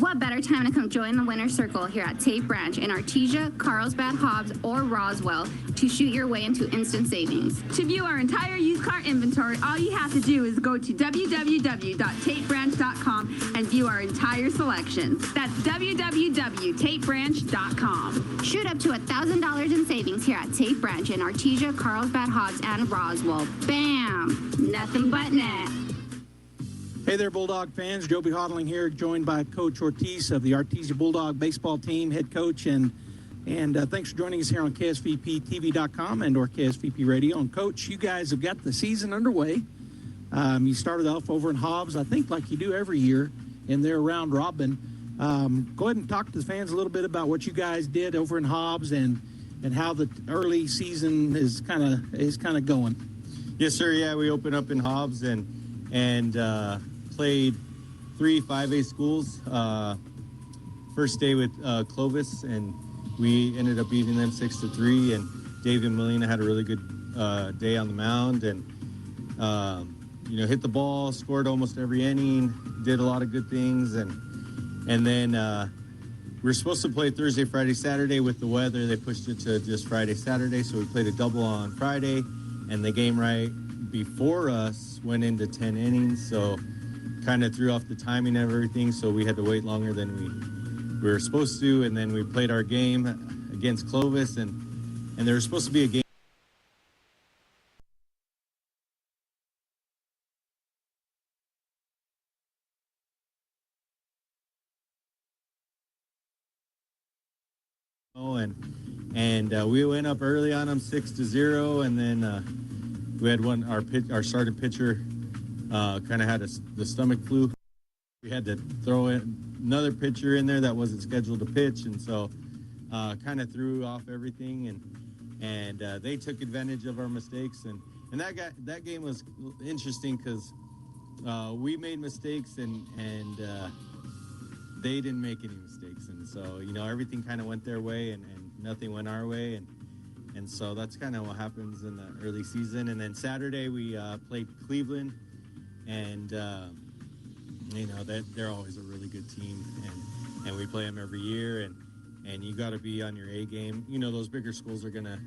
What better time to come join the winner's circle here at Tate Branch in Artesia, Carlsbad, Hobbs, or Roswell to shoot your way into instant savings. To view our entire used car inventory, all you have to do is go to www.tatebranch.com and view our entire selection. That's www.tatebranch.com. Shoot up to $1,000 in savings here at Tate Branch in Artesia, Carlsbad, Hobbs, and Roswell. Bam! Nothing but net. Hey there, Bulldog fans. Joby Hodling here, joined by Coach Ortiz of the Artesia Bulldog baseball team, head coach, and thanks for joining us here on KSVPTV.com and or KSVP Radio. And Coach, you guys have got the season underway. You started off over in Hobbs, I think, like you do every year, in their round robin. Go ahead and talk to the fans a little bit about what you guys did over in Hobbs and how the early season is kind of going. Yes, sir. Yeah, we opened up in Hobbs and played 3 5A schools. First day with Clovis, and we ended up beating them 6-3. And David Molina had a really good day on the mound, and hit the ball, scored almost every inning, did a lot of good things, and then we were supposed to play Thursday, Friday, Saturday. With the weather, they pushed it to just Friday, Saturday. So we played a double on Friday, and the game right before us went into 10 innings. So kind of threw off the timing of everything, so we had to wait longer than we were supposed to. And then we played our game against Clovis, and there was supposed to be a game. And we went up early on them 6-0, and then we had our starting pitcher kind of had the stomach flu. We had to throw in another pitcher in there that wasn't scheduled to pitch, and so kind of threw off everything, and they took advantage of our mistakes, and that game was interesting because we made mistakes and they didn't make any mistakes, and so everything kind of went their way and nothing went our way, and so that's kind of what happens in the early season. And then Saturday we played Cleveland, and they're always a really good team, and we play them every year, and you got to be on your A game. Those bigger schools they're gonna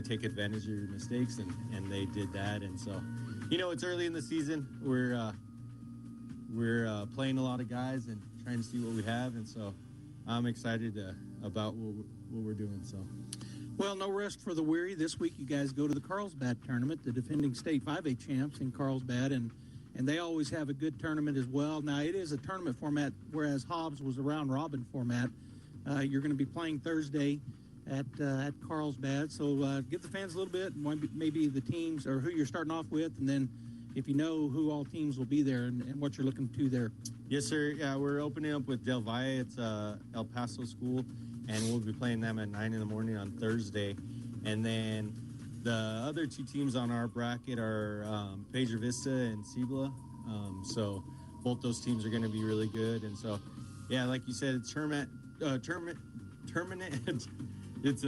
take advantage of your mistakes, and they did that. And so it's early in the season. We're playing a lot of guys and trying to see what we have, and so I'm excited about what we're doing. So, well, no rest for the weary. This week you guys go to the Carlsbad tournament, the defending state 5A champs in Carlsbad, and they always have a good tournament as well. Now, it is a tournament format, whereas Hobbs was a round robin format. You're going to be playing Thursday at Carlsbad, so give the fans a little bit, maybe the teams or who you're starting off with, and then if you know who all teams will be there and what you're looking to there. Yes, sir. Yeah, we're opening up with Del Valle. It's a El Paso school, and we'll be playing them at 9 in the morning on Thursday. And then the other 2 teams on our bracket are Pedro Vista and Cibola. So both those teams are going to be really good. And so, yeah, like you said, it's tournament. It's tournament. It's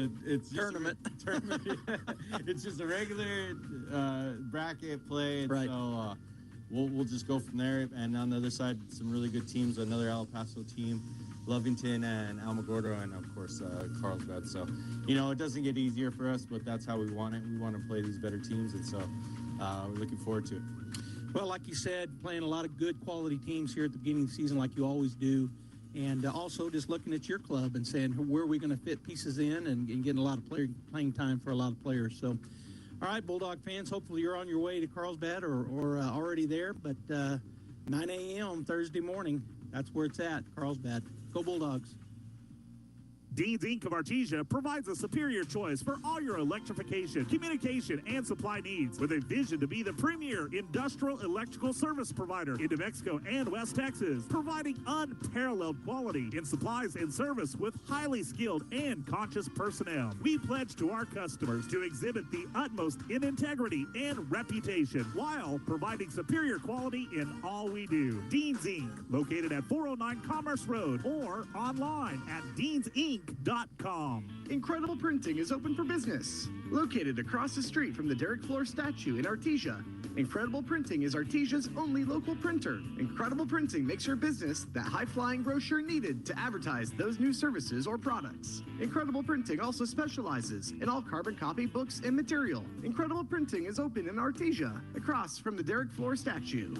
just a regular bracket play, and right. So we'll just go from there. And on the other side, some really good teams. Another El Paso team, Lovington and Alamogordo, and of course Carlsbad. So it doesn't get easier for us, but that's how we want it. We want to play these better teams, and so we're looking forward to it. Well, like you said, playing a lot of good quality teams here at the beginning of the season, like you always do. And also just looking at your club and saying, where are we going to fit pieces in and getting a lot of playing time for a lot of players. So, all right, Bulldog fans, hopefully you're on your way to Carlsbad or already there. But 9 a.m. Thursday morning, that's where it's at, Carlsbad. Go Bulldogs. Dean's Inc. of Artesia provides a superior choice for all your electrification, communication, and supply needs, with a vision to be the premier industrial electrical service provider in New Mexico and West Texas, providing unparalleled quality in supplies and service with highly skilled and conscious personnel. We pledge to our customers to exhibit the utmost in integrity and reputation while providing superior quality in all we do. Dean's Inc., located at 409 Commerce Road or online at deansinc.com. Incredible Printing is open for business. Located across the street from the Derek Floor statue in Artesia, Incredible Printing is Artesia's only local printer. Incredible Printing makes your business that high-flying brochure needed to advertise those new services or products. Incredible Printing also specializes in all carbon copy books and material. Incredible Printing is open in Artesia, across from the Derek Floor statue.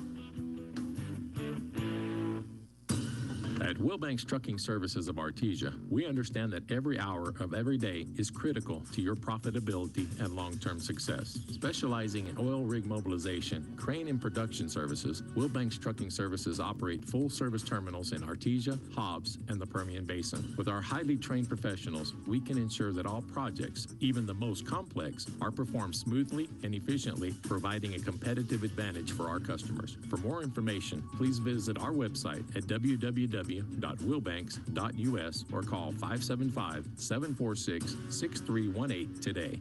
At Wilbanks Trucking Services of Artesia, we understand that every hour of every day is critical to your profitability and long-term success. Specializing in oil rig mobilization, crane and production services, Wilbanks Trucking Services operate full-service terminals in Artesia, Hobbs, and the Permian Basin. With our highly trained professionals, we can ensure that all projects, even the most complex, are performed smoothly and efficiently, providing a competitive advantage for our customers. For more information, please visit our website at www.wilbanks.us or call 575-746-6318 today.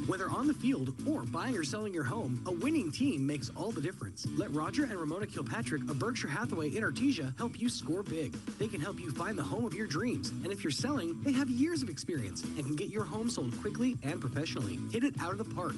Whether on the field or buying or selling your home, a winning team makes all the difference. Let Roger and Ramona Kilpatrick of Berkshire Hathaway in Artesia help you score big. They can help you find the home of your dreams. And if you're selling, they have years of experience and can get your home sold quickly and professionally. Hit it out of the park.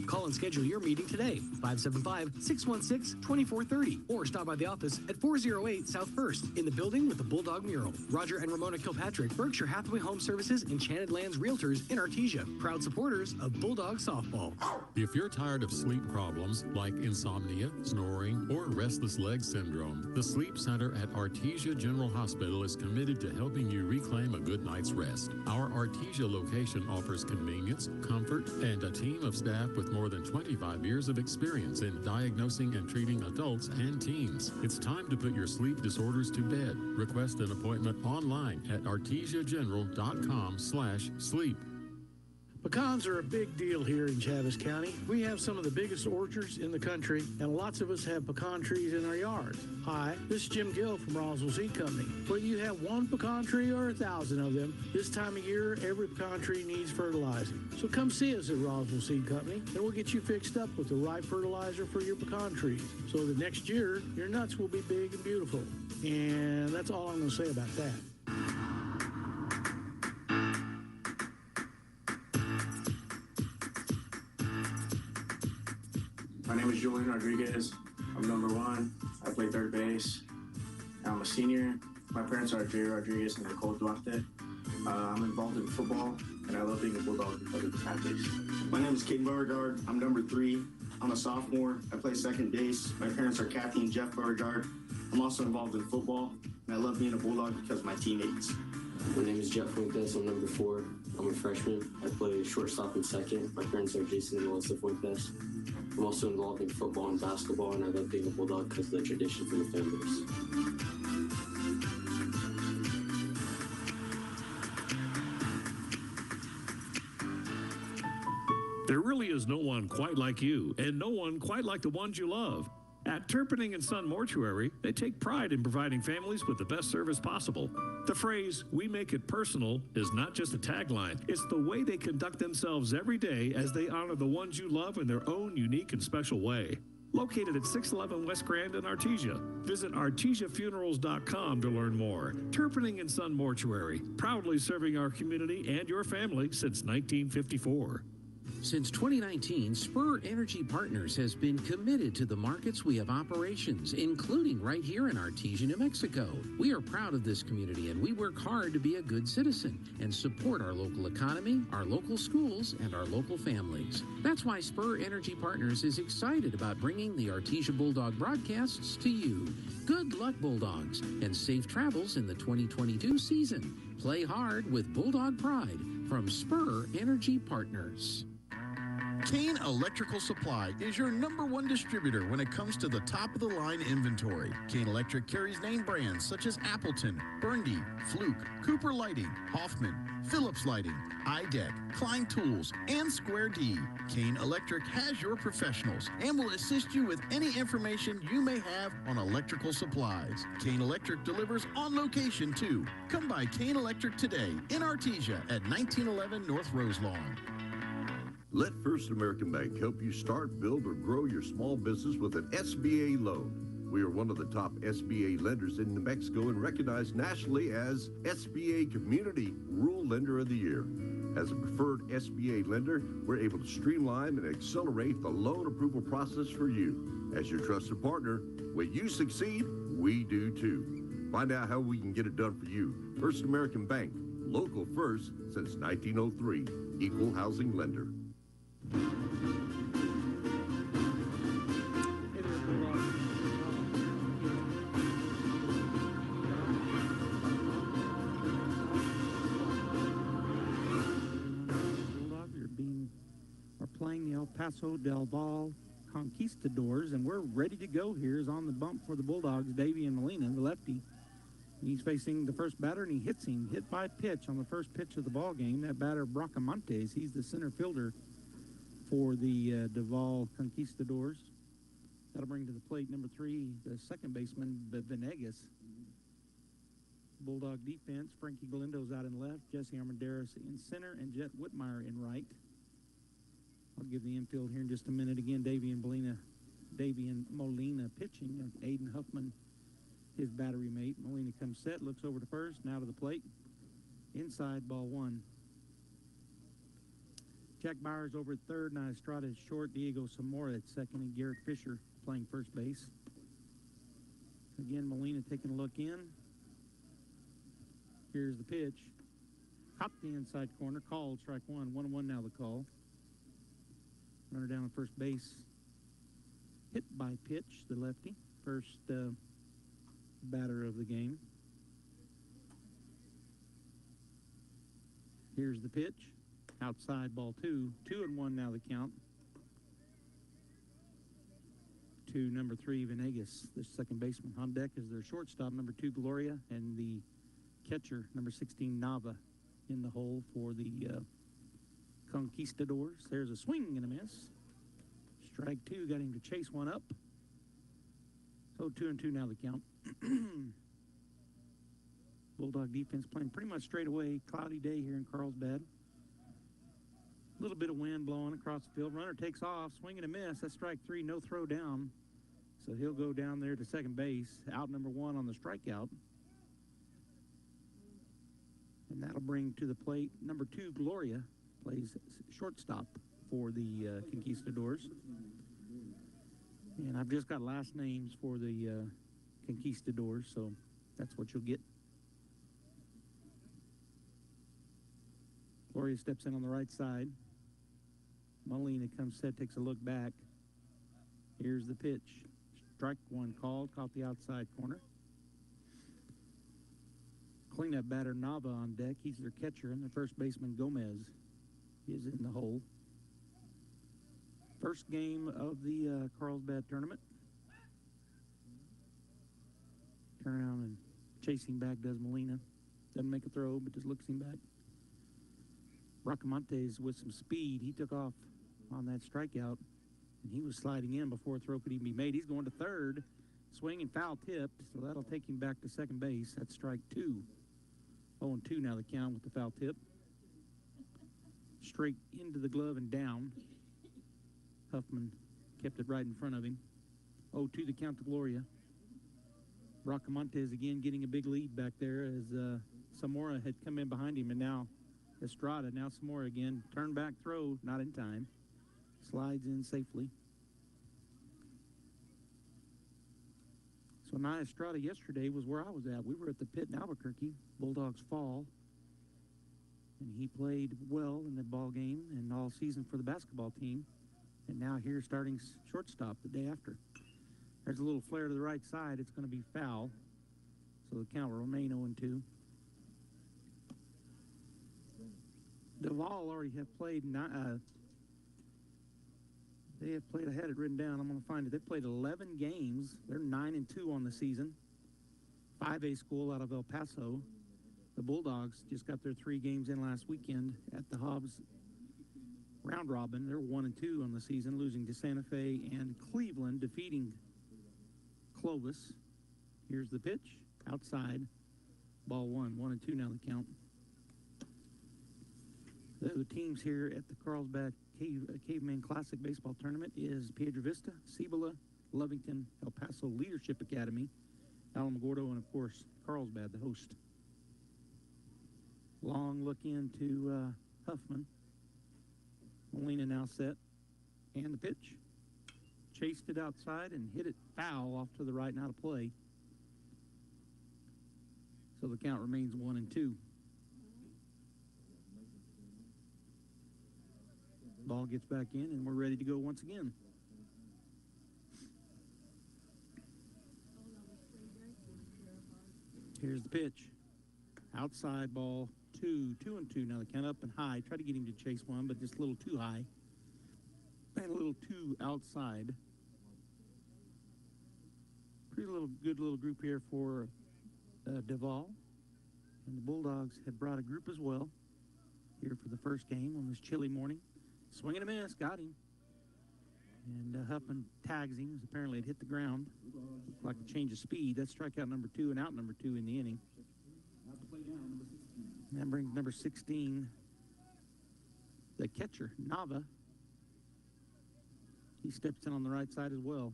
Call and schedule your meeting today, 575-616-2430, or stop by the office at 408 South 1st in the building with the Bulldog mural. Roger and Ramona Kilpatrick, Berkshire Hathaway Home Services, Enchanted Lands Realtors in Artesia, proud supporters of Bulldog softball. If you're tired of sleep problems like insomnia, snoring, or restless leg syndrome, the Sleep Center at Artesia General Hospital is committed to helping you reclaim a good night's rest. Our Artesia location offers convenience, comfort, and a team of staff with more than 25 years of experience in diagnosing and treating adults and teens. It's time to put your sleep disorders to bed. Request an appointment online at artesiageneral.com/sleep. Pecans are a big deal here in Chaves County. We have some of the biggest orchards in the country, and lots of us have pecan trees in our yards. Hi, this is Jim Gill from Roswell Seed Company. Whether you have one pecan tree or 1,000 of them, this time of year, every pecan tree needs fertilizing. So come see us at Roswell Seed Company, and we'll get you fixed up with the right fertilizer for your pecan trees. So that next year, your nuts will be big and beautiful. And that's all I'm going to say about that. My name is Julian Rodriguez. I'm number 1. I play third base. I'm a senior. My parents are Jerry Rodriguez and Nicole Duarte. I'm involved in football, and I love being a Bulldog because of the fan base. My name is Caden Beauregard. I'm number 3. I'm a sophomore. I play second base. My parents are Kathy and Jeff Beauregard. I'm also involved in football, and I love being a Bulldog because of my teammates. My name is Jeff Fuentes. I'm number 4. I'm a freshman. I play shortstop and second. My parents are Jason and Melissa Fuentes. I'm also involved in football and basketball, and I love being a Bulldog because of the tradition from the fan base. There really is no one quite like you, and no one quite like the ones you love. At Turpinning & Son Mortuary, they take pride in providing families with the best service possible. The phrase, "we make it personal," is not just a tagline. It's the way they conduct themselves every day as they honor the ones you love in their own unique and special way. Located at 611 West Grand in Artesia. Visit artesiafunerals.com to learn more. Turpinning & Son Mortuary, proudly serving our community and your family since 1954. Since 2019, Spur Energy Partners has been committed to the markets we have operations, including right here in Artesia, New Mexico. We are proud of this community, and we work hard to be a good citizen and support our local economy, our local schools, and our local families. That's why Spur Energy Partners is excited about bringing the Artesia Bulldog broadcasts to you. Good luck, Bulldogs, and safe travels in the 2022 season. Play hard with Bulldog Pride from Spur Energy Partners. Kane Electrical Supply is your #1 distributor when it comes to the top-of-the-line inventory. Kane Electric carries name brands such as Appleton, Burndy, Fluke, Cooper Lighting, Hoffman, Phillips Lighting, iDeck, Klein Tools, and Square D. Kane Electric has your professionals and will assist you with any information you may have on electrical supplies. Kane Electric delivers on location, too. Come by Kane Electric today in Artesia at 1911 North Roselawn. Let First American Bank help you start, build, or grow your small business with an SBA loan. We are one of the top SBA lenders in New Mexico and recognized nationally as SBA Community Rural Lender of the Year. As a preferred SBA lender, we're able to streamline and accelerate the loan approval process for you. As your trusted partner, when you succeed, we do too. Find out how we can get it done for you. First American Bank, local first since 1903, equal housing lender. Playing the El Paso del Valle Conquistadors, and we're ready to go. Here's on the bump for the Bulldogs, Davian Molina, the lefty. He's facing the first batter, and he hits him. Hit by pitch on the first pitch of the ball game. That batter, Bracamontes, he's the center fielder for the Valle Conquistadors. That'll bring to the plate number 3, the second baseman, Venegas. Bulldog defense, Frankie Galindo's out in left, Jesse Armendariz in center, and Jet Whitmire in right. I'll give the infield here in just a minute. Again, Davian Molina pitching, and Aiden Huffman, his battery mate. Molina comes set, looks over to first, now to the plate. Inside, ball 1. Jack Byers over at third, Nye Estrada at short, Diego Zamora at second, and Garrett Fisher playing first base. Again, Molina taking a look in. Here's the pitch. Hop the inside corner, called, strike 1. 1-1 now the call. Runner down on first base. Hit by pitch, the lefty. First batter of the game. Here's the pitch. Outside, ball 2. 2-1 now the count. To number 3, Venegas, the second baseman. On deck is their shortstop, number 2, Gloria, and the catcher, number 16, Nava, in the hole for the Conquistadors. There's a swing and a miss. Strike 2 got him to chase one up. So 2-2 now the count. Bulldog defense playing pretty much straight away. Cloudy day here in Carlsbad. A little bit of wind blowing across the field. Runner takes off, swing and a miss. That's strike 3, no throw down. So he'll go down there to second base. Out number 1 on the strikeout. And that'll bring to the plate number 2, Gloria. Plays shortstop for the Conquistadors. And I've just got last names for the Conquistadors, so that's what you'll get. Gloria steps in on the right side. Molina comes set, takes a look back. Here's the pitch. Strike 1 called, caught the outside corner. Cleanup batter Nava on deck. He's their catcher, and the first baseman Gomez is in the hole. First game of the Carlsbad tournament. Turn around and chasing back does Molina. Doesn't make a throw, but just looks him back. Bracamontes with some speed. He took off on that strikeout, and he was sliding in before a throw could even be made. He's going to third. Swing and foul tipped, so that'll take him back to second base. That's strike 2. 0-2 now the count with the foul tip. Straight into the glove and down. Huffman kept it right in front of him. 0-2 the count to Gloria. Bracamontes again getting a big lead back there as Zamora had come in behind him, and now Estrada, now Zamora again. Turn back throw, not in time. Slides in safely. So Nye Estrada yesterday was where I was at. We were at the pit in Albuquerque, Bulldogs fall. And he played well in the ball game and all season for the basketball team. And now here starting shortstop the day after. There's a little flare to the right side. It's going to be foul. So the count will remain 0-2. Duval already have played, they have played, I had it written down, I'm going to find it. They've played 11 games. They're 9-2 on the season. 5A school out of El Paso. The Bulldogs just got their 3 games in last weekend at the Hobbs round robin. They're 1-2 on the season, losing to Santa Fe and Cleveland, defeating Clovis. Here's the pitch, outside, ball 1. 1-2 now the count. The other teams here at the Carlsbad Cavemen Classic Baseball Tournament is Piedra Vista, Cibola, Lovington, El Paso Leadership Academy, Alamogordo, and, of course, Carlsbad, the host. Long look into Huffman. Molina now set. And the pitch. Chased it outside and hit it foul off to the right and out of play. So the count remains 1-2. Ball gets back in, and we're ready to go once again. Here's the pitch. Outside ball, 2-2. Now the count up and high. Try to get him to chase one, but just a little too high. And a little too outside. Pretty good little group here for Duvall. And the Bulldogs had brought a group as well here for the first game on this chilly morning. Swing and a miss, got him. And Huffman tags him, as apparently it hit the ground. Looked like a change of speed. That's strikeout number 2 and out number 2 in the inning. And that brings number 16, the catcher, Nava. He steps in on the right side as well.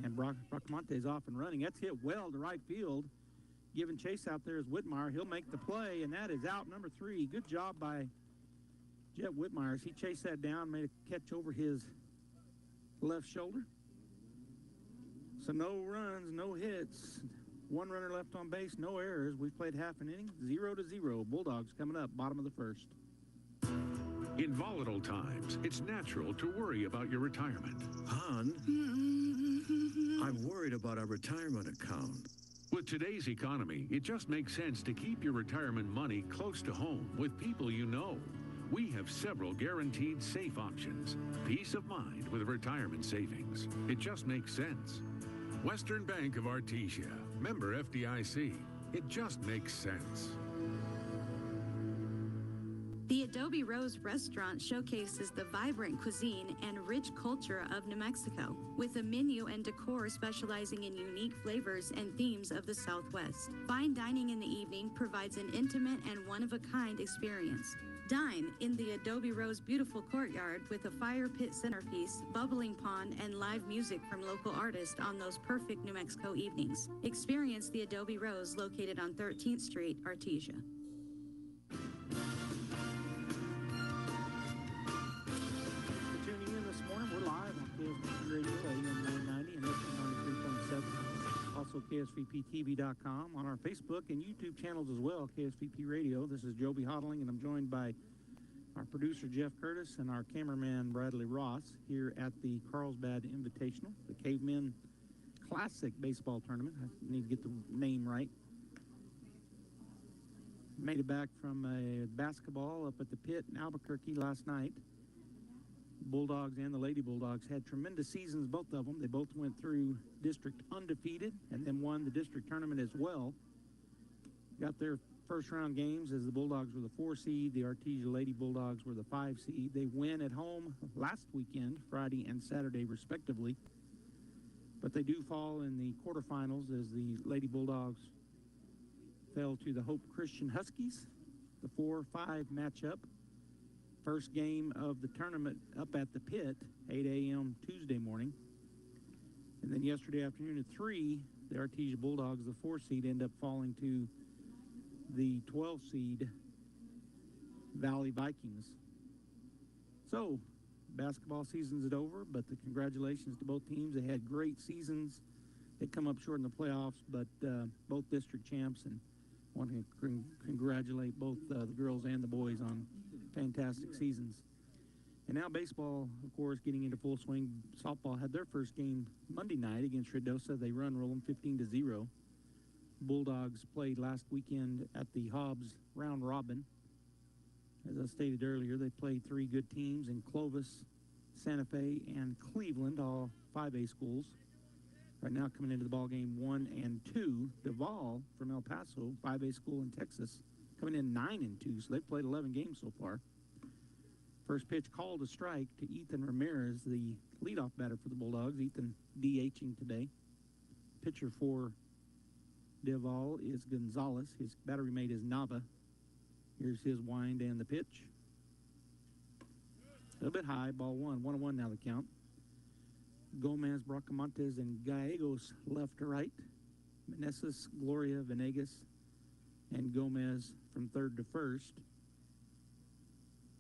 And Bracamonte's off and running. That's hit well to right field. Giving chase out there is Whitmire. He'll make the play, and that is out number 3. Good job by Jet Whitmire. He chased that down, made a catch over his left shoulder. So no runs, no hits. 1 runner left on base, no errors. We've played half an inning, 0-0. Bulldogs coming up, bottom of the first. In volatile times, it's natural to worry about your retirement. Hon, I'm worried about our retirement account. With today's economy, it just makes sense to keep your retirement money close to home with people you know. We have several guaranteed safe options. Peace of mind with retirement savings. It just makes sense. Western Bank of Artesia. Member FDIC. It just makes sense. The Adobe Rose restaurant showcases the vibrant cuisine and rich culture of New Mexico, with a menu and decor specializing in unique flavors and themes of the Southwest. Fine dining in the evening provides an intimate and one-of-a-kind experience. Dine in the Adobe Rose beautiful courtyard with a fire pit centerpiece, bubbling pond, and live music from local artists on those perfect New Mexico evenings. Experience the Adobe Rose located on 13th Street, Artesia. We're live on KSVP Radio, AM 990 and FM 93.7. Also KSVPTV.com, on our Facebook and YouTube channels as well, KSVP Radio. This is Joby Hodling, and I'm joined by our producer, Jeff Curtis, and our cameraman, Bradley Ross, here at the Carlsbad Invitational, the Cavemen Classic Baseball Tournament. I need to get the name right. Made it back from a basketball up at the pit in Albuquerque last night. Bulldogs and the Lady Bulldogs had tremendous seasons, both of them. They both went through district undefeated and then won the district tournament as well. Got their first round games as the Bulldogs were the 4 seed. The Artesia Lady Bulldogs were the 5 seed. They win at home last weekend, Friday and Saturday respectively. But they do fall in the quarterfinals as the Lady Bulldogs fell to the Hope Christian Huskies, the 4-5 matchup. First game of the tournament up at the pit, 8 a.m. Tuesday morning. And then yesterday afternoon at 3, the Artesia Bulldogs, the 4 seed, end up falling to the 12 seed Valley Vikings. So, basketball season's over, but the congratulations to both teams. They had great seasons. They come up short in the playoffs, but both district champs, and want to congratulate both the girls and the boys on fantastic seasons. And now baseball, of course, getting into full swing. Softball had their first game Monday night against Ruidoso. They roll them 15-0. Bulldogs played last weekend at the Hobbs round robin. As I stated earlier, they played 3 good teams in Clovis, Santa Fe, and Cleveland, all 5A schools. Right now coming into the ball game 1 and 2. Duvall from El Paso, 5A school in Texas, coming in 9 and 2. So they've played 11 games so far. First pitch called a strike to Ethan Ramirez, the leadoff batter for the Bulldogs. Ethan DHing today. Pitcher for Duvall is Gonzalez. His battery mate is Nava. Here's his wind and the pitch. A little bit high, ball 1. 1-1 now the count. Gomez, Bracamontes, and Gallegos left to right. Meneses, Gloria, Venegas, and Gomez from third to first.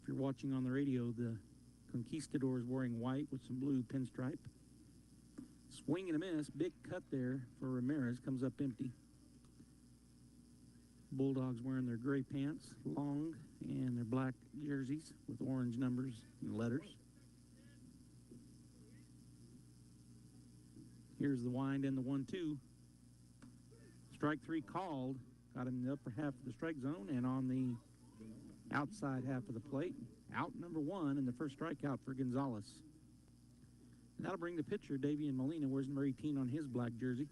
If you're watching on the radio, the Conquistador is wearing white with some blue pinstripe. Swing and a miss. Big cut there for Ramirez. Comes up empty. Bulldogs wearing their gray pants, long, and their black jerseys with orange numbers and letters. Here's the wind and the 1-2. Strike three called. Got him in the upper half of the strike zone and on the outside half of the plate. Out number one and the first strikeout for Gonzalez. And that'll bring the pitcher, Davian Molina, wears number 18 on his black jersey,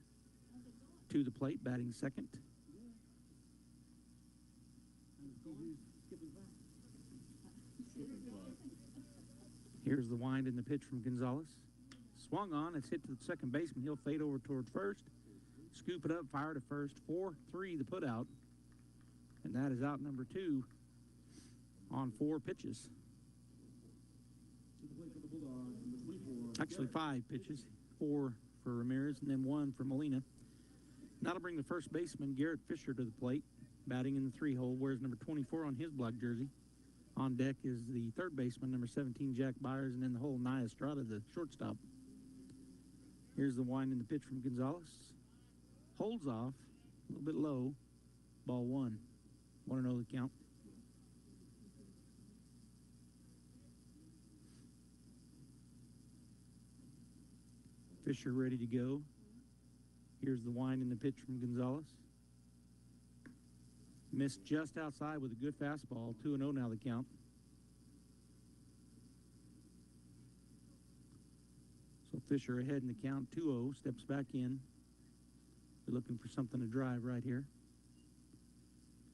to the plate, batting second. Here's the wind and the pitch from Gonzalez. Swung on, it's hit to the second baseman. He'll fade over toward first. Scoop it up, fire to first. 4-3 the put out. And that is out number two on 4 pitches. Actually 5 pitches. 4 for Ramirez and then 1 for Molina. That'll bring the first baseman, Garrett Fisher, to the plate. Batting in the 3-hole, wears number 24 on his black jersey. On deck is the third baseman, number 17, Jack Byers, and in the hole, Nye Estrada, the shortstop. Here's the wind and the pitch from Gonzalez. Holds off, a little bit low. Ball 1. 1-0 the count. Fisher ready to go. Here's the wind and the pitch from Gonzalez. Missed just outside with a good fastball. 2-0 now the count. So Fisher ahead in the count. 2-0. Steps back in. We're looking for something to drive right here.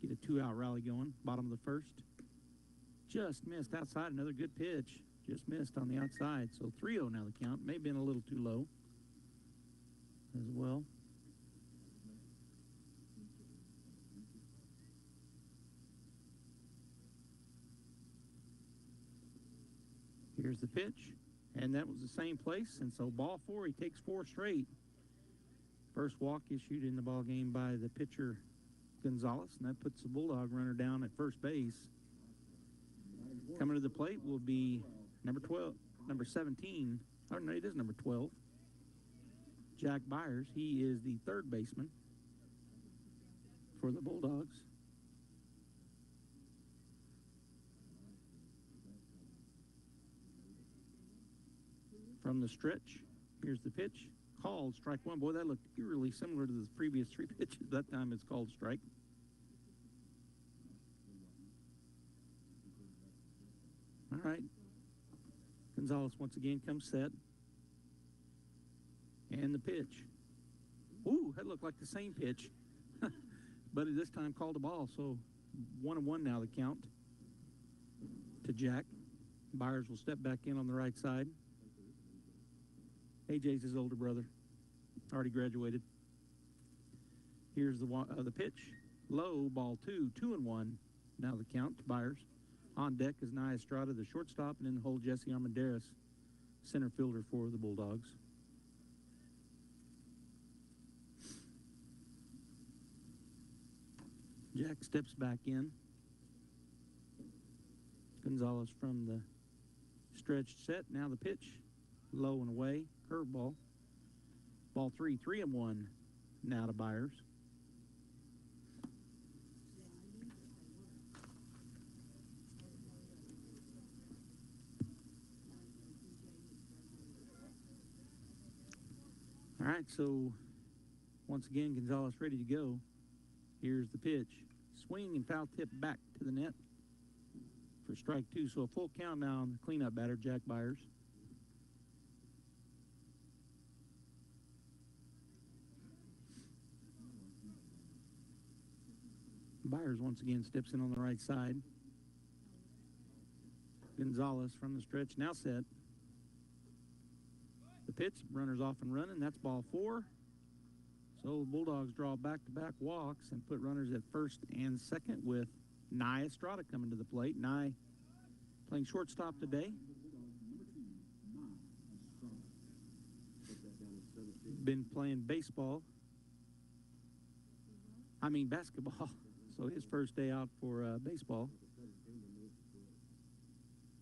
Get a 2-out rally going. Bottom of the first. Just missed outside. Another good pitch. Just missed on the outside. So 3-0 now the count. May have been a little too low as well. Here's the pitch, and that was the same place, and so ball 4, he takes 4 straight. First walk issued in the ball game by the pitcher Gonzalez, and that puts the Bulldog runner down at first base. Coming to the plate will be number 17. Oh, no, it is number 12. Jack Byers. He is the third baseman for the Bulldogs. From the stretch, here's the pitch. Called, strike 1. Boy, that looked eerily similar to the previous 3 pitches. That time it's called strike. All right. Gonzalez once again comes set. And the pitch. Ooh, that looked like the same pitch. But at this time called a ball, so 1-1 now the count to Jack. Byers will step back in on the right side. AJ's his older brother. Already graduated. Here's the pitch. Low, ball 2. 2-1 now the count to Byers. On deck is Nye Estrada, the shortstop, and in the hole, Jesse Armendariz, center fielder for the Bulldogs. Jack steps back in. Gonzalez from the stretched set. Now the pitch. Low and away. Curveball. Ball 3. 3-1 now to Byers. All right, so once again, Gonzalez ready to go. Here's the pitch. Swing and foul tip back to the net for strike 2. So a full count now on the cleanup batter, Jack Byers. Byers once again steps in on the right side. Gonzalez from the stretch now set. The pitch, runners off and running. That's ball 4. So the Bulldogs draw back-to-back walks and put runners at first and second with Nye Estrada coming to the plate. Nye playing shortstop today. Been playing basketball. so his first day out for baseball.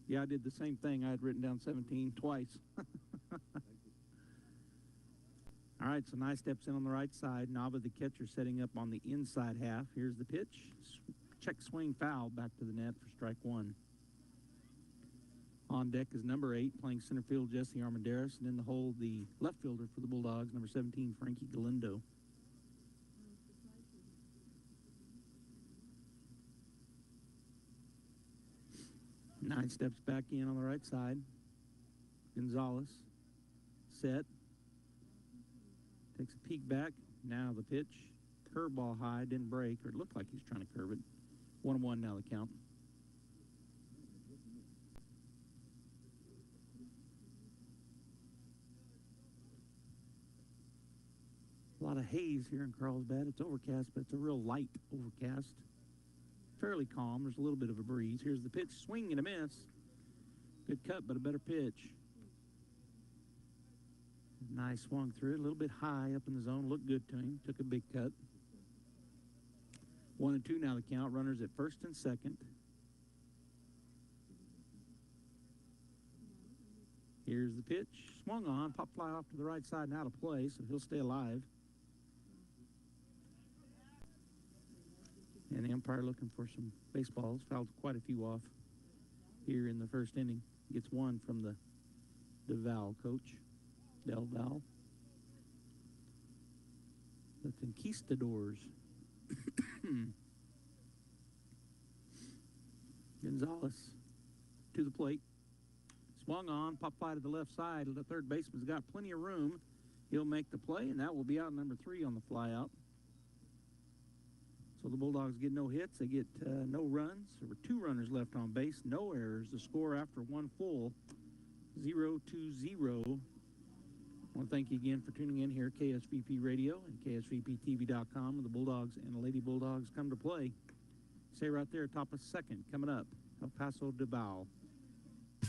Yeah, I did the same thing. I had written down 17 twice. All right, so Nye steps in on the right side. Nava, the catcher, setting up on the inside half. Here's the pitch. Check swing foul back to the net for strike one. On deck is number 8, playing center field, Jesse Armendariz. And in the hole, the left fielder for the Bulldogs, number 17, Frankie Galindo. Nye steps back in on the right side. Gonzalez, set. Takes a peek back. Now the pitch. Curveball high, didn't break, or it looked like he's trying to curve it. 1-1 now the count. A lot of haze here in Carlsbad. It's overcast, but it's a real light overcast. Fairly calm. There's a little bit of a breeze. Here's the pitch. Swing and a miss. Good cut, but a better pitch. Nice swung through it. A little bit high up in the zone. Looked good to him. Took a big cut. 1-2 now the count. Runners at first and second. Here's the pitch. Swung on. Pop fly off to the right side and out of play, so he'll stay alive. And the umpire looking for some baseballs. Fouled quite a few off here in the first inning. Gets one from the Del coach. Del Val. The Conquistadors. Gonzalez to the plate. Swung on, pop fly to the left side. The third baseman's got plenty of room. He'll make the play, and that will be out number 3 on the fly out. So the Bulldogs get no hits. They get no runs. There were 2 runners left on base. No errors. The score after one full, 0-0. I want to thank you again for tuning in here at KSVP Radio and KSVPTV.com, where the Bulldogs and the Lady Bulldogs come to play. Say right there, top of second, coming up, El Paso de Bao.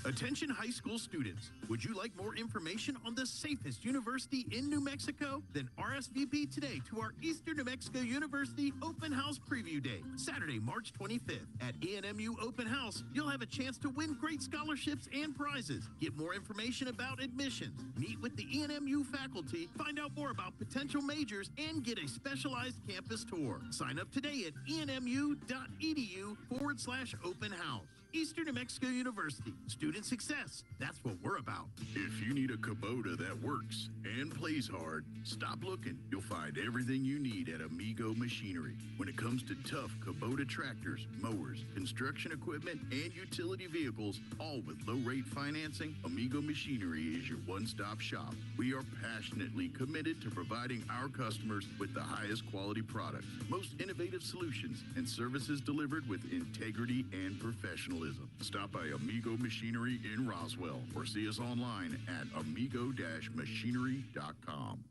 Attention high school students, would you like more information on the safest university in New Mexico? Then RSVP today to our Eastern New Mexico University Open House Preview Day, Saturday, March 25th. At ENMU Open House, you'll have a chance to win great scholarships and prizes. Get more information about admissions, meet with the ENMU faculty, find out more about potential majors, and get a specialized campus tour. Sign up today at enmu.edu/open house. Eastern New Mexico University. Student success. That's what we're about. If you need a Kubota that works and plays hard, stop looking. You'll find everything you need at Amigo Machinery. When it comes to tough Kubota tractors, mowers, construction equipment, and utility vehicles, all with low-rate financing, Amigo Machinery is your one-stop shop. We are passionately committed to providing our customers with the highest quality products, most innovative solutions, and services delivered with integrity and professionalism. Stop by Amigo Machinery in Roswell or see us online at amigo-machinery.com.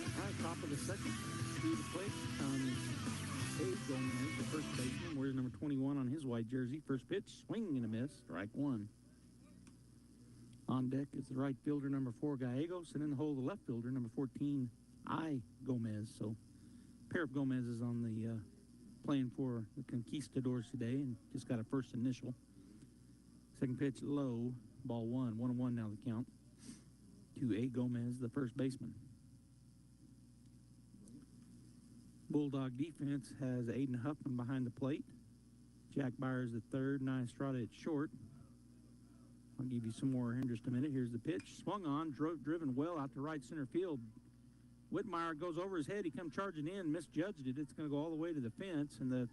All right, top of the second. To the plate comes Dave Gomez, the first baseman, wears number 21 on his white jersey. First pitch, swing and a miss, strike one. On deck is the right fielder, number 4, Gallegos, and in the hole, the left fielder, number 14, Gomez. So pair of Gomez's on the playing for the Conquistadors today and just got a first initial. Second pitch low, ball 1. 1-1 now the count to A. Gomez, the first baseman. Bulldog defense has Aiden Huffman behind the plate. Jack Byers at third, Nye Estrada at short. I'll give you some more in just a minute. Here's the pitch. Swung on, driven well out to right center field. Whitmire goes over his head. He come charging in, misjudged it. It's going to go all the way to the fence, and the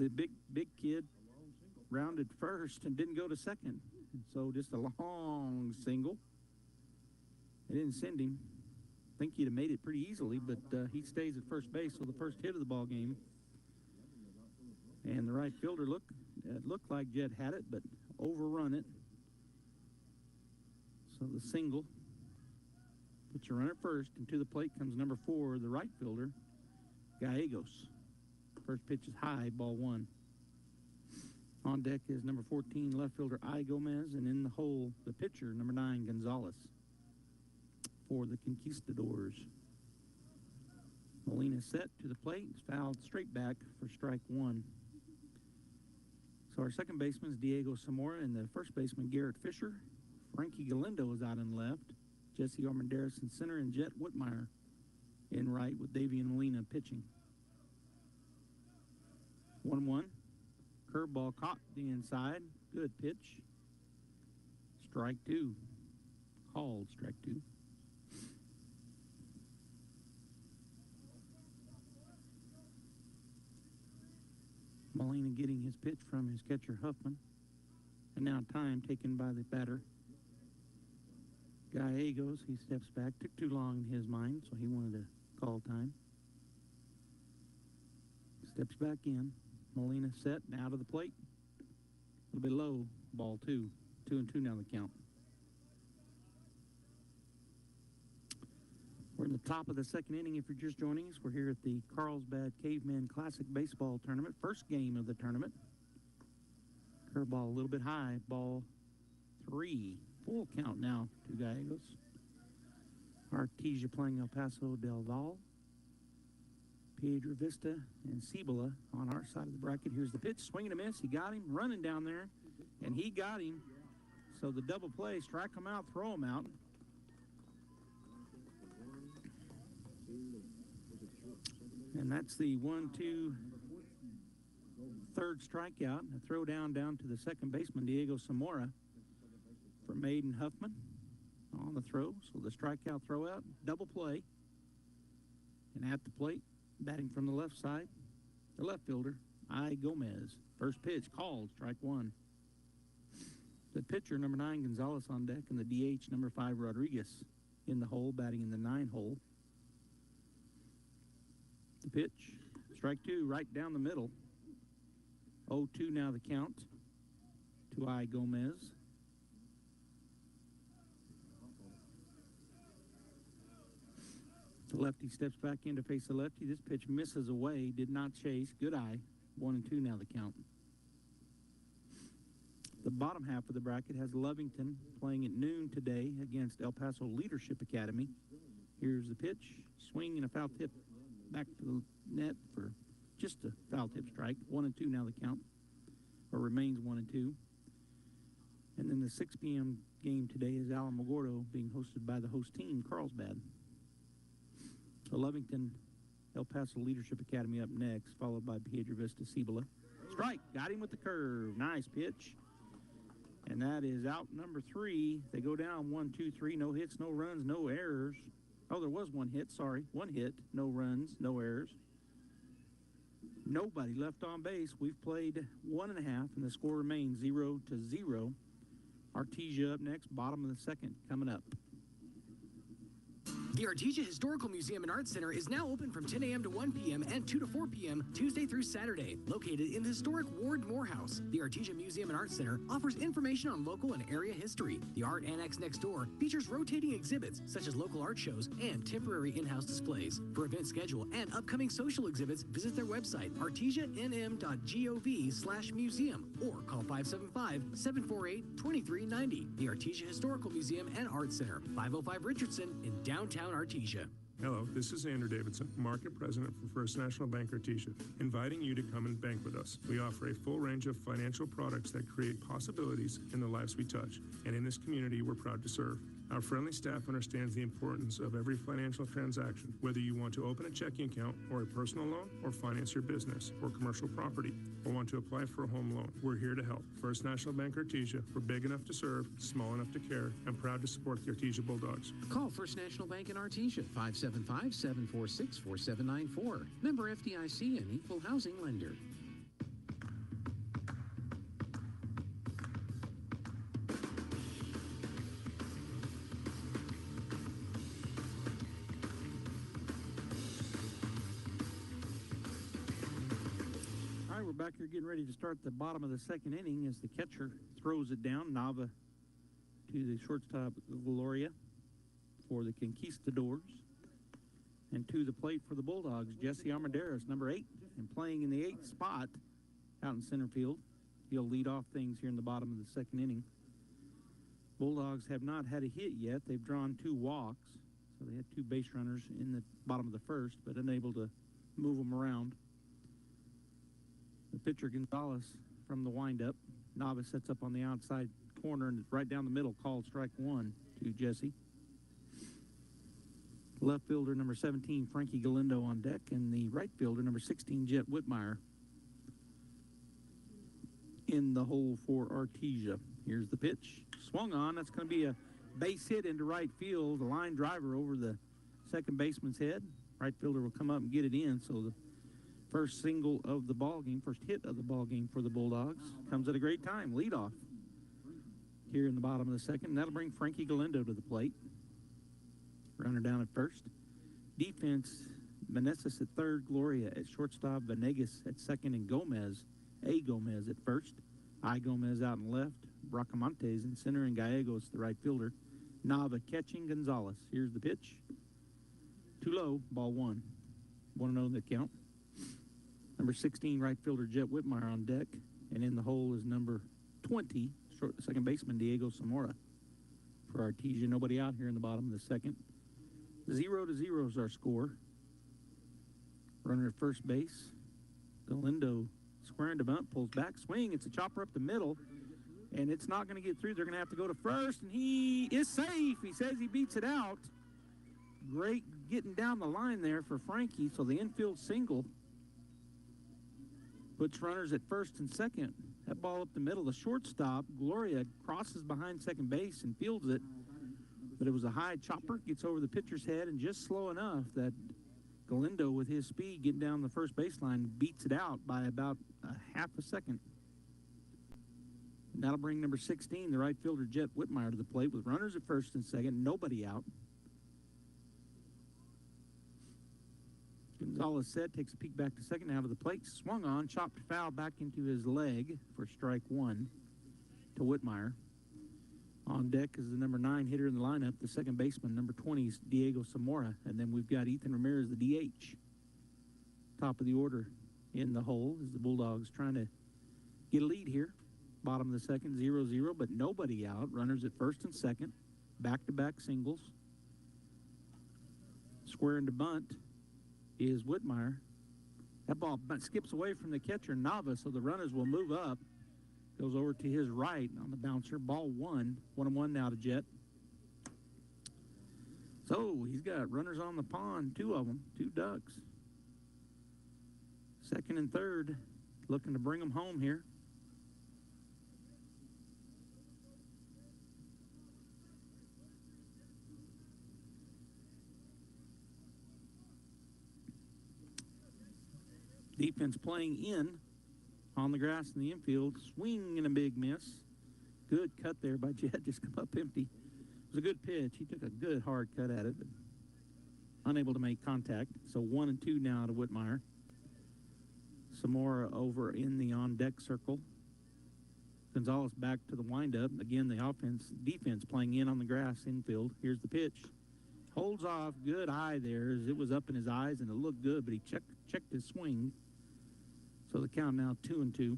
big kid rounded first and didn't go to second. And so just a long single. They didn't send him. I think he'd have made it pretty easily, but he stays at first base, so the first hit of the ball game. And the right fielder looked like Jed had it, but overrun it. So the single. Put your runner first, and to the plate comes number 4, the right fielder, Gallegos. First pitch is high, ball 1. On deck is number 14, left fielder, Gomez, and in the hole, the pitcher, number 9, Gonzalez. for the Conquistadors. Molina set to the plate, is fouled straight back for strike one. So our second baseman is Diego Zamora, and the first baseman Garrett Fisher. Frankie Galindo is out in left. Jesse Armendariz in center, and Jet Whitmire in right with Davian Molina pitching. 1-1. Curveball caught the inside. Good pitch. Strike two. Called strike two. Molina getting his pitch from his catcher Huffman. And now time taken by the batter. Gallegos, he steps back. Took too long in his mind, so he wanted to call time. Steps back in. Molina set and out of the plate. A little bit low. Ball two. 2-2 now the count. We're in the top of the second inning. If you're just joining us, we're here at the Carlsbad Cavemen Classic Baseball Tournament. First game of the tournament. Curveball a little bit high. Ball three. Full count now to Gallegos. Artesia playing El Paso del Valle. Piedra Vista and Cibola on our side of the bracket. Here's the pitch. Swing and a miss. He got him running down there, and he got him. So the double play, strike him out, throw him out. And that's the 1-2 third strikeout. A throw down to the second baseman, Diego Zamora, for Maiden Huffman on the throw. So the strikeout, throw out, double play. And at the plate, batting from the left side, the left fielder, I. Gomez. First pitch called, strike one. The pitcher, number 9, Gonzalez on deck, and the DH, number 5, Rodriguez in the hole, batting in the 9 hole. The pitch, strike two, right down the middle. 0-2 now the count to I. Gomez. The lefty steps back in to face the lefty. This pitch misses away, did not chase. Good eye. 1-2 now the count. The bottom half of the bracket has Lovington playing at noon today against El Paso Leadership Academy. Here's the pitch. Swing and a foul tip back to the net for just a foul tip strike. 1-2 now the count, or remains 1-2. And then the 6 p.m. game today is Alamogordo being hosted by the host team, Carlsbad. So Lovington, El Paso Leadership Academy up next, followed by Piedra Vista Cibola. Strike, got him with the curve. Nice pitch. And that is out number 3. They go down 1-2-3. No hits, no runs, no errors. Oh, there was one hit, sorry. One hit, no runs, no errors. Nobody left on base. We've played 1.5, and the score remains 0-0. Artesia up next, bottom of the second, coming up. The Artesia Historical Museum and Art Center is now open from 10 a.m. to 1 p.m. and 2 to 4 p.m. Tuesday through Saturday. Located in the historic Ward Morehouse, the Artesia Museum and Art Center offers information on local and area history. The art annex next door features rotating exhibits such as local art shows and temporary in-house displays. For event schedule and upcoming social exhibits, visit their website, artesianm.gov/museum, or call 575-748-2390. The Artesia Historical Museum and Art Center, 505 Richardson in downtown Artesia. Hello, this is Andrew Davidson, Market President for First National Bank Artesia, inviting you to come and bank with us. We offer a full range of financial products that create possibilities in the lives we touch, and in this community we're proud to serve. Our friendly staff understands the importance of every financial transaction, whether you want to open a checking account or a personal loan, or finance your business or commercial property, or want to apply for a home loan. We're here to help. First National Bank Artesia, we're big enough to serve, small enough to care, and proud to support the Artesia Bulldogs. Call First National Bank in Artesia, 575-746-4794. Member FDIC and Equal Housing Lender. We're back here getting ready to start the bottom of the second inning as the catcher throws it down. Nava to the shortstop, Gloria, for the Conquistadors. And to the plate for the Bulldogs, Jesse Armendariz, number 8, and playing in the 8th spot out in center field. He'll lead off things here in the bottom of the second inning. Bulldogs have not had a hit yet. They've drawn 2 walks. So they had two base runners in the bottom of the first, but unable to move them around. The pitcher, Gonzalez, from the windup. Novice sets up on the outside corner, and it's right down the middle, called strike one to Jesse. Left fielder, number 17, Frankie Galindo on deck, and the right fielder, number 16, Jet Whitmire, in the hole for Artesia. Here's the pitch. Swung on. That's going to be a base hit into right field. A line driver over the second baseman's head. Right fielder will come up and get it in. So the first single of the ball game, first hit of the ball game for the Bulldogs, comes at a great time. Leadoff here in the bottom of the second. And that'll bring Frankie Galindo to the plate. Runner down at first. Defense, Meneses at third, Gloria at shortstop, Venegas at second, and Gomez at first. Gomez out in left, Bracamontes in center, and Gallegos the right fielder. Nava catching Gonzalez. Here's the pitch. Too low, ball one. 1-0 the count. Number 16, right fielder Jet Whitmire on deck, and in the hole is number 20, second baseman Diego Zamora for Artesia. Nobody out here in the bottom of the second. 0-0 is our score. Runner at first base. Galindo squaring to bunt, pulls back, swing. It's a chopper up the middle, and it's not going to get through. They're going to have to go to first, and he is safe. He says he beats it out. Great getting down the line there for Frankie. So the infield single puts runners at first and second. That ball up the middle. The shortstop, Gloria, crosses behind second base and fields it. But it was a high chopper, gets over the pitcher's head, and just slow enough that Galindo, with his speed getting down the first baseline, beats it out by about a half a second. And that'll bring number 16, the right fielder Jet Whitmire, to the plate with runners at first and second, nobody out. Gonzalez said, takes a peek back to second, out of the plate, swung on, chopped foul back into his leg for strike one to Whitmire. On deck is the number 9 hitter in the lineup, the second baseman, number 20 is Diego Zamora. And then we've got Ethan Ramirez, the DH. Top of the order in the hole as the Bulldogs trying to get a lead here. Bottom of the second, 0-0, but nobody out. Runners at first and second. Back-to-back singles. Squaring to bunt is Whitmire. That ball skips away from the catcher, Nava, so the runners will move up. Goes over to his right on the bouncer. Ball one. 1-1 now to Jet. So he's got runners on the pond, 2 of them, 2 ducks. Second and third, looking to bring them home here. Defense playing in. On the grass in the infield, swing and a big miss. Good cut there by Jet, just come up empty. It was a good pitch. He took a good hard cut at it, but unable to make contact. So 1-2 now to Whitmire. Zamora over in the on-deck circle. Gonzalez back to the windup. Again, the defense playing in on the grass infield. Here's the pitch. Holds off, good eye there as it was up in his eyes and it looked good, but he checked his swing. So the count now 2-2.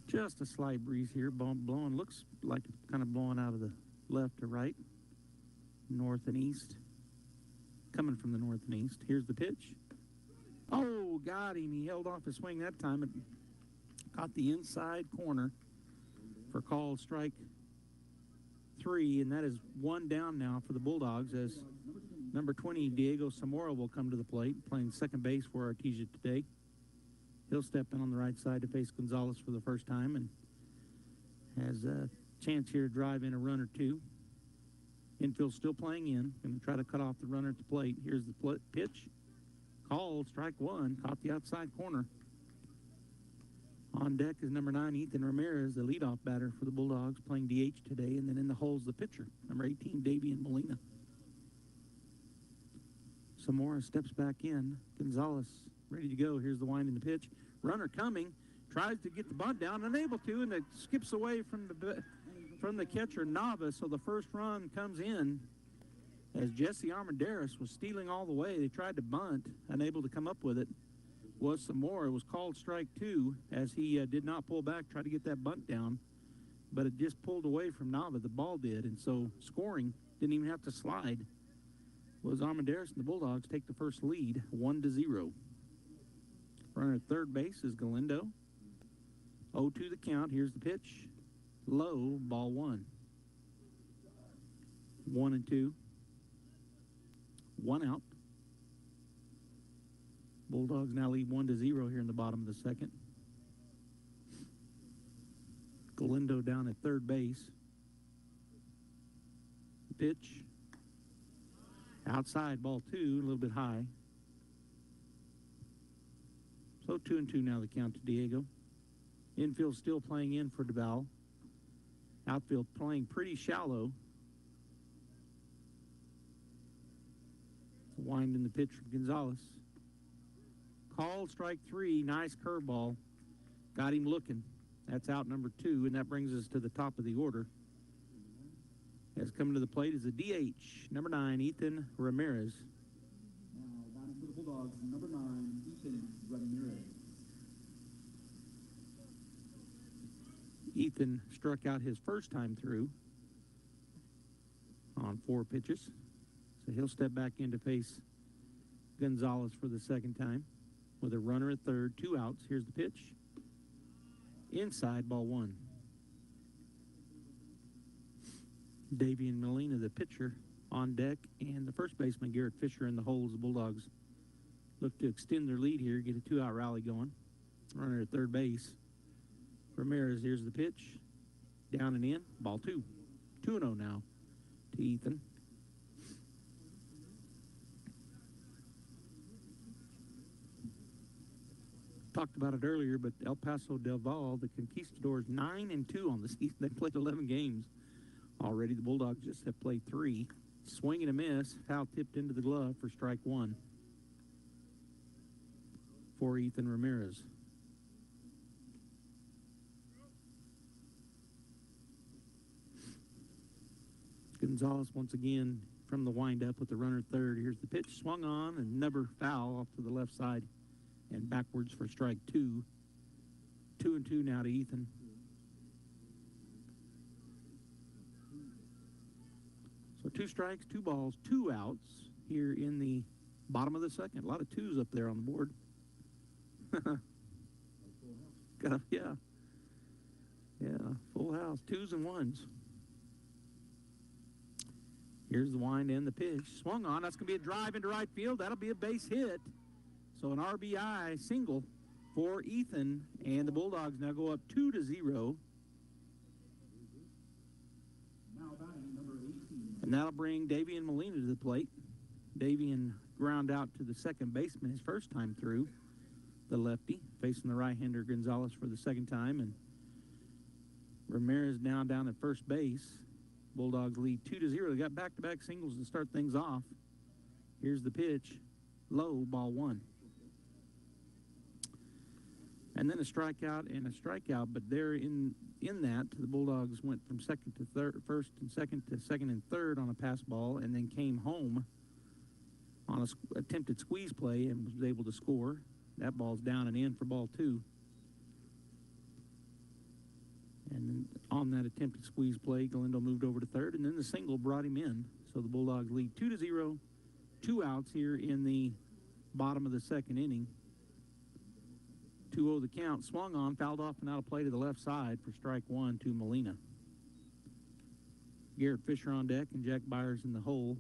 Just a slight breeze here, blowing. Looks like it's kind of blowing out of the left to right, north and east. Coming from the north and east. Here's the pitch. Oh, got him. He held off his swing that time. It caught the inside corner for called strike 3, and that is 1 down now for the Bulldogs as number 20, Diego Zamora, will come to the plate, playing second base for Artesia today. He'll step in on the right side to face Gonzalez for the first time and has a chance here to drive in a run or 2. Infield still playing in. Going to try to cut off the runner at the plate. Here's the pitch. Called, strike 1, caught the outside corner. On deck is number 9, Ethan Ramirez, the leadoff batter for the Bulldogs, playing DH today. And then in the hole's the pitcher, number 18, Davian Molina. Zamora steps back in. Gonzalez ready to go. Here's the wind in the pitch. Runner coming. Tries to get the bunt down. Unable to, and it skips away from the catcher, Nava. So the first run comes in as Jesse Armendariz was stealing all the way. They tried to bunt. Unable to come up with it was Zamora. It was called strike 2 as he did not pull back. Tried to get that bunt down. but it just pulled away from Nava. The ball did, and so scoring didn't even have to slide. Was Armendariz and the Bulldogs take the first lead, 1-0. Runner at third base is Galindo. 0-2 the count. Here's the pitch. Low, ball one. 1-2. 1 out. Bulldogs now lead 1-0 here in the bottom of the second. Galindo down at third base. Pitch. Outside, ball two, a little bit high. So 2-2 now the count to Diego. Infield still playing in for DeVal. Outfield playing pretty shallow. Wind in the pitch from Gonzalez. Called strike three. Nice curveball. Got him looking. That's out number 2, and that brings us to the top of the order. As coming to the plate is a DH, number 9, Ethan Ramirez. Now batting for the Bulldogs, number 9, Ethan Ramirez. Ethan struck out his first time through on 4 pitches. So he'll step back in to face Gonzalez for the second time with a runner at third, 2 outs. Here's the pitch. Inside, ball 1. Davian Molina, the pitcher, on deck, and the first baseman, Garrett Fisher, in the holes. The Bulldogs look to extend their lead here, get a 2-out rally going. Runner at third base. Ramirez, here's the pitch. Down and in, ball 2. 2-0 now to Ethan. Talked about it earlier, but El Paso Del Valle, the Conquistadors, 9-2 on the season. They played 11 games already. The Bulldogs just have played 3. Swing and a miss. Foul tipped into the glove for strike 1 for Ethan Ramirez. Gonzalez once again from the windup with the runner at third. Here's the pitch. Swung on and never foul off to the left side and backwards for strike 2. 2-2 now to Ethan. So 2 strikes, 2 balls, 2 outs here in the bottom of the second. A lot of 2s up there on the board. Yeah, full house, 2s and 1s. Here's the wind and the pitch. Swung on. That's going to be a drive into right field. That'll be a base hit. So an RBI single for Ethan, and the Bulldogs now go up 2-0. And that'll bring Davian Molina to the plate. Davian ground out to the second baseman his first time through, the lefty, facing the right-hander Gonzalez for the second time. And Ramirez now down at first base. Bulldogs lead 2-0. They got back-to-back singles to start things off. Here's the pitch. Low, ball 1. And then a strikeout and a strikeout, but there in that, the Bulldogs went from second to third, first and second to second and third on a pass ball, and then came home on a attempted squeeze play and was able to score. That ball's down and in for ball 2. And then on that attempted squeeze play, Galindo moved over to third, and then the single brought him in. So the Bulldogs lead 2-0, 2 outs here in the bottom of the second inning. 2-0 the count. Swung on, fouled off and out of play to the left side for strike 1 to Molina. Garrett Fisher on deck and Jack Byers in the hole.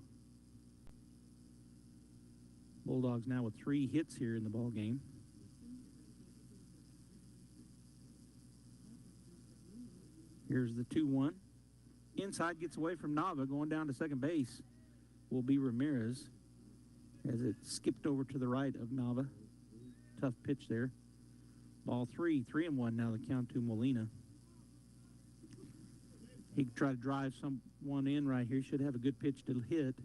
Bulldogs now with 3 hits here in the ball game. Here's the 2-1. Inside, gets away from Nava. Going down to second base will be Ramirez as it skipped over to the right of Nava. Tough pitch there. Ball 3, 3-1 now the count to Molina. He could try to drive someone in right here. Should have a good pitch to hit.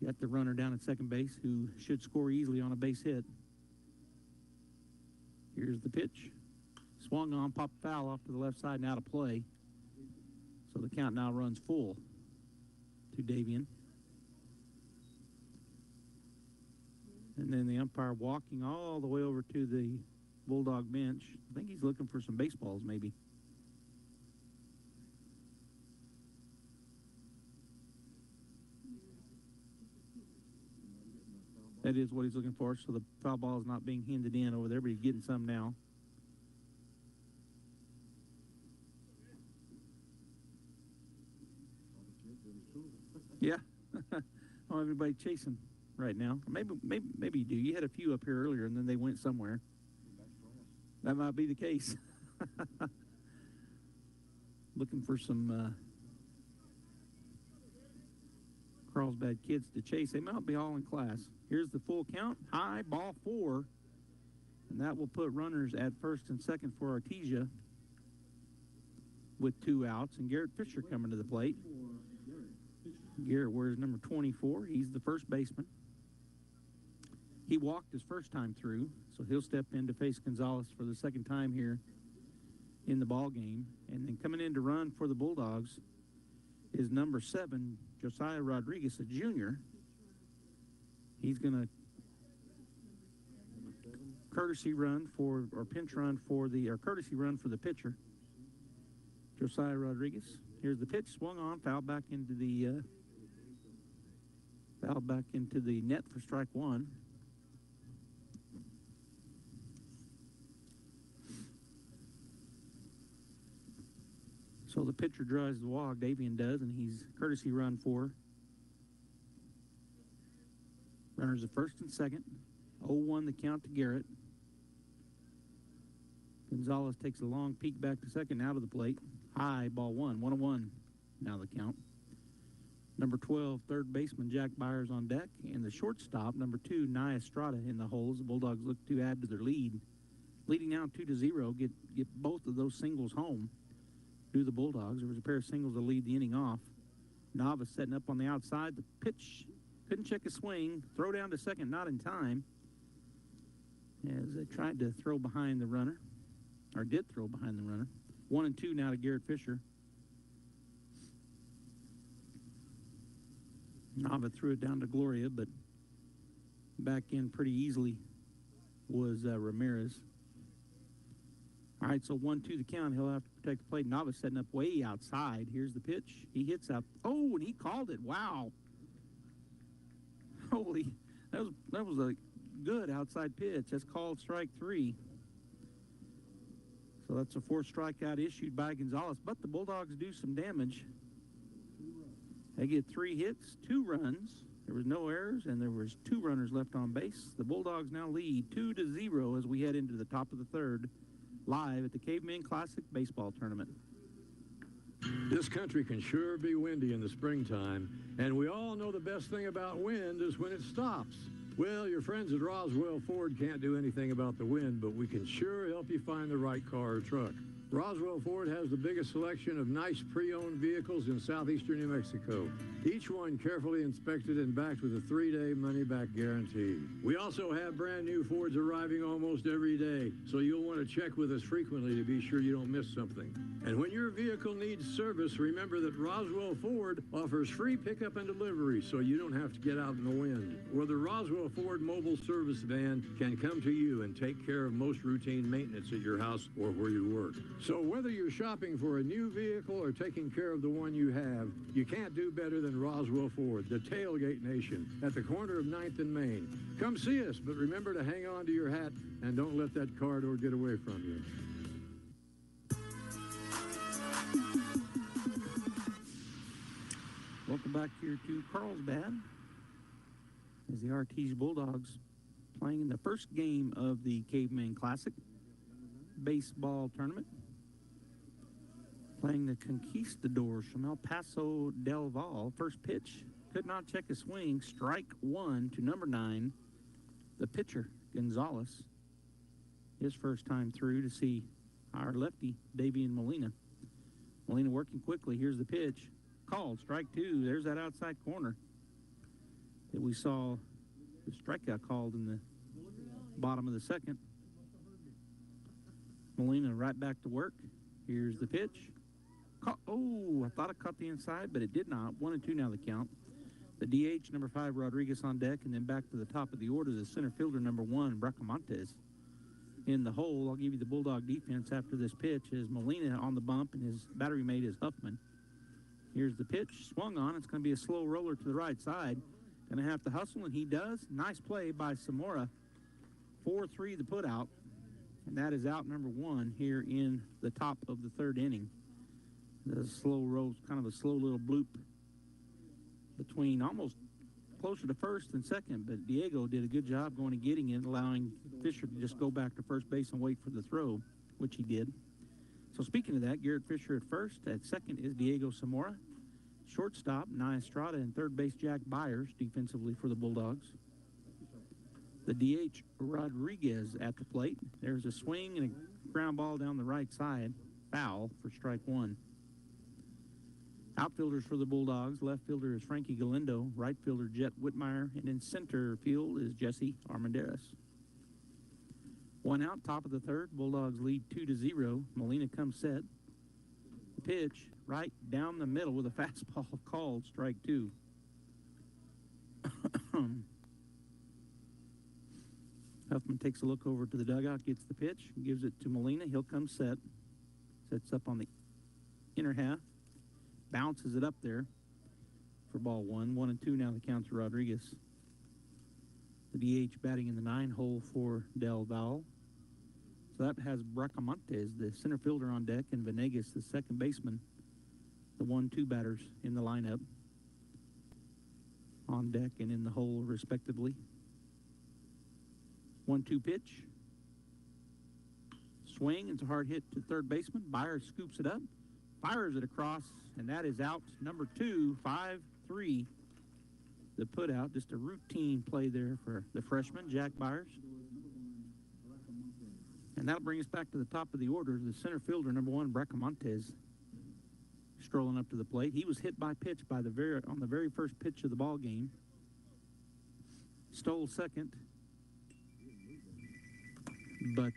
Got the runner down at second base who should score easily on a base hit. Here's the pitch. Swung on, popped foul off to the left side and out of play. So the count now runs full to Davian. And then the umpire walking all the way over to the Bulldog bench. I think he's looking for some baseballs maybe. That is what he's looking for. So the foul ball is not being handed in over there, but he's getting some now. Yeah. Oh, everybody chasing right now. Maybe you do. You had a few up here earlier, and then they went somewhere. That might be the case. Looking for some Carlsbad kids to chase. They might be all in class. Here's the full count. High, ball 4. And that will put runners at first and second for Artesia with 2 outs. And Garrett Fisher coming to the plate. Garrett wears number 24. He's the first baseman. He walked his first time through, so he'll step in to face Gonzalez for the second time here in the ball game. And then coming in to run for the Bulldogs is number 7, Josiah Rodriguez, a junior. He's going to courtesy run for the pitcher, Josiah Rodriguez. Here's the pitch, swung on, fouled back into the net for strike 1. So the pitcher drives the walk, Davian does, and he's courtesy run for. Runners at first and second. 0-1 the count to Garrett. Gonzalez takes a long peek back to second, out of the plate. High, ball 1, 1-1. Now the count. Number 12, third baseman Jack Byers on deck, and the shortstop, number 2, Nia Estrada in the holes. The Bulldogs look to add to their lead. Leading now 2-0, get both of those singles home. Do the Bulldogs. There was a pair of singles to lead the inning off. Navas setting up on the outside. The pitch, couldn't check a swing. Throw down to second, not in time. As they tried to throw behind the runner, or did throw behind the runner. 1-2 now to Garrett Fisher. Nava threw it down to Gloria, but back in pretty easily was Ramirez. All right, so 1-2 the count. He'll have to protect the plate. Nava setting up way outside. Here's the pitch. He hits up. Oh, and he called it. Wow. Holy, that was a good outside pitch. That's called strike 3. So that's a 4th strikeout issued by Gonzalez. But the Bulldogs do some damage. They get 3 hits, 2 runs. There was no errors, and there was 2 runners left on base. The Bulldogs now lead 2-0 as we head into the top of the 3rd, live at the Cavemen Classic Baseball Tournament. This country can sure be windy in the springtime, and we all know the best thing about wind is when it stops. Well, your friends at Roswell Ford can't do anything about the wind, but we can sure help you find the right car or truck. Roswell Ford has the biggest selection of nice pre-owned vehicles in southeastern New Mexico. Each one carefully inspected and backed with a 3-day money-back guarantee. We also have brand new Fords arriving almost every day, so you'll want to check with us frequently to be sure you don't miss something. And when your vehicle needs service, remember that Roswell Ford offers free pickup and delivery, so you don't have to get out in the wind. Or the Roswell Ford mobile service van can come to you and take care of most routine maintenance at your house or where you work. So whether you're shopping for a new vehicle or taking care of the one you have, you can't do better than Roswell Ford, the tailgate nation, at the corner of 9th and Main. Come see us, but remember to hang on to your hat and don't let that car door get away from you. Welcome back here to Carlsbad as the Artesia Bulldogs playing in the first game of the Cavemen Classic Baseball Tournament. Playing the Conquistadors from El Paso del Valle. First pitch, could not check a swing. Strike 1 to number 9, the pitcher, Gonzalez. His first time through to see our lefty, Davian Molina. Molina working quickly. Here's the pitch. Called, strike 2. There's that outside corner that we saw the strikeout called in the bottom of the 2nd. Molina right back to work. Here's the pitch. Oh, I thought it caught the inside, but it did not. 1-2 now the count. The DH, number 5, Rodriguez on deck, and then back to the top of the order, the center fielder, number 1, Bracamontes. In the hole, I'll give you the Bulldog defense after this pitch, is Molina on the bump, and his battery mate is Huffman. Here's the pitch, swung on. It's going to be a slow roller to the right side. Going to have to hustle, and he does. Nice play by Samora. 4-3 the put out. And that is out number 1 here in the top of the 3rd inning. The slow roll, kind of a slow little bloop between almost closer to first and second, but Diego did a good job going and getting it, allowing Fisher to just go back to first base and wait for the throw, which he did. So speaking of that, Garrett Fisher at first. At second is Diego Zamora. Shortstop, Nia Estrada, and third base, Jack Byers, defensively for the Bulldogs. The DH, Rodriguez, at the plate. There's a swing and a ground ball down the right side. Foul for strike 1. Outfielders for the Bulldogs. Left fielder is Frankie Galindo. Right fielder, Jet Whitmire. And in center field is Jesse Armendariz. 1 out, top of the 3rd. Bulldogs lead 2-0. Molina comes set. The pitch right down the middle with a fastball called strike 2. Huffman takes a look over to the dugout, gets the pitch, gives it to Molina. He'll come set. Sets up on the inner half. Bounces it up there for ball 1. 1-2 now the count to Rodriguez. The DH batting in the 9-hole for Del Valle. So that has Bracamontes, the center fielder, on deck, and Venegas, the second baseman, the 1-2 batters in the lineup, on deck and in the hole, respectively. 1-2 pitch. Swing. It's a hard hit to third baseman. Byers scoops it up, fires it across, and that is out number 2, 5-3. The put out, just a routine play there for the freshman, Jack Byers. And that'll bring us back to the top of the order. The center fielder, number 1, Bracamontes, strolling up to the plate. He was hit by pitch on the very first pitch of the ball game. Stole second, but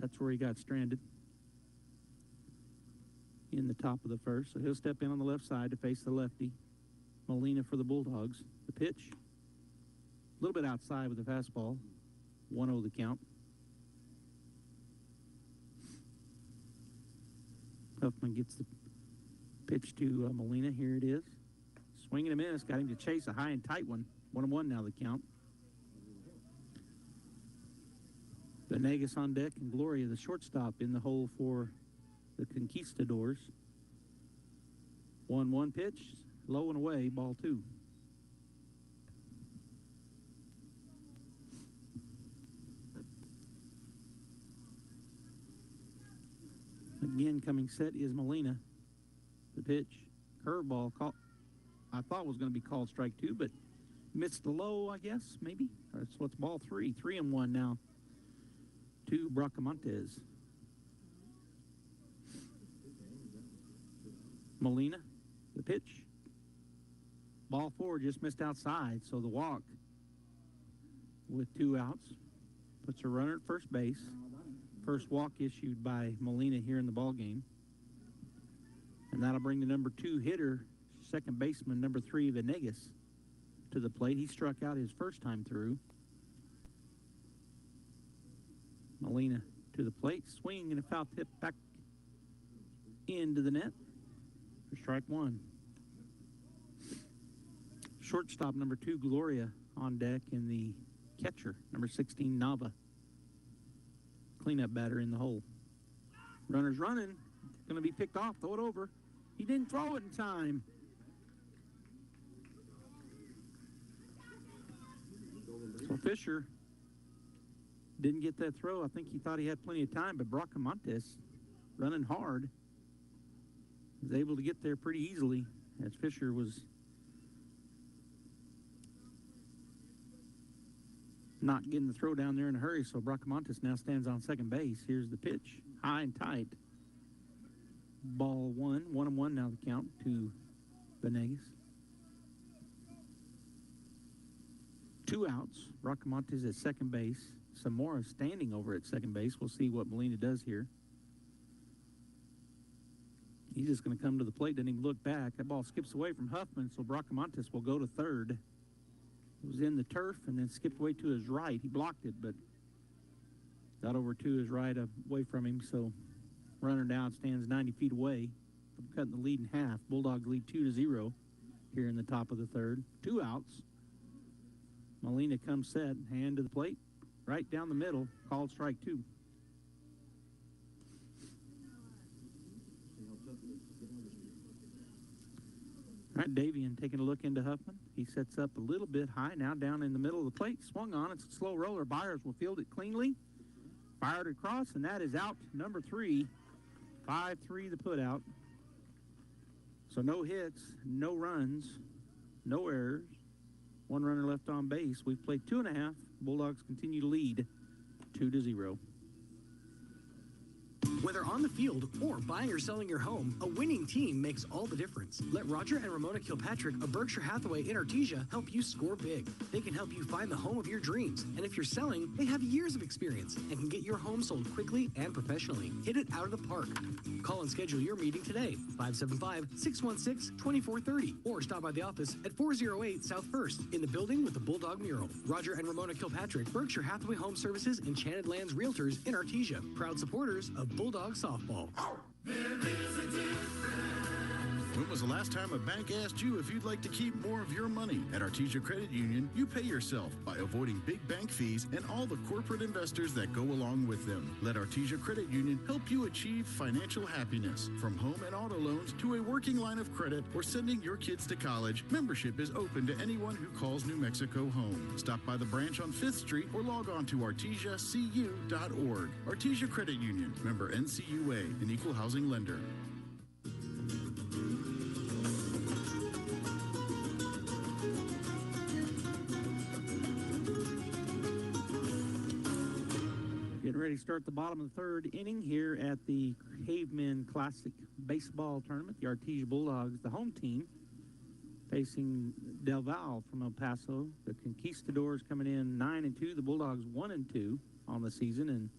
that's where he got stranded in the top of the 1st. So he'll step in on the left side to face the lefty, Molina, for the Bulldogs. The pitch, a little bit outside with the fastball. 1-0 the count. Huffman gets the pitch to Molina. Here it is. Swing and a miss. Got him to chase a high and tight one. 1-1 now the count. Venegas on deck, and Gloria, the shortstop, in the hole for the Conquistadors. 1-1 pitch. Low and away, ball 2. Again, coming set is Molina. The pitch, curveball, I thought was going to be called strike 2, but missed the low, I guess, maybe. So it's ball 3. 3-1 now to Bracamontes. Molina, the pitch. Ball 4 just missed outside, so the walk with 2 outs puts a runner at first base. First walk issued by Molina here in the ball game. And that'll bring the number 2 hitter, second baseman, number 3, Venegas, to the plate. He struck out his first time through. Molina to the plate, swing and a foul tip back into the net for strike 1. Shortstop, number 2, Gloria, on deck, and the catcher, number 16, Nava. Cleanup batter in the hole. Runner's running. Going to be picked off. Throw it over. He didn't throw it in time. So Fisher didn't get that throw. I think he thought he had plenty of time, but Bracamontes, running hard, was able to get there pretty easily, as Fisher was not getting the throw down there in a hurry. So Bracamontes now stands on second base. Here's the pitch, high and tight. Ball 1, 1-1 now the count to Venegas. 2 outs. Bracamontes at second base. Zamora standing over at second base. We'll see what Molina does here. He's just going to come to the plate, doesn't even look back. That ball skips away from Huffman, so Bracamontes will go to third. It was in the turf and then skipped away to his right. He blocked it, but got over to his right, away from him. So runner down stands 90 feet away from cutting the lead in half. Bulldogs lead 2-0 here in the top of the third. 2 outs. Molina comes set, hand to the plate, right down the middle, called strike 2. All right, Davian taking a look into Huffman. He sets up a little bit high, now down in the middle of the plate. Swung on, it's a slow roller. Byers will field it cleanly. Fired across, and that is out number 3. 5-3 the put out. So no hits, no runs, no errors. 1 runner left on base. We've played 2.5. Bulldogs continue to lead 2-0. Whether on the field or buying or selling your home, a winning team makes all the difference. Let Roger and Ramona Kilpatrick of Berkshire Hathaway in Artesia help you score big. They can help you find the home of your dreams. And if you're selling, they have years of experience and can get your home sold quickly and professionally. Hit it out of the park. Call and schedule your meeting today, 575-616-2430, or stop by the office at 408 South 1st in the building with the Bulldog mural. Roger and Ramona Kilpatrick, Berkshire Hathaway Home Services, Enchanted Lands Realtors in Artesia, proud supporters of Bulldog softball. When was the last time a bank asked you if you'd like to keep more of your money? At Artesia Credit Union, you pay yourself by avoiding big bank fees and all the corporate investors that go along with them. Let Artesia Credit Union help you achieve financial happiness. From home and auto loans to a working line of credit or sending your kids to college, membership is open to anyone who calls New Mexico home. Stop by the branch on 5th Street or log on to artesiacu.org. Artesia Credit Union, member NCUA, an equal housing lender. Getting ready to start the bottom of the third inning here at the Cavemen Classic Baseball Tournament. The Artesia Bulldogs, the home team, facing Del Valle from El Paso. The Conquistadors coming in 9-2. The Bulldogs 1-2 on the season. And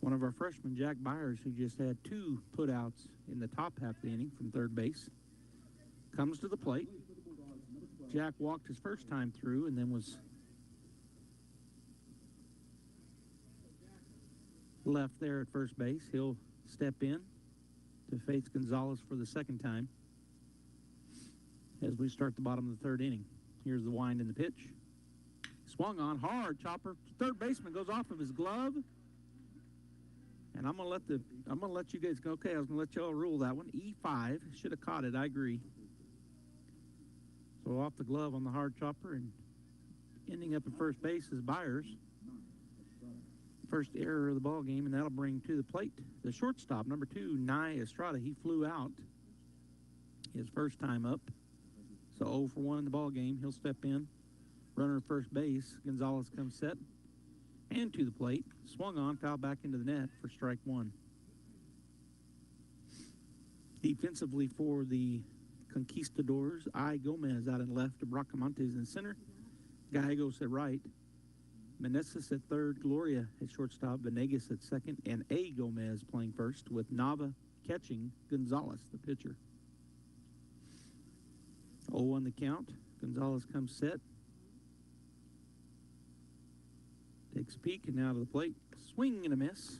one of our freshmen, Jack Byers, who just had 2 putouts in the top half of the inning from third base, comes to the plate. Jack walked his first time through and then was left there at first base. He'll step in to face Gonzalez for the second time as we start the bottom of the third inning. Here's the wind and the pitch. Swung on hard, chopper. Third baseman goes off of his glove. And I'm gonna let you guys go. Okay, I was gonna let y'all rule that one. E5 should have caught it. I agree. So off the glove on the hard chopper and ending up at first base is Byers. First error of the ball game, and that'll bring to the plate the shortstop, number 2, Nye Estrada. He flew out his first time up, so 0 for 1 in the ball game. He'll step in. Runner at first base. Gonzalez comes set and to the plate. Swung on, foul back into the net for strike 1. Defensively for the Conquistadors, I. Gomez out in left, Bracamontes in center, Gallegos at right, Meneses at third, Gloria at shortstop, Venegas at second, and A. Gomez playing first, with Nava catching Gonzalez, the pitcher. 0-1 the count. Gonzalez comes set. Takes a peek and now to the plate. Swing and a miss.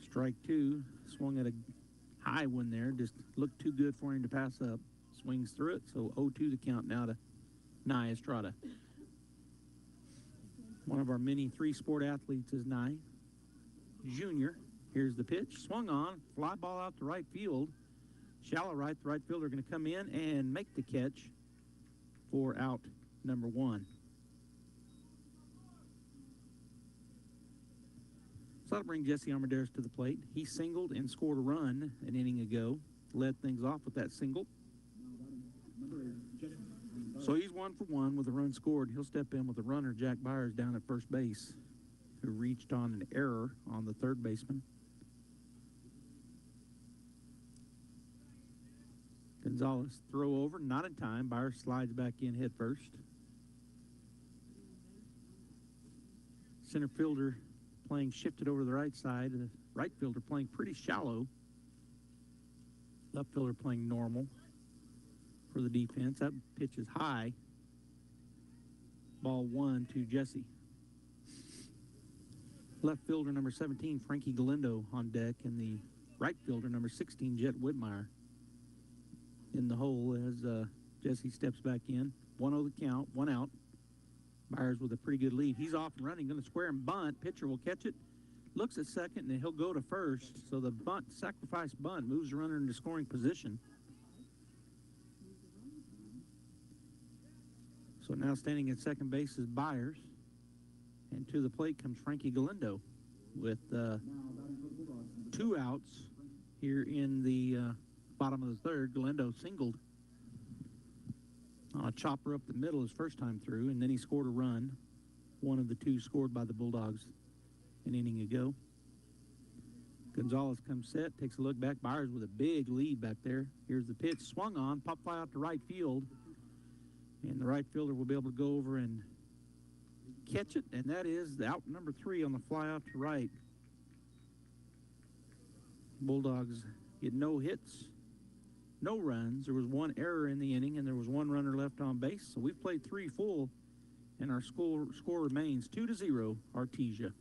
Strike 2. Swung at a high one there. Just looked too good for him to pass up. Swings through it, so 0-2 the count now to Nye Estrada. One of our many 3-sport athletes is Nye Jr. Here's the pitch. Swung on. Fly ball out to right field. Shallow right. The right fielder going to come in and make the catch for out number 1. So that'll bring Jesse Armendariz to the plate. He singled and scored a run an inning ago. Led things off with that single. So he's 1 for 1 with a run scored. He'll step in with the runner, Jack Byers, down at first base, who reached on an error on the third baseman. Gonzalez throw over, not in time. Byers slides back in head first. Center fielder playing shifted over to the right side. The right fielder playing pretty shallow. Left fielder playing normal for the defense. That pitch is high. Ball 1 to Jesse. Left fielder number 17, Frankie Galindo on deck, and the right fielder number 16, Jet Whitmire. in the hole as Jesse steps back in. 1-0 the count, 1 out. Byers with a pretty good lead. He's off and running, going to square and bunt. Pitcher will catch it. Looks at second, and then he'll go to first. So the bunt, sacrifice bunt, moves the runner into scoring position. So now standing at second base is Byers. And to the plate comes Frankie Galindo with 2 outs here in the bottom of the third. Galindo singled on a chopper up the middle his first time through, and then he scored a run. One of the 2 scored by the Bulldogs an inning ago. Gonzalez comes set, takes a look back. Byers with a big lead back there. Here's the pitch, swung on, pop fly out to right field. And the right fielder will be able to go over and catch it, and that is the out number 3 on the fly out to right. Bulldogs get no hits, no runs. There was 1 error in the inning, and there was 1 runner left on base. So we've played 3 full, and our score remains 2-0, Artesia.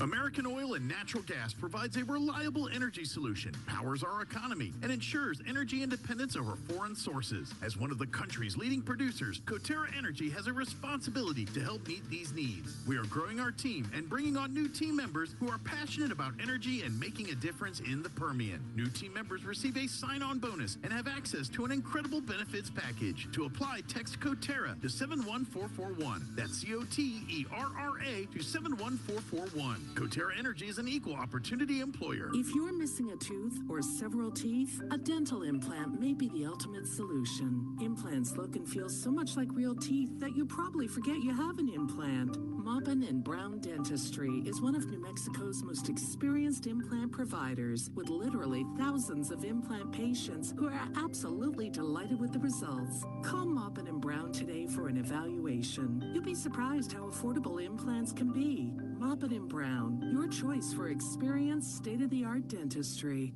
American Oil and Natural Gas provides a reliable energy solution, powers our economy, and ensures energy independence over foreign sources. As one of the country's leading producers, Coterra Energy has a responsibility to help meet these needs. We are growing our team and bringing on new team members who are passionate about energy and making a difference in the Permian. New team members receive a sign-on bonus and have access to an incredible benefits package. To apply, text Coterra to 71441. That's COTERRA to 71441. Coterra Energy is an equal opportunity employer. If you're missing a tooth or several teeth, a dental implant may be the ultimate solution. Implants look and feel so much like real teeth that you probably forget you have an implant. Maupin and Brown Dentistry is one of New Mexico's most experienced implant providers, with literally thousands of implant patients who are absolutely delighted with the results. Call Maupin and Brown today for an evaluation. You'll be surprised how affordable implants can be. Maupin and Brown, your choice for experienced, state-of-the-art dentistry.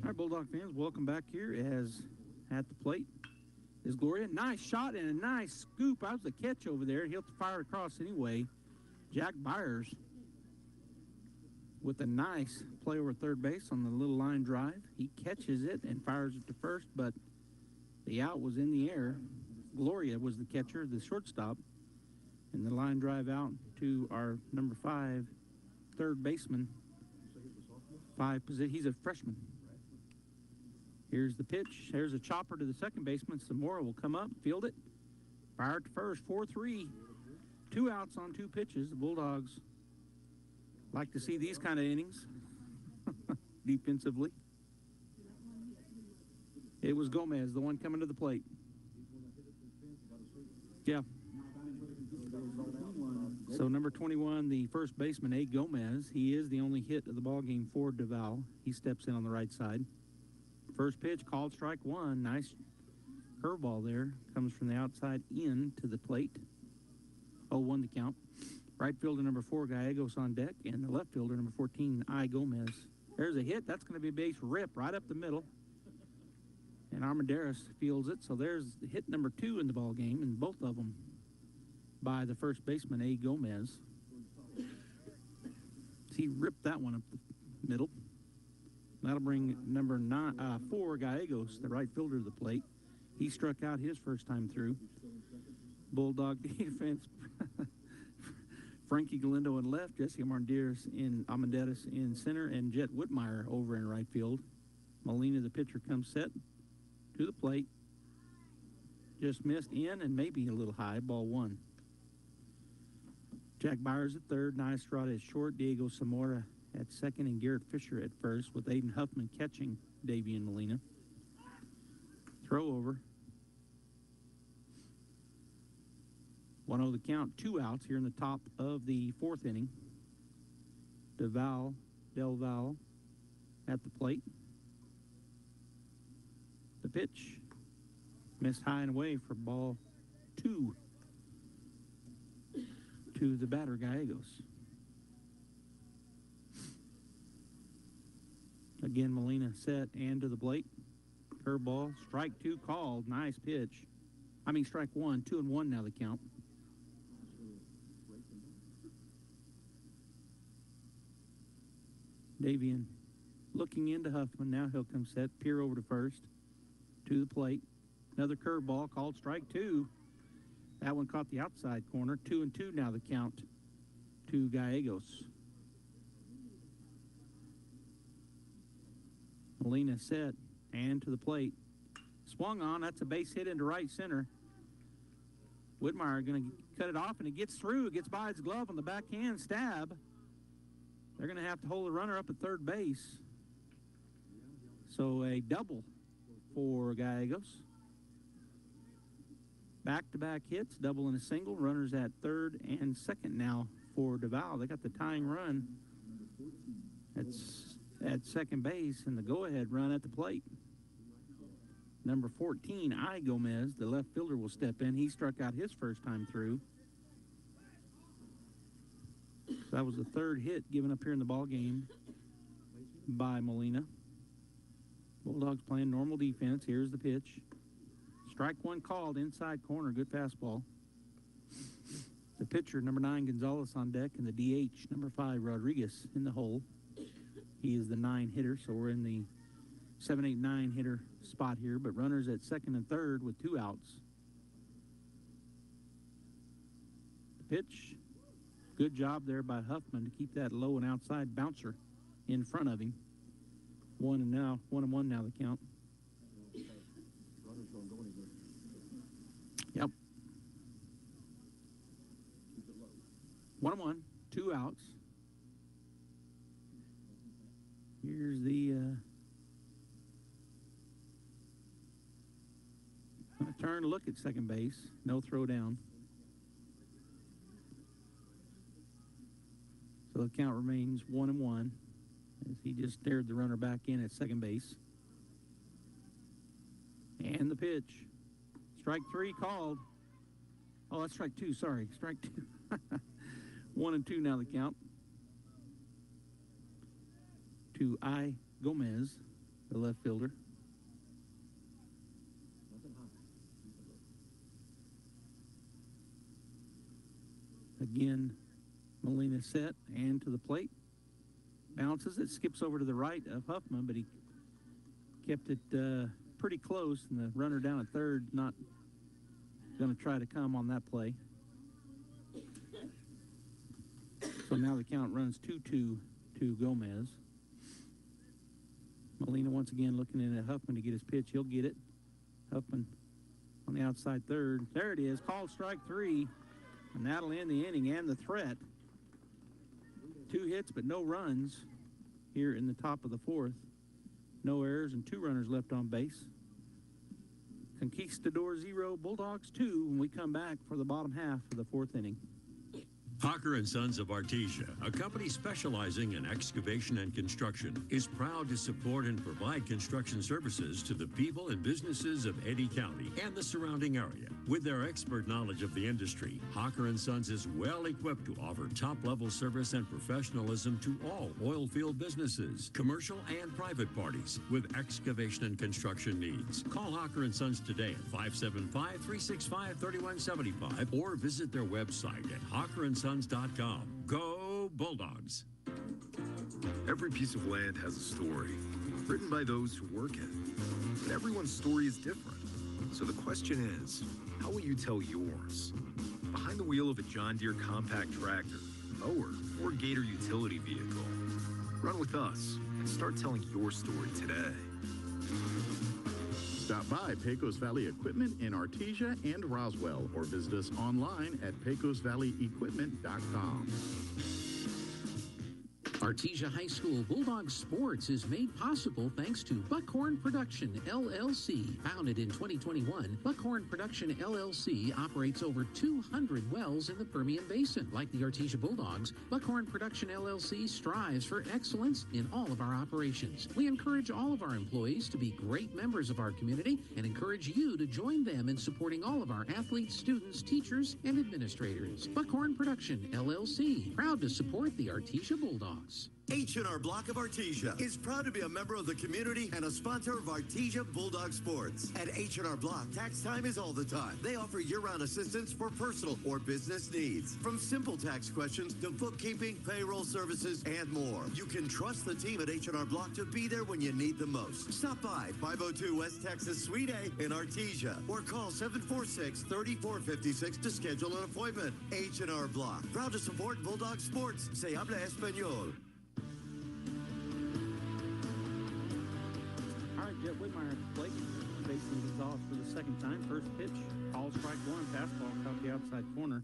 All right, Bulldog fans, welcome back here as at the plate is Gloria. Nice shot and a nice scoop. That was a catch over there. He'll fire across anyway. Jack Byers with a nice play over third base on the little line drive. He catches it and fires it to first, but the out was in the air. Gloria was the catcher, the shortstop, and the line drive out to our number 5 third baseman. He's a freshman. Here's the pitch. Here's a chopper to the second baseman. Zamora will come up, field it, fire it to first. 4-3. 2 outs on 2 pitches. The Bulldogs like to see these kind of innings defensively. It was Gomez, the one coming to the plate. Yeah. So number 21, the first baseman, A. Gomez. He is the only hit of the ball game for Duval. He steps in on the right side. First pitch, called strike 1. Nice curveball there. Comes from the outside in to the plate. 0-1 the count. Right fielder number 4, Gallegos on deck, and the left fielder number 14, I. Gomez. There's a hit. That's going to be a base rip right up the middle. And Armendariz fields it. So there's hit number 2 in the ball game, and both of them by the first baseman, A. Gomez. He ripped that one up the middle. That'll bring number 4, Gallegos, the right fielder, to the plate. He struck out his first time through. Bulldog defense. Frankie Galindo in left, Jesse Armendariz in center, and Jet Whitmire over in right field. Molina, the pitcher, comes set to the plate. Just missed in and maybe a little high. Ball 1. Jack Byers at third, Nystrada at short, Diego Zamora at second, and Garrett Fisher at first, with Aiden Huffman catching Davian Molina. Throw over. 1-0 the count, 2 outs here in the top of the 4th inning. Del Val at the plate. The pitch missed high and away for ball 2 to the batter, Gallegos. Again, Molina set and to the plate. Curveball, strike 2 called. Nice pitch. I mean, strike 1, 2-1 now the count. Davian looking into Huffman. Now he'll come set, peer over to first, to the plate. Another curveball called strike 2. That one caught the outside corner. 2-2 now the count to Gallegos. Molina set and to the plate. Swung on. That's a base hit into right center. Whitmire going to cut it off, and it gets through. It gets by his glove on the backhand stab. They're going to have to hold the runner up at third base. So a double for Gallegos. Back-to-back hits, double and a single. Runners at third and second now for Duval. They got the tying run at second base and the go-ahead run at the plate. Number 14, Gomez, the left fielder, will step in. He struck out his first time through. That was the third hit given up here in the ball game by Molina. Bulldogs playing normal defense. Here's the pitch. Strike 1 called, inside corner, good fastball. The pitcher, number 9, Gonzalez on deck, and the DH, number 5, Rodriguez, in the hole. He is the 9 hitter, so we're in the 7, 8, 9 hitter spot here, but runners at second and third with 2 outs. The pitch, good job there by Huffman to keep that low and outside bouncer in front of him. 1-1 now the count. Yep. 1-1, 2 outs. Here's the turn, look at second base. No throw down. So the count remains 1-1 as he just stared the runner back in at second base. And the pitch. Strike 3 called. Oh, that's strike 2, sorry. Strike 2. 1-2 now the count. To Gomez, the left fielder. Again, Molina set and to the plate. Bounces it, skips over to the right of Huffman, but he kept it pretty close, and the runner down at third not going to try to come on that play. So now the count runs 2-2 to Gomez. Molina once again looking in at Huffman to get his pitch. He'll get it. Huffman on the outside third. There it is, called strike 3, and that'll end the inning and the threat. 2 hits but no runs here in the top of the 4th. No errors and 2 runners left on base. Conquistador 0, Bulldogs 2 when we come back for the bottom half of the 4th inning. Hocker & Sons of Artesia, a company specializing in excavation and construction, is proud to support and provide construction services to the people and businesses of Eddy County and the surrounding area. With their expert knowledge of the industry, Hocker & Sons is well equipped to offer top-level service and professionalism to all oil field businesses, commercial and private parties with excavation and construction needs. Call Hocker & Sons today at 575-365-3175 or visit their website at hockerandsons.com. Go Bulldogs! Every piece of land has a story, written by those who work it. But everyone's story is different. So the question is, how will you tell yours? Behind the wheel of a John Deere compact tractor, mower, or Gator utility vehicle. Run with us and start telling your story today. Stop by Pecos Valley Equipment in Artesia and Roswell, or visit us online at pecosvalleyequipment.com. Artesia High School Bulldog Sports is made possible thanks to Buckhorn Production, LLC. Founded in 2021, Buckhorn Production, LLC operates over 200 wells in the Permian Basin. Like the Artesia Bulldogs, Buckhorn Production, LLC strives for excellence in all of our operations. We encourage all of our employees to be great members of our community and encourage you to join them in supporting all of our athletes, students, teachers, and administrators. Buckhorn Production, LLC, proud to support the Artesia Bulldogs. Ramirez. H&R Block of Artesia is proud to be a member of the community and a sponsor of Artesia Bulldog Sports. At H&R Block, tax time is all the time. They offer year-round assistance for personal or business needs. From simple tax questions to bookkeeping, payroll services, and more. You can trust the team at H&R Block to be there when you need the most. Stop by 502 West Texas Suite A in Artesia or call 746-3456 to schedule an appointment. H&R Block, proud to support Bulldog Sports. Se habla español. Jet Whitmire at the plate, facing Gonzalez for the second time. First pitch, ball strike one, fastball caught the outside corner.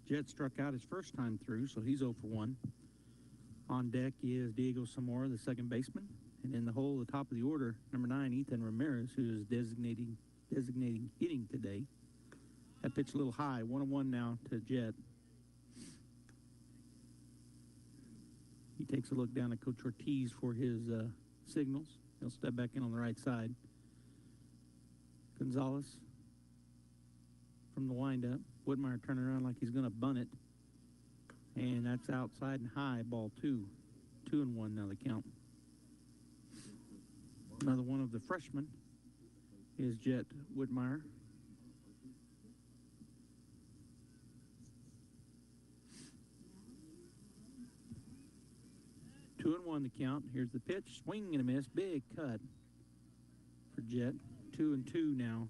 Jet struck out his first time through, so he's 0 for 1. On deck is Diego Zamora, the second baseman. And in the hole, the top of the order, number 9, Ethan Ramirez, who is designating hitting today. That pitch a little high, 1-1 now to Jet. He takes a look down at Coach Ortiz for his signals. He'll step back in on the right side. Gonzalez from the windup. Whitmire turning around like he's going to bunt it. And that's outside and high, ball 2. 2-1 now the count. Another one of the freshmen is Jet Whitmire. Two and 1 the count. Here's the pitch. Swing and a miss. Big cut for Jet. 2-2 now.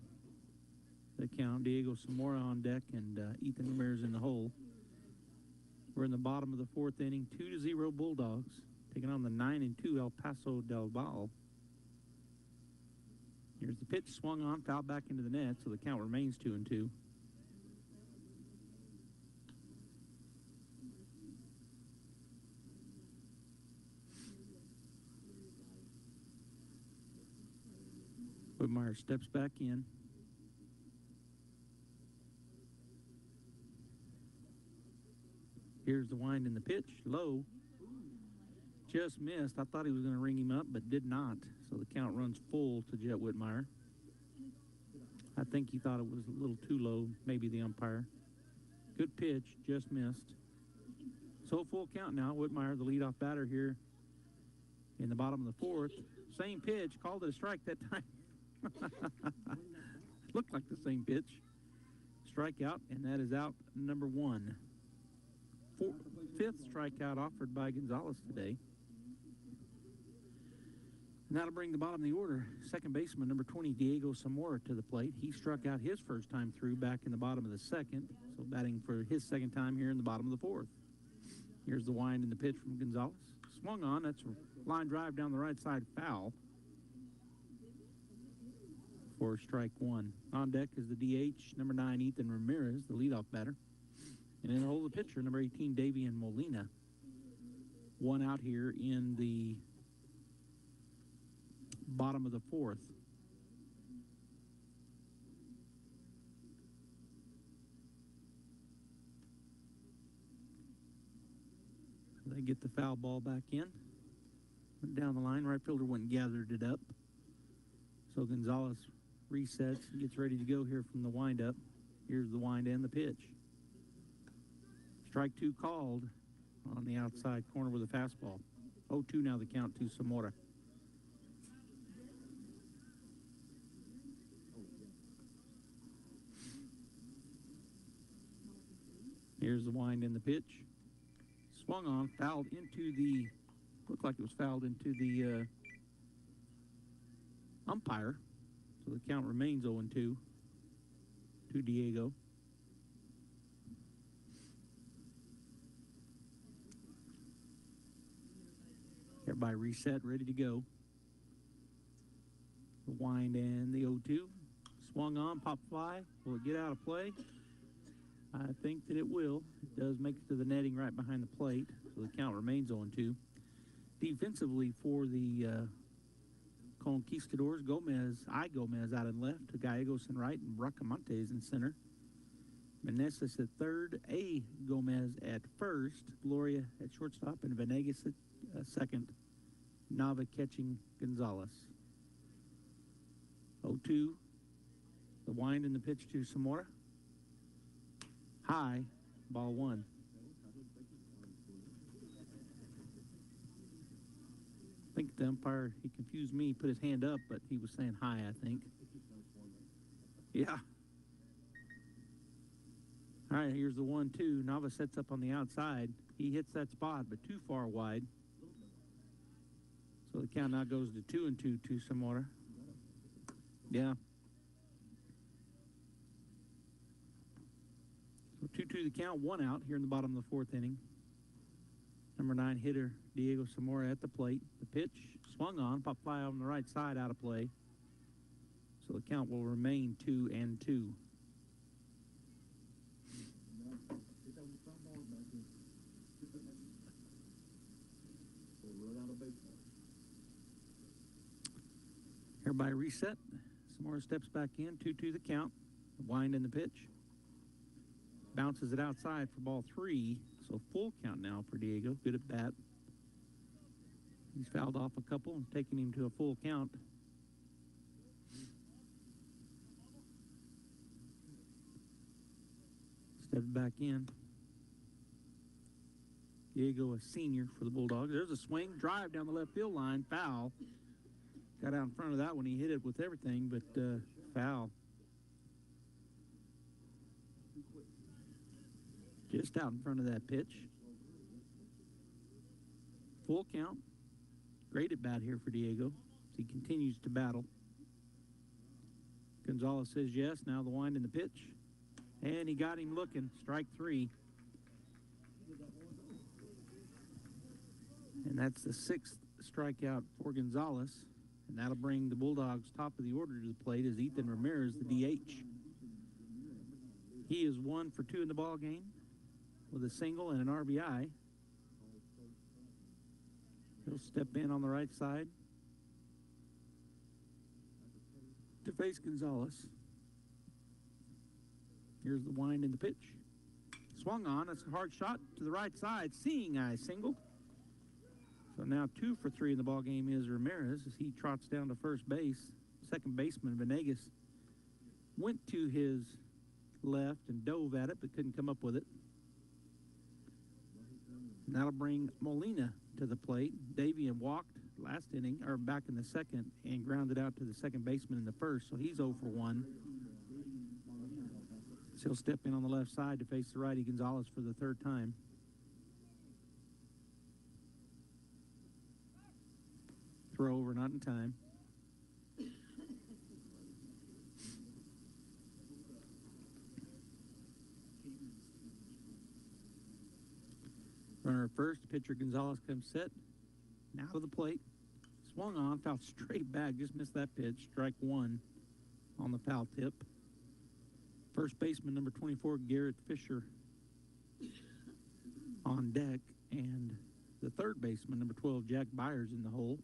The count. Diego Zamora on deck and Ethan Ramirez in the hole. We're in the bottom of the fourth inning. 2-0 Bulldogs. Taking on the 9-2 El Paso del Valle. Here's the pitch. Swung on. Fouled back into the net. So the count remains 2-2. Whitmire steps back in. Here's the wind in the pitch. Low. Just missed. I thought he was going to ring him up, but did not. So the count runs full to Jet Whitmire. I think he thought it was a little too low, maybe the umpire. Good pitch, just missed. So full count now. Whitmire, the leadoff batter here in the bottom of the fourth. Same pitch, called it a strike that time. Looked like the same pitch. Strikeout, and that is out number 1. Fifth strikeout offered by Gonzalez today. And that'll bring the bottom of the order. Second baseman, number 20, Diego Zamora, to the plate. He struck out his first time through back in the bottom of the second. So batting for his second time here in the bottom of the fourth. Here's the wind and the pitch from Gonzalez. Swung on. That's a line drive down the right side, foul. For strike 1. On deck is the DH, number 9, Ethan Ramirez, the leadoff batter. And in the hole, the pitcher, number 18, Davian Molina. One out here in the bottom of the fourth. They get the foul ball back in. Went down the line. Right fielder went and gathered it up. So Gonzalez resets and gets ready to go here from the windup. Here's the wind and the pitch. Strike 2 called on the outside corner with a fastball. 0-2 now the count to Zamora. Here's the wind and the pitch. Swung on, fouled into the, looked like it was fouled into the umpire. So the count remains 0-2 to Diego. Everybody reset, ready to go. The wind and the 0-2. Swung on, pop fly. Will it get out of play? I think that it will. It does make it to the netting right behind the plate, so the count remains 0-2. Defensively for the Conquistadors, Gomez out in left, Gallegos in right, and Bracamontes in center. Meneses at third, A. Gomez at first, Gloria at shortstop, and Venegas at second. Nava catching Gonzalez. 0-2. The wind and the pitch to Zamora. High, ball 1. think the umpire, he confused me, put his hand up, but he was saying high, I think. Yeah. All right, here's the 1-2. Nava sets up on the outside. He hits that spot, but too far wide. So the count now goes to 2-2 to Samora. Yeah. So 2-2 the count, 1 out here in the bottom of the 4th inning. Number 9 hitter Diego Zamora at the plate. The pitch swung on, pop fly on the right side, out of play. So the count will remain 2-2. Everybody reset. Zamora steps back in. 2-2 the count. Wind in the pitch. Bounces it outside for ball 3. So full count now for Diego. Good at bat. He's fouled off a couple and taking him to a full count. Steps back in. Diego, a senior for the Bulldogs. There's a swing, drive down the left field line, foul. Got out in front of that one. He hit it with everything, but foul. Just out in front of that pitch. Full count. Great at bat here for Diego as he continues to battle. Gonzalez says yes. Now the wind in the pitch. And he got him looking. Strike 3. And that's the 6th strikeout for Gonzalez. And that'll bring the Bulldogs top of the order to the plate as Ethan Ramirez, the DH. He is 1 for 2 in the ball game with a single and an RBI. He'll step in on the right side to face Gonzalez. Here's the wind in the pitch. Swung on. That's a hard shot to the right side. Seeing eye single. So now 2 for 3 in the ball game is Ramirez as he trots down to first base. Second baseman Venegas went to his left and dove at it, but couldn't come up with it. And that'll bring Molina to the plate. Davian walked last inning, or back in the second, and grounded out to the second baseman in the first, so he's 0 for 1. So he'll step in on the left side to face the righty Gonzalez for the 3rd time. Throw over, not in time. Runner at first, pitcher Gonzalez comes set. Now to the plate. Swung on, fouled straight back, just missed that pitch. Strike 1 on the foul tip. First baseman, number 24, Garrett Fisher on deck. And the third baseman, number 12, Jack Byers in the hole.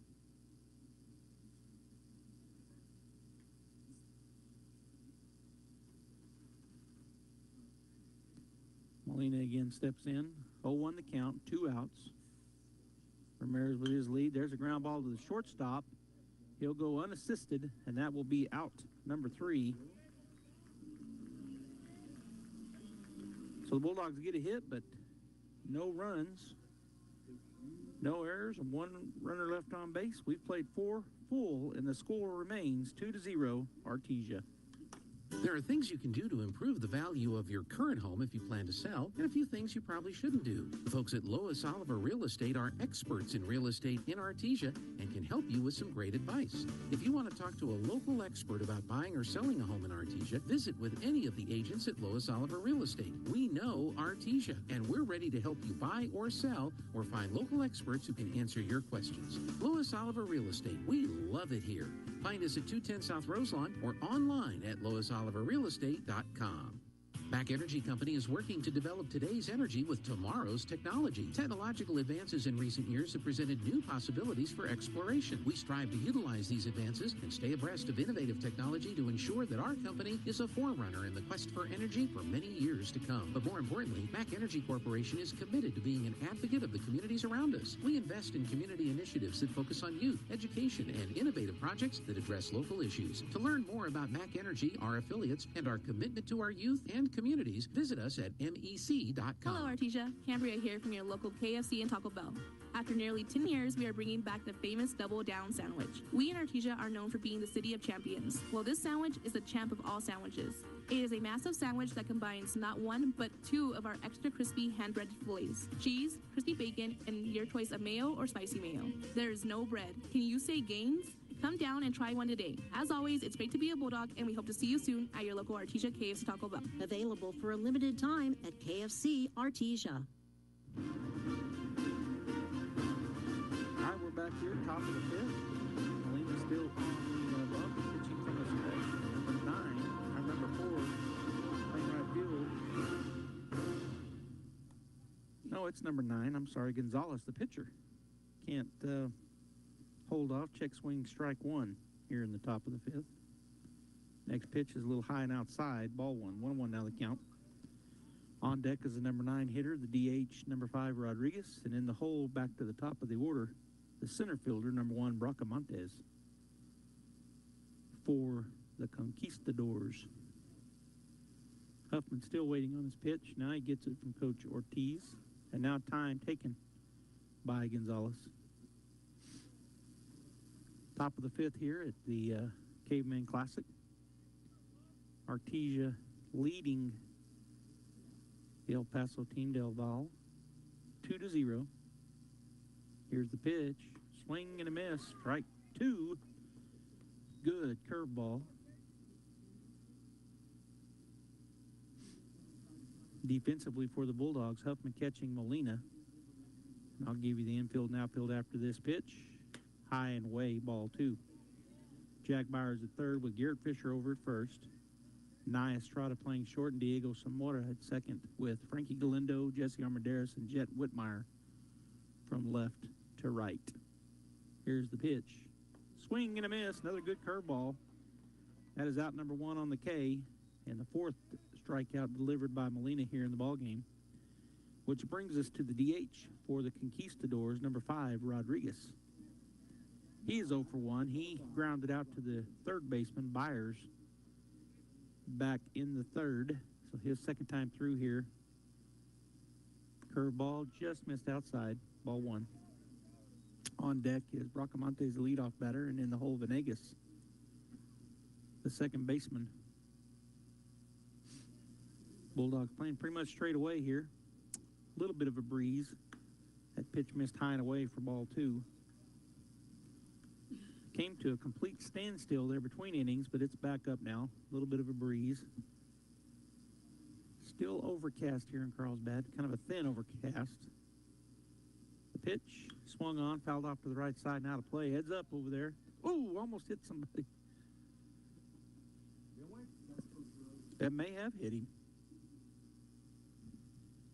Molina again steps in. 0-1 the count, 2 outs. Ramirez with his lead. There's a ground ball to the shortstop. He'll go unassisted, and that will be out number 3. So the Bulldogs get a hit, but no runs, no errors, and 1 runner left on base. We've played 4 full, and the score remains 2-0, Artesia. There are things you can do to improve the value of your current home if you plan to sell, and a few things you probably shouldn't do. The folks at Lois Oliver Real Estate are experts in real estate in Artesia and can help you with some great advice. If you want to talk to a local expert about buying or selling a home in Artesia, visit with any of the agents at Lois Oliver Real Estate. We know Artesia, and we're ready to help you buy or sell or find local experts who can answer your questions. Lois Oliver Real Estate, we love it here. Find us at 210 South Roselawn or online at loisoliverrealestate.com. Mac Energy Company is working to develop today's energy with tomorrow's technology. Technological advances in recent years have presented new possibilities for exploration. We strive to utilize these advances and stay abreast of innovative technology to ensure that our company is a forerunner in the quest for energy for many years to come. But more importantly, Mac Energy Corporation is committed to being an advocate of the communities around us. We invest in community initiatives that focus on youth, education, and innovative projects that address local issues. To learn more about Mac Energy, our affiliates, and our commitment to our youth and communities. Visit us at mec.com. Hello, Artesia. Cambria here from your local KFC and Taco Bell. After nearly 10 years, we are bringing back the famous Double Down sandwich. We in Artesia are known for being the city of champions. Well, this sandwich is the champ of all sandwiches. It is a massive sandwich that combines not one, but two of our extra crispy hand-breaded fillets, cheese, crispy bacon, and your choice of mayo or spicy mayo. There is no bread. Can you say gains? Come down and try one today. As always, it's great to be a Bulldog, and we hope to see you soon at your local Artesia KFC Taco Bell. Available for a limited time at KFC Artesia. All right, we're back here, top of the fifth. Molina still on the bump, pitching from the stretch. Number 9, or number 4, playing right field. No, it's number 9. I'm sorry, Gonzalez, the pitcher. Can't hold off. Check swing, strike 1 here in the top of the fifth. Next pitch is a little high and outside. Ball 1. 1-1 now the count. On deck is the number 9 hitter, the DH, number 5, Rodriguez. And in the hole, back to the top of the order, the center fielder, number 1, Bracamontes, for the Conquistadors. Huffman still waiting on his pitch. Now he gets it from Coach Ortiz. And now time taken by Gonzalez. Top of the fifth here at the Cavemen Classic. Artesia leading the El Paso team, Del Valle, 2-0. Here's the pitch. Swing and a miss. Strike 2. Good curveball. Defensively for the Bulldogs, Huffman catching Molina. And I'll give you the infield and outfield after this pitch. High and away, ball 2. Jack Byers at third with Garrett Fisher over at first. Nia Estrada playing short and Diego Zamora at second with Frankie Galindo, Jesse Armendariz, and Jet Whitmire from left to right. Here's the pitch. Swing and a miss. Another good curveball. That is out number 1 on the K, and the 4th strikeout delivered by Molina here in the ballgame, which brings us to the DH for the Conquistadors, number 5, Rodriguez. He is 0 for 1. He grounded out to the third baseman, Byers, back in the third. So his second time through here. Curveball just missed outside, ball 1. On deck is Bracamontes, the leadoff batter, and in the hole, Venegas, the second baseman. Bulldogs playing pretty much straight away here. A little bit of a breeze. That pitch missed high and away for ball 2. Came to a complete standstill there between innings, but it's back up now. A little bit of a breeze. Still overcast here in Carlsbad, kind of a thin overcast. The pitch swung on, fouled off to the right side, now to play. Heads up over there. Oh, almost hit somebody. That may have hit him.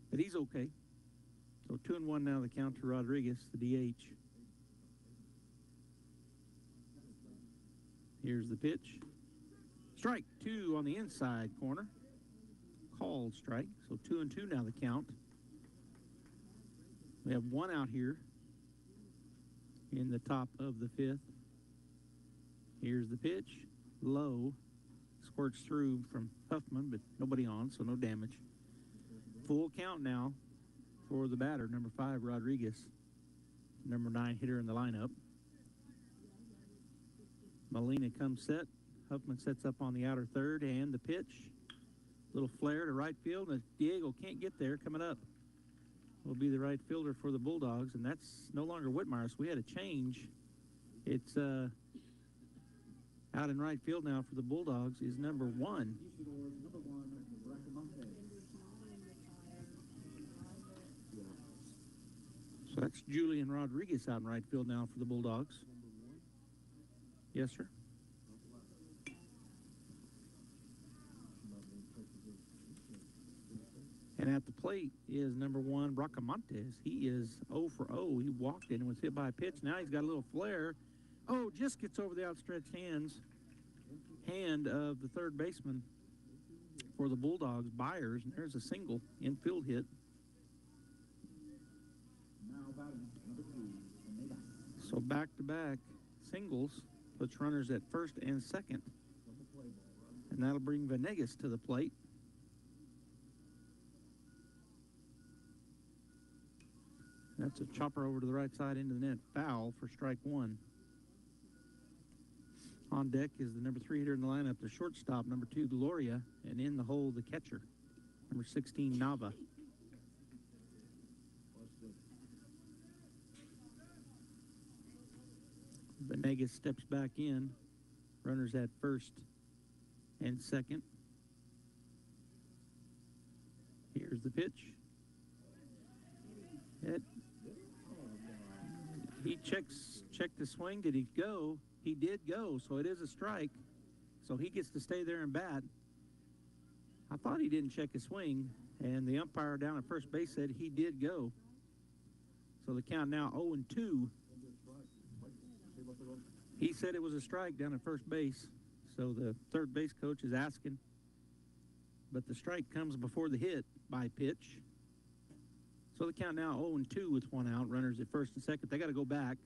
But he's okay. So 2-1 now the count to Rodriguez, the DH. Here's the pitch. Strike 2 on the inside corner. Called strike. So 2-2 now the count. We have 1 out here in the top of the 5th. Here's the pitch. Low. Squirts through from Huffman, but nobody on, so no damage. Full count now for the batter, number 5, Rodriguez. Number 9 hitter in the lineup. Molina comes set. Huffman sets up on the outer third, and the pitch. Little flare to right field, and Diego can't get there. Coming up will be the right fielder for the Bulldogs, and that's no longer Whitmire, so we had a change. It's out in right field now for the Bulldogs is number 1. So that's Julian Rodriguez out in right field now for the Bulldogs. Yes, sir. And at the plate is number 1, Bracamontes. He is 0 for 0. He walked in and was hit by a pitch. Now he's got a little flare. Oh, just gets over the outstretched hand of the third baseman for the Bulldogs, Byers. And there's a single infield hit. So back-to-back singles puts runners at first and second. And that'll bring Venegas to the plate. That's a chopper over to the right side into the net. Foul for strike one. On deck is the number 3 hitter in the lineup, the shortstop, number 2, Gloria, and in the hole, the catcher, number 16, Nava. Venegas steps back in. Runners at first and second. Here's the pitch. He checked the swing. Did he go? He did go, so it is a strike. So he gets to stay there and bat. I thought he didn't check his swing, and the umpire down at first base said he did go. So the count now 0-2. He said it was a strike down at first base, so the third base coach is asking. But the strike comes before the hit by pitch. So the count now 0-2 with one out. Runners at first and second. They got to go back.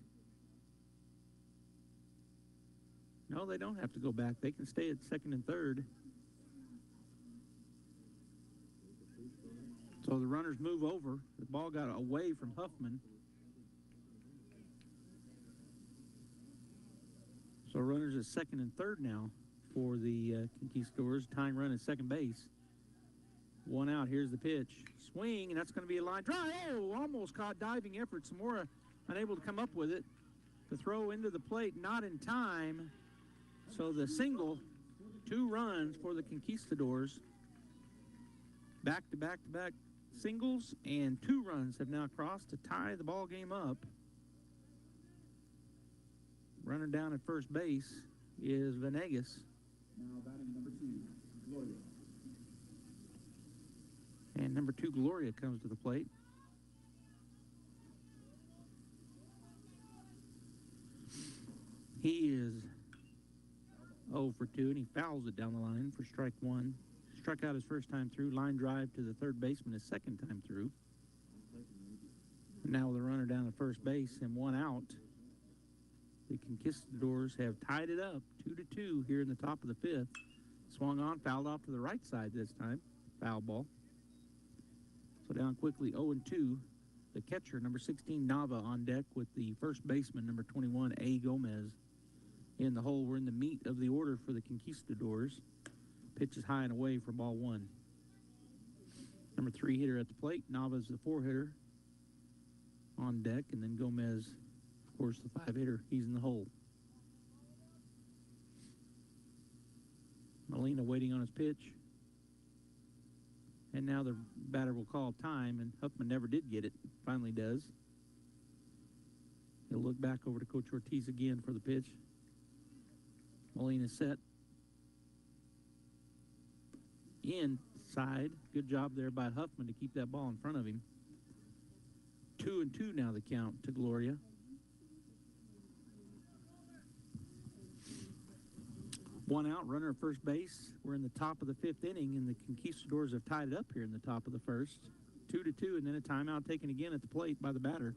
No, they don't have to go back. They can stay at second and third. So the runners move over. The ball got away from Huffman. So runners at second and third now for the Conquistadors. Tying run at second base. One out. Here's the pitch. Swing, and that's going to be a line drive. Oh, almost caught. Diving effort. Zamora unable to come up with it. The throw into the plate, not in time. So the single, 2 runs for the Conquistadors. Back-to-back-to-back singles, and 2 runs have now crossed to tie the ball game up. Runner down at first base is Venegas. Now batting number 2, Gloria. And number 2, Gloria, comes to the plate. He is 0 for 2, and he fouls it down the line for strike one. Struck out his first time through. Line drive to the third baseman his second time through. Now with a runner down at first base and 1 out, the Conquistadors have tied it up 2-2 here in the top of the 5th. Swung on, fouled off to the right side this time. Foul ball. So down quickly 0-2. The catcher, number 16, Nava, on deck with the first baseman, number 21, A. Gomez. In the hole, we're in the meat of the order for the Conquistadors. Pitch is high and away for ball 1. Number 3 hitter at the plate. Nava's the 4 hitter on deck, and then Gomez, of course, the 5 hitter. He's in the hole. Molina waiting on his pitch. And now the batter will call time, and Huffman never did get it. Finally does. He'll look back over to Coach Ortiz again for the pitch. Molina set. Inside. Good job there by Huffman to keep that ball in front of him. 2-2 now the count to Gloria. One out, runner at first base. We're in the top of the 5th inning, and the Conquistadors have tied it up here in the top of the 1st. 2-2, and then a timeout taken again at the plate by the batter.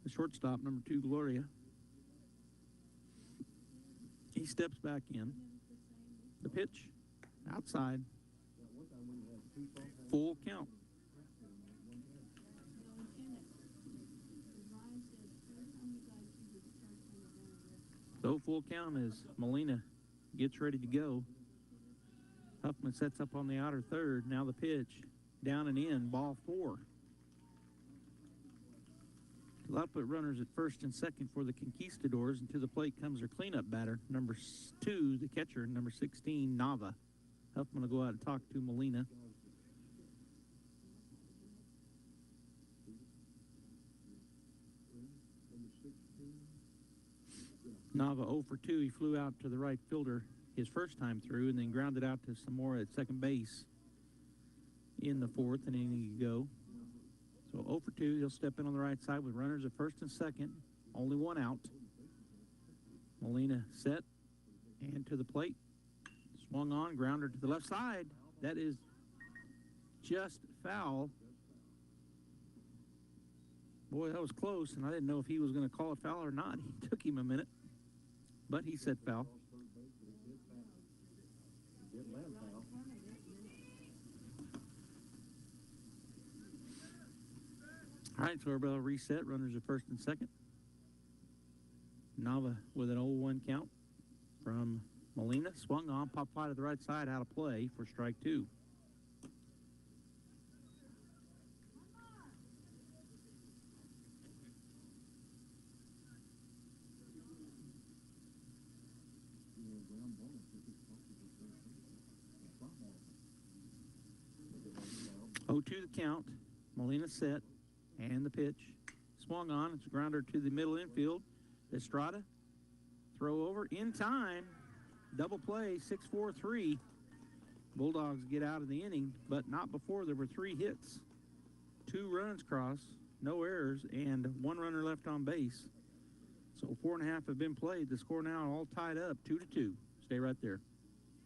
The shortstop, number 2, Gloria. He steps back in. The pitch, outside. Full count. So full count as Molina gets ready to go. Huffman sets up on the outer third. Now the pitch. Down and in. Ball 4. Up at runners at first and second for the Conquistadors. And to the plate comes their cleanup batter. Number 2, the catcher, number 16, Nava. Huffman will go out and talk to Molina. Nava 0 for 2. He flew out to the right fielder his first time through and then grounded out to Zamora at second base in the 4th inning go. So 0 for 2. He'll step in on the right side with runners at first and second. Only 1 out. Molina set and to the plate. Swung on, grounder to the left side. That is just foul. Boy, that was close, and I didn't know if he was going to call it foul or not. He took him a minute. But he said foul. All right, so our reset. Runners at first and second. Nava with an 0-1 count from Molina. Swung on, pop fly to the right side, out of play for strike 2. Oh, 2 the count. Molina set, and the pitch. Swung on. It's a grounder to the middle infield. Estrada, throw over in time. Double play, 6-4-3. Bulldogs get out of the inning, but not before there were 3 hits. 2 runs crossed, no errors, and 1 runner left on base. So 4.5 have been played. The score now all tied up, 2-2. Stay right there.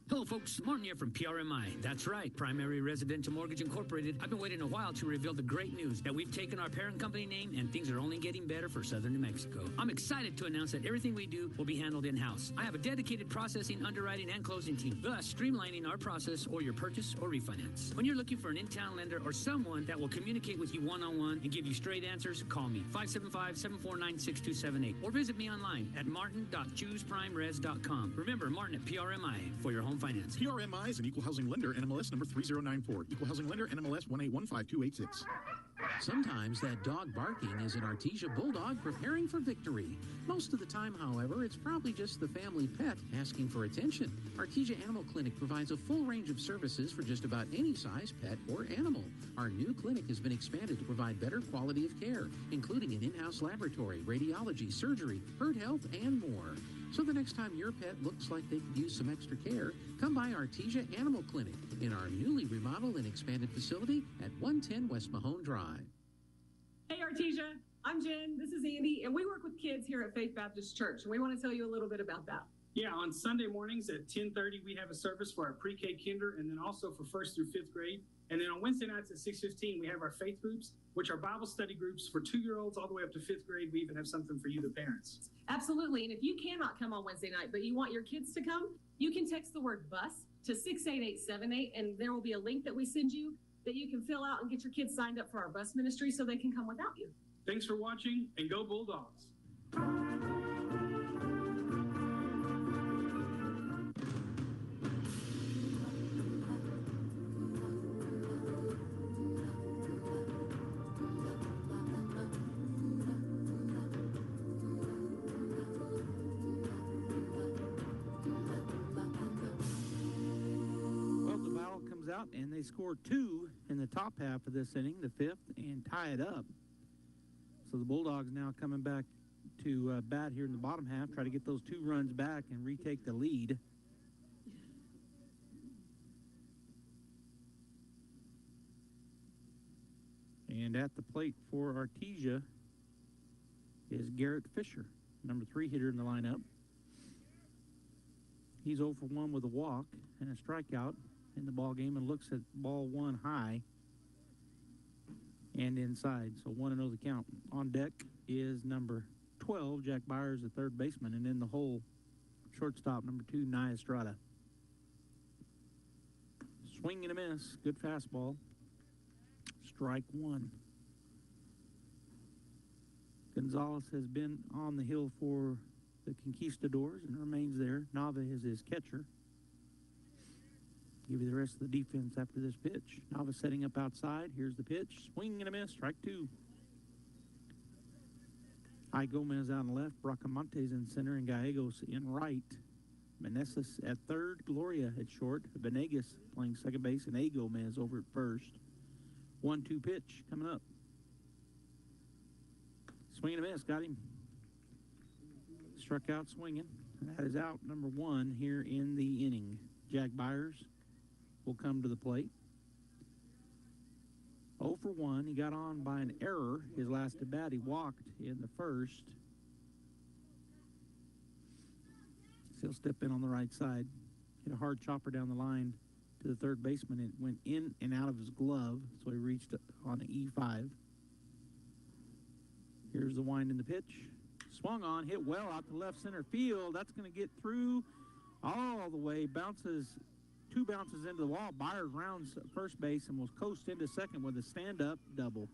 Hello, folks. Martin here from PRMI. That's right, Primary Residential Mortgage Incorporated. I've been waiting a while to reveal the great news that we've taken our parent company name and things are only getting better for Southern New Mexico. I'm excited to announce that everything we do will be handled in-house. I have a dedicated processing, underwriting, and closing team, thus streamlining our process or your purchase or refinance. When you're looking for an in-town lender or someone that will communicate with you one-on-one and give you straight answers, call me, 575-749-6278, or visit me online at martin.chooseprimeres.com. Remember, Martin at PRMI for your home finance. PRMI is an equal housing lender, NMLS number 3094. Equal housing lender, NMLS 1815286. Sometimes that dog barking is an Artesia Bulldog preparing for victory. Most of the time, however, it's probably just the family pet asking for attention. Artesia Animal Clinic provides a full range of services for just about any size pet or animal. Our new clinic has been expanded to provide better quality of care, including an in-house laboratory, radiology, surgery, herd health, and more. So the next time your pet looks like they could use some extra care, come by Artesia Animal Clinic in our newly remodeled and expanded facility at 110 West Mahone Drive. Hey Artesia, I'm Jen, this is Andy, and we work with kids here at Faith Baptist Church, and we want to tell you a little bit about that. Yeah, on Sunday mornings at 10:30, we have a service for our pre-K kinder, and then also for 1st through 5th grade. And then on Wednesday nights at 6:15, we have our faith groups, which are Bible study groups for 2-year-olds all the way up to 5th grade. We even have something for you, the parents. Absolutely, and if you cannot come on Wednesday night, but you want your kids to come, you can text the word BUS to 68878, and there will be a link that we send you that you can fill out and get your kids signed up for our bus ministry so they can come without you. Thanks for watching, and go Bulldogs. Out and they score 2 in the top half of this inning, the 5th, and tie it up. So the Bulldogs now coming back to bat here in the bottom half, try to get those 2 runs back and retake the lead. And at the plate for Artesia is Garrett Fisher, number 3 hitter in the lineup. He's 0 for 1 with a walk and a strikeout in the ball game, and looks at ball 1 high and inside. So 1-0 the count. On deck is number 12, Jack Byers, the third baseman, and in the hole, shortstop number 2, Nia Estrada. Swing and a miss. Good fastball. Strike 1. Gonzalez has been on the hill for the Conquistadors and remains there. Nava is his catcher. Give you the rest of the defense after this pitch. Nava setting up outside. Here's the pitch. Swing and a miss. Strike 2. I Gomez out on the left. Bracamontes in center and Gallegos in right. Meneses at third. Gloria at short. Venegas playing second base, and A. Gomez over at first. 1-2 pitch coming up. Swing and a miss. Got him. Struck out swinging. That is out number 1 here in the inning. Jack Byers will come to the plate. 0 for 1. He got on by an error his last at bat. He walked in the first. So he'll step in on the right side. Hit a hard chopper down the line to the third baseman. It went in and out of his glove, so he reached on an E5. Here's the wind in the pitch. Swung on, hit well out to left center field. That's going to get through all the way. Bounces 2 bounces into the wall. Byers rounds first base and will coast into second with a stand-up double.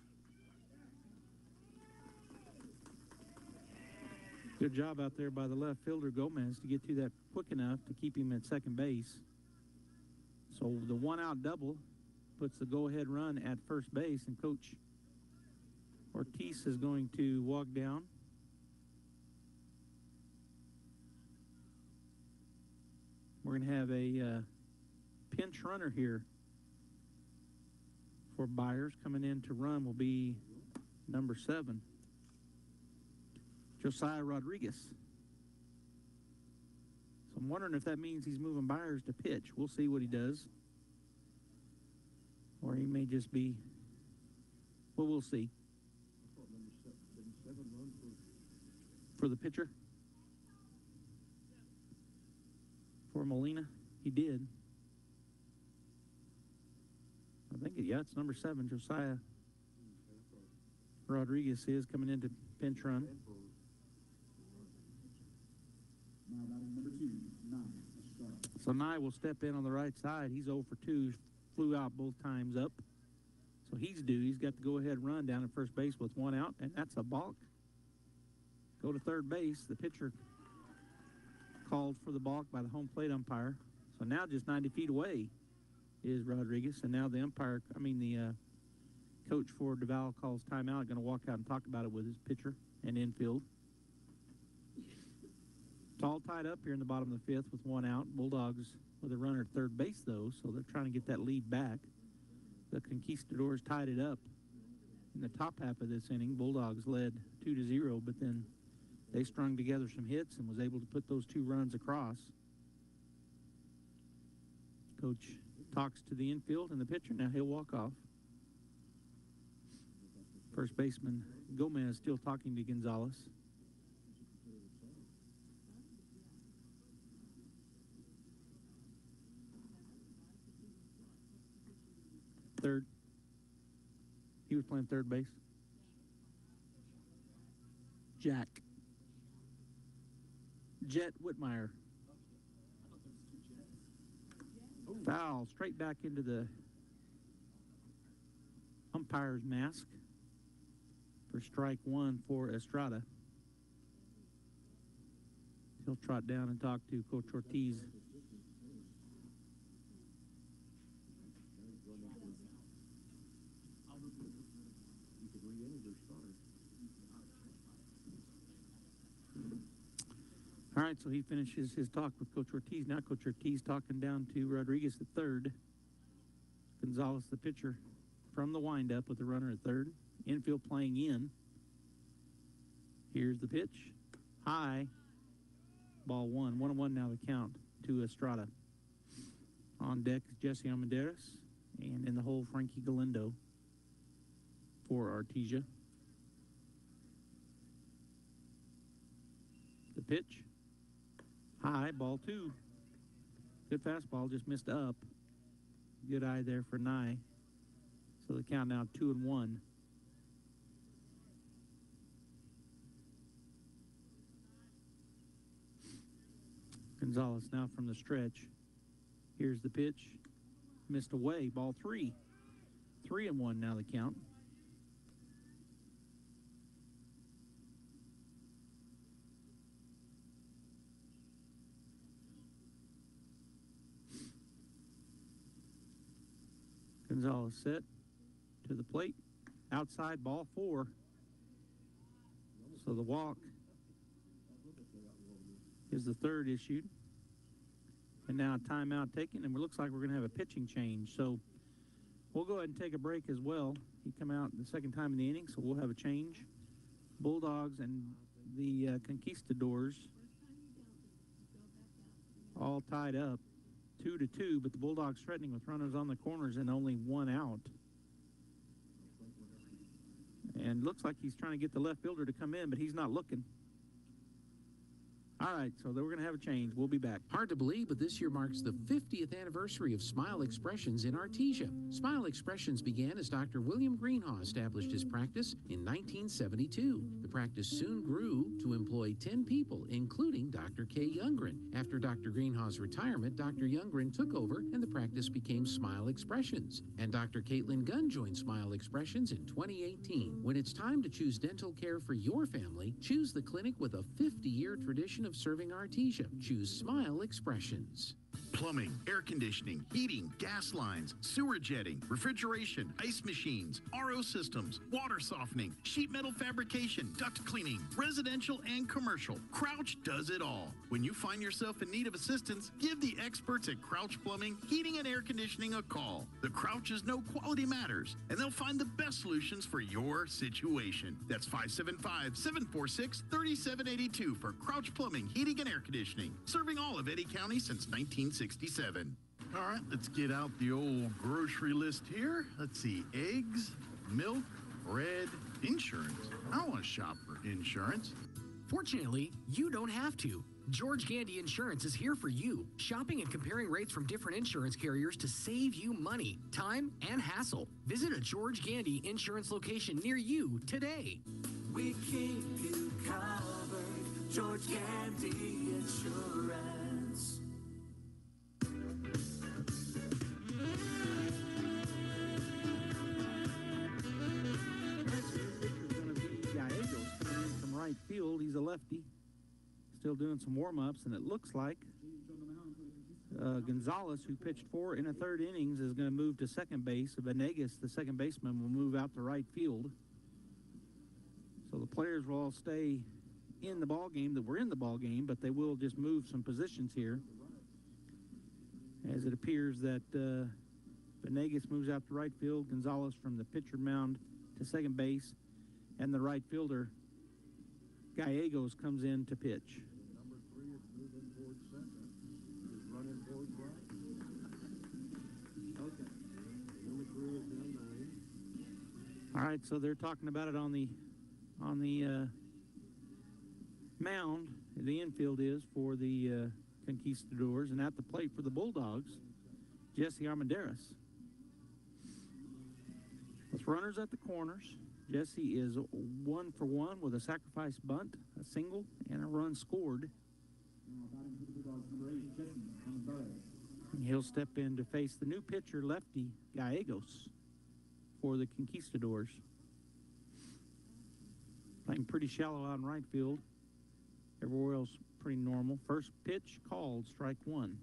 Good job out there by the left fielder, Gomez, to get to that quick enough to keep him at second base. So the one-out double puts the go-ahead run at first base, and Coach Ortiz is going to walk down. We're going to have a pinch runner here for Byers. Coming in to run will be number 7. Josiah Rodriguez. So I'm wondering if that means he's moving Byers to pitch. We'll see what he does. Or he may just be, well, we'll see. For the pitcher? For Molina? He did. I think, yeah, it's number 7, Josiah Rodriguez is coming into pinch run. So Nye will step in on the right side. He's 0 for 2. Flew out both times up. So he's due. He's got to go ahead run down at first base with 1 out, and that's a balk. Go to third base. The pitcher called for the balk by the home plate umpire. So now just 90 feet away is Rodriguez, and now the coach for Duval calls timeout. Going to walk out and talk about it with his pitcher and infield. It's all tied up here in the bottom of the 5th with 1 out. Bulldogs with a runner at third base, though, so they're trying to get that lead back. The Conquistadors tied it up in the top half of this inning. Bulldogs led 2-0, but then they strung together some hits and was able to put those 2 runs across. Coach talks to the infield and the pitcher. Now he'll walk off. First baseman Gomez still talking to Gonzalez. Third. He was playing third base. Jack. Jet Whitmire. Foul straight back into the umpire's mask for strike 1 for Estrada. He'll trot down and talk to Coach Ortiz. All right, so he finishes his talk with Coach Ortiz. Now Coach Ortiz talking down to Rodriguez at third. Gonzalez, the pitcher, from the windup with the runner at third. Infield playing in. Here's the pitch. High. Ball 1. 1-1 now the count to Estrada. On deck is Jesse Almendares. And in the hole, Frankie Galindo for Artesia. The pitch. High, ball 2. Good fastball, just missed up. Good eye there for Nye. So the count now 2-1. Gonzalez now from the stretch. Here's the pitch. Missed away, ball 3. 3-1 now the count. Gonzalez set to the plate. Outside, ball 4. So the walk is the third issued. And now a timeout taken, and it looks like we're going to have a pitching change. So we'll go ahead and take a break as well. He come out the second time in the inning, so we'll have a change. Bulldogs and the Conquistadors all tied up 2-2, but the Bulldogs threatening with runners on the corners and only 1 out. And looks like he's trying to get the left fielder to come in, but he's not looking. All right, so then we're going to have a change. We'll be back. Hard to believe, but this year marks the 50th anniversary of Smile Expressions in Artesia. Smile Expressions began as Dr. William Greenhaw established his practice in 1972. The practice soon grew to employ 10 people, including Dr. Kay Youngren. After Dr. Greenhaw's retirement, Dr. Youngren took over and the practice became Smile Expressions. And Dr. Caitlin Gunn joined Smile Expressions in 2018. When it's time to choose dental care for your family, choose the clinic with a 50-year tradition of serving Artesia. Choose Smile Expressions. Plumbing, air conditioning, heating, gas lines, sewer jetting, refrigeration, ice machines, RO systems, water softening, sheet metal fabrication, duct cleaning, residential and commercial. Crouch does it all. When you find yourself in need of assistance, give the experts at Crouch Plumbing, Heating and Air Conditioning a call. The Crouches know quality matters, and they'll find the best solutions for your situation. That's 575-746-3782 for Crouch Plumbing, Heating and Air Conditioning, serving all of Eddy County since 1967. All right, let's get out the old grocery list here. Let's see, eggs, milk, bread, insurance. I don't want to shop for insurance. Fortunately, you don't have to. George Gandy Insurance is here for you, shopping and comparing rates from different insurance carriers to save you money, time, and hassle. Visit a George Gandy Insurance location near you today. We keep you covered. George Gandy Insurance. Right field. He's a lefty, still doing some warm-ups, and it looks like Gonzalez, who pitched 4 in a third innings, is going to move to second base. Venegas, the second baseman, will move out to right field. So the players will all stay in the ball game, that we're in the ball game, but they will just move some positions here, as it appears that Venegas moves out to right field, Gonzalez from the pitcher mound to second base, and the right fielder Gallegos comes in to pitch. Number 3 is moving towards center. He's running towards right. Okay. Number 3 is down 9. All right, so they're talking about it on the mound. The infield is for the Conquistadors, and at the plate for the Bulldogs, Jesse Armendariz. With runners at the corners, Jesse is 1 for 1 with a sacrifice bunt, a single, and a run scored. He'll step in to face the new pitcher, lefty Gallegos, for the Conquistadors. Playing pretty shallow out in right field. Everywhere else pretty normal. First pitch called, strike 1.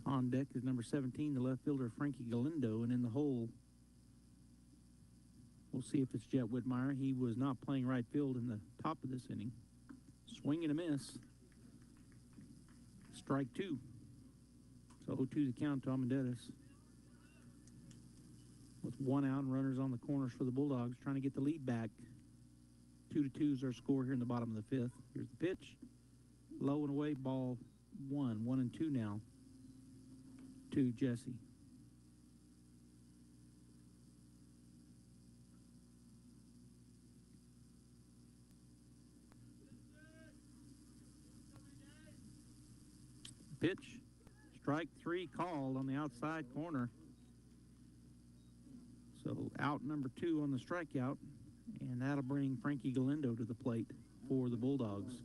On deck is number 17, the left fielder, Frankie Galindo, and in the hole, we'll see if it's Jet Whitmire. He was not playing right field in the top of this inning. Swing and a miss. Strike 2. So 0-2 the count to Armendariz. With 1 out and runners on the corners for the Bulldogs, trying to get the lead back. 2-2 is our score here in the bottom of the 5th. Here's the pitch. Low and away, ball 1. 1-2 now to Jesse. Pitch, strike 3 called on the outside corner. So out number 2 on the strikeout, and that'll bring Frankie Galindo to the plate for the Bulldogs.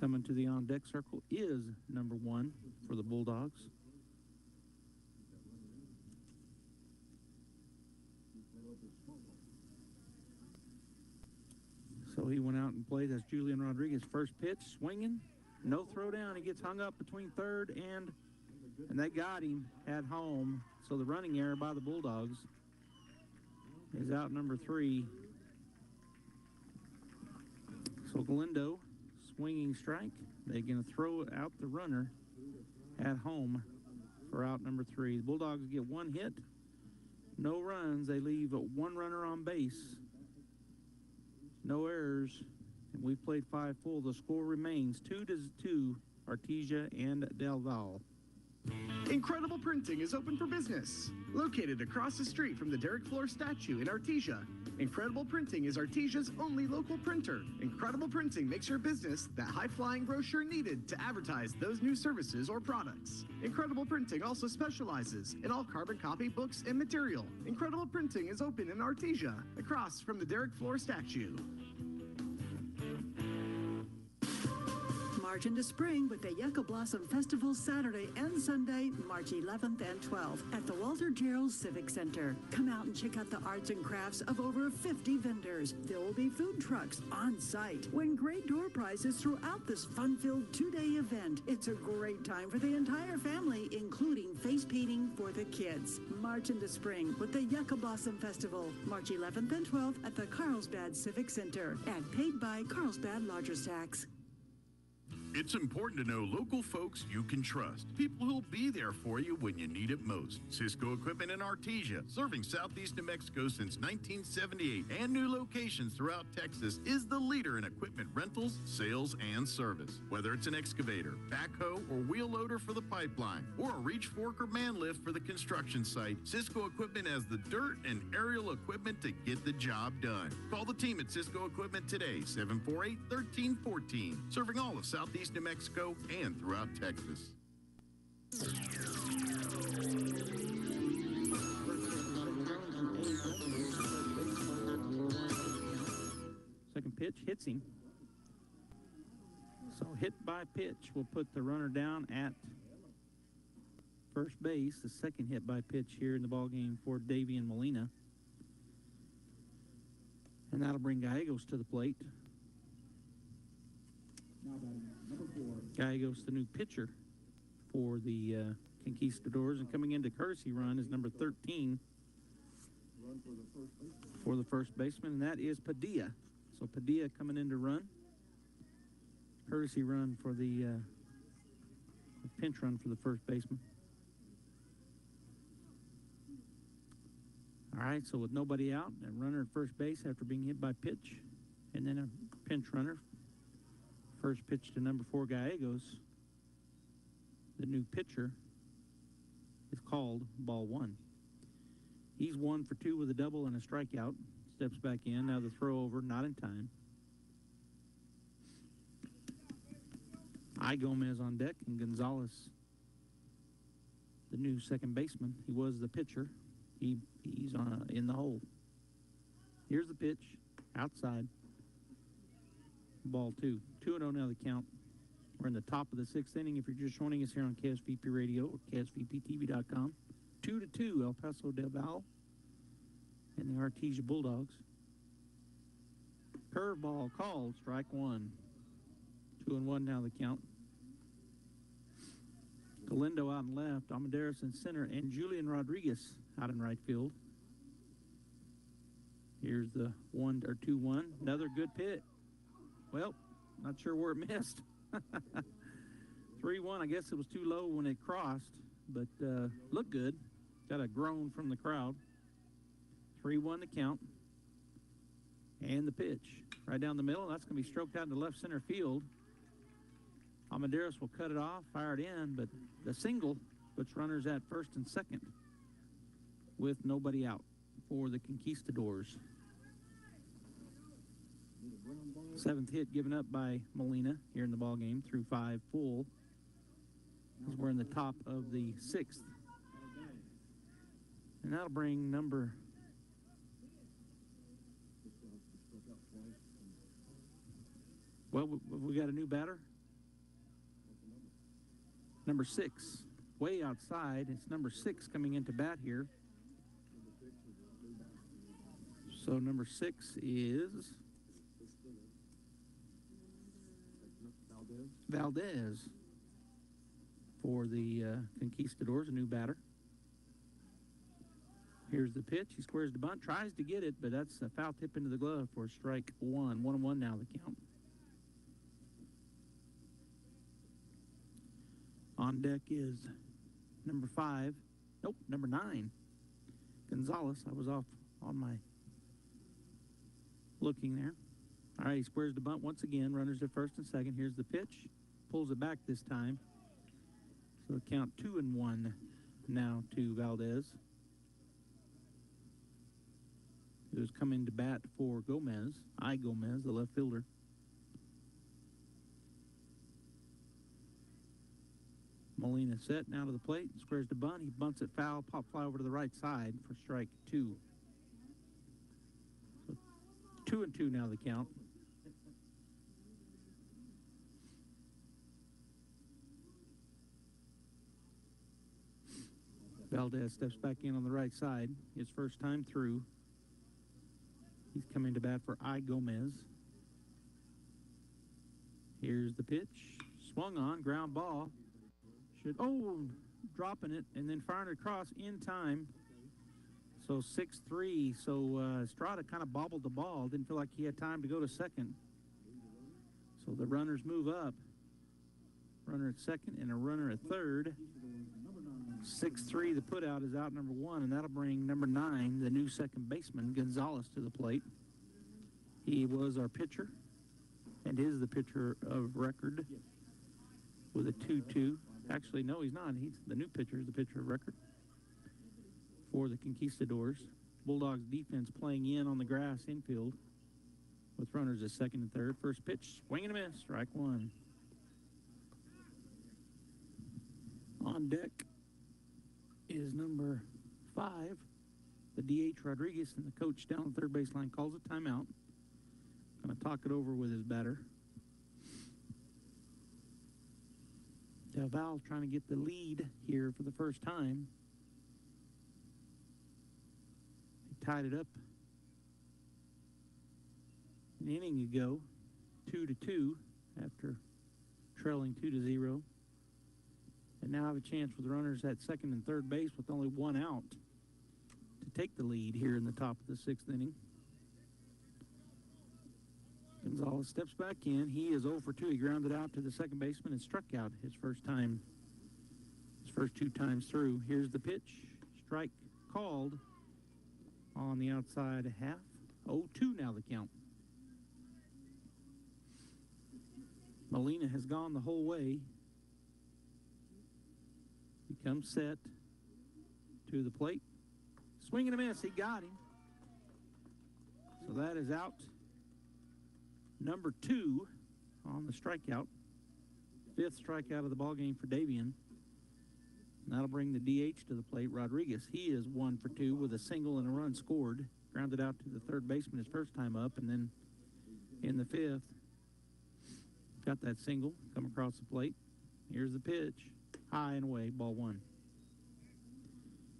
Coming to the on-deck circle is number 1 for the Bulldogs. So he went out and played. That's Julian Rodriguez. First pitch, swinging, no throw down. He gets hung up between third and they got him at home. So the running error by the Bulldogs is out number 3. So Galindo, swinging strike. They're going to throw out the runner at home for out number 3. The Bulldogs get 1 hit, no runs. They leave 1 runner on base. No errors, and we played 5 full. The score remains 2-2, Artesia and Del Valle. Incredible Printing is open for business. Located across the street from the Derek Floor statue in Artesia, Incredible Printing is Artesia's only local printer. Incredible Printing makes your business that high-flying brochure needed to advertise those new services or products. Incredible Printing also specializes in all carbon copy books and material. Incredible Printing is open in Artesia, across from the Derek Floor statue. March into spring with the Yucca Blossom Festival Saturday and Sunday, March 11th and 12th at the Walter Gerald Civic Center. Come out and check out the arts and crafts of over 50 vendors. There will be food trucks on site. Win great door prizes throughout this fun-filled 2-day event. It's a great time for the entire family, including face painting for the kids. March into spring with the Yucca Blossom Festival, March 11th and 12th at the Carlsbad Civic Center and paid by Carlsbad Lodgers Tax. It's important to know local folks you can trust. People who'll be there for you when you need it most. Cisco Equipment in Artesia, serving southeast New Mexico since 1978 and new locations throughout Texas, is the leader in equipment rentals, sales, and service. Whether it's an excavator, backhoe, or wheel loader for the pipeline, or a reach fork or man lift for the construction site, Cisco Equipment has the dirt and aerial equipment to get the job done. Call the team at Cisco Equipment today, 748-1314, serving all of southeast New Mexico and throughout Texas. Second pitch hits him. So hit by pitch will put the runner down at first base. The second hit by pitch here in the ballgame for Davian Molina. And that'll bring Gallegos to the plate. Gallegos, the new pitcher for the Conquistadors, and coming into courtesy run is number 13 for the first baseman, and that is Padilla. So Padilla coming in to run. Courtesy run for the pinch run for the first baseman. All right, so with nobody out, a runner at first base after being hit by pitch, and then a pinch runner. First pitch to number 4, Gallegos. The new pitcher is called ball 1. He's 1 for 2 with a double and a strikeout. Steps back in. Now the throw over, not in time. Gomez on deck, and Gonzalez, the new second baseman. He was the pitcher. He's in the hole. Here's the pitch, outside. Ball 2. 2-0 now the count. We're in the top of the 6th inning. If you're just joining us here on KSVP Radio or KSVPTV.com, 2-2 El Paso del Valle and the Artesia Bulldogs. Curveball called, strike 1. 2-1 now the count. Galindo out in left, Amadeus in center, and Julian Rodriguez out in right field. Here's the 2-1. Another good pitch. Well, not sure where it missed. 3-1. I guess it was too low when it crossed, but looked good. Got a groan from the crowd. 3-1 the count. And the pitch. Right down the middle. That's going to be stroked out into left center field. Amadeus will cut it off, fire it in, but the single puts runners at first and second with nobody out for the Conquistadors. 7th hit given up by Molina here in the ballgame through 5 full. As we're in the top of the 6th. And that'll bring number... Well, we got a new batter. Number 6, way outside. It's number 6 coming into bat here. So number 6 is Valdez for the Conquistadors, a new batter. Here's the pitch. He squares the bunt, tries to get it, but that's a foul tip into the glove for strike 1. 1-1 now the count. On deck is number 9. Gonzalez. I was off on my looking there. All right, he squares the bunt once again. Runners at first and second. Here's the pitch. Pulls it back this time. So the count 2-1 now to Valdez, who's coming to bat for Gomez, Gomez, the left fielder. Molina set now to the plate, squares to bunt. He bunts it foul, pop fly over to the right side for strike 2. So 2-2 now the count. Valdez steps back in on the right side, his first time through. He's coming to bat for Gomez. Here's the pitch. Swung on, ground ball. Dropping it and then firing it across in time. So 6-3. So Estrada kind of bobbled the ball. Didn't feel like he had time to go to second. So the runners move up. Runner at second and a runner at third. 6-3, the putout is out number 1, and that'll bring number 9, the new second baseman, Gonzalez, to the plate. He was our pitcher and is the pitcher of record with a 2-2. Actually, no, he's not. He's the new pitcher, the pitcher of record for the Conquistadors. Bulldogs defense playing in on the grass infield with runners at second and third. First pitch, swing and a miss, strike 1. On deck is number 5, the DH Rodriguez, and the coach down the third baseline calls a timeout. Going to talk it over with his batter. Del Val's trying to get the lead here for the first time. He tied it up an inning ago, 2-2, after trailing 2-0. And now have a chance with runners at second and third base with only 1 out to take the lead here in the top of the 6th inning. Gonzalez steps back in. He is 0 for 2. He grounded out to the second baseman and struck out his first 2 times through. Here's the pitch. Strike called on the outside half. 0-2 now the count. Molina has gone the whole way. He comes set to the plate. Swing and a miss. He got him. So that is out number 2 on the strikeout. 5th strikeout of the ballgame for Davian. That'll bring the DH to the plate, Rodriguez. He is 1 for 2 with a single and a run scored. Grounded out to the third baseman his first time up, and then in the 5th, got that single come across the plate. Here's the pitch. High and away, ball 1.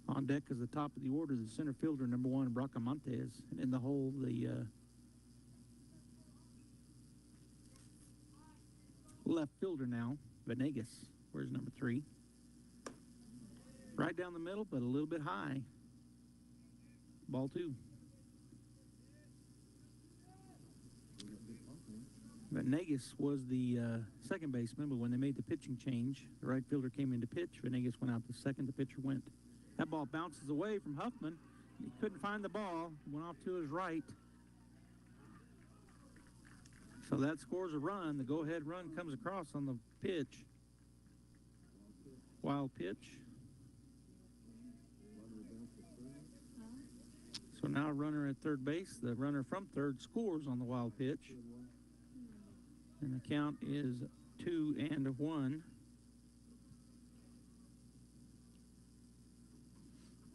On deck is the top of the order, the center fielder, number 1, Bracamontes. And in the hole, the left fielder now, Venegas. Where's number 3? Right down the middle, but a little bit high. Ball 2. Venegas was the second baseman, but when they made the pitching change, the right fielder came in to pitch. Venegas went out to second. The pitcher went. That ball bounces away from Huffman. He couldn't find the ball. Went off to his right. So that scores a run. The go-ahead run comes across on the pitch. Wild pitch. So now a runner at third base. The runner from third scores on the wild pitch. And the count is 2-1.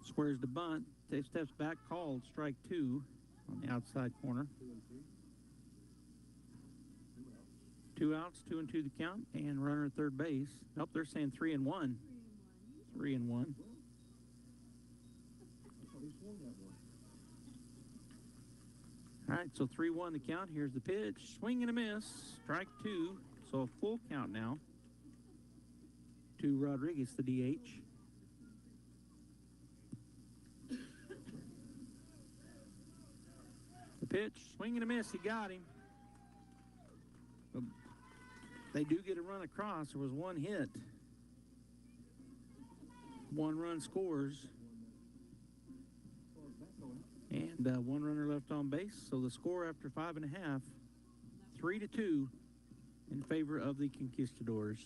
Squares the bunt. Dave steps back, called strike 2 on the outside corner. 2 outs, 2-2 the count, and runner at third base. Nope, they're saying 3-1. 3-1. All right, so 3-1 the count. Here's the pitch. Swing and a miss. Strike 2. So a full count now to Rodriguez, the DH. The pitch. Swing and a miss. He got him. But they do get a run across. There was 1 hit. 1 run scores. And 1 runner left on base. So the score after 5.5, 3-2 in favor of the Conquistadors.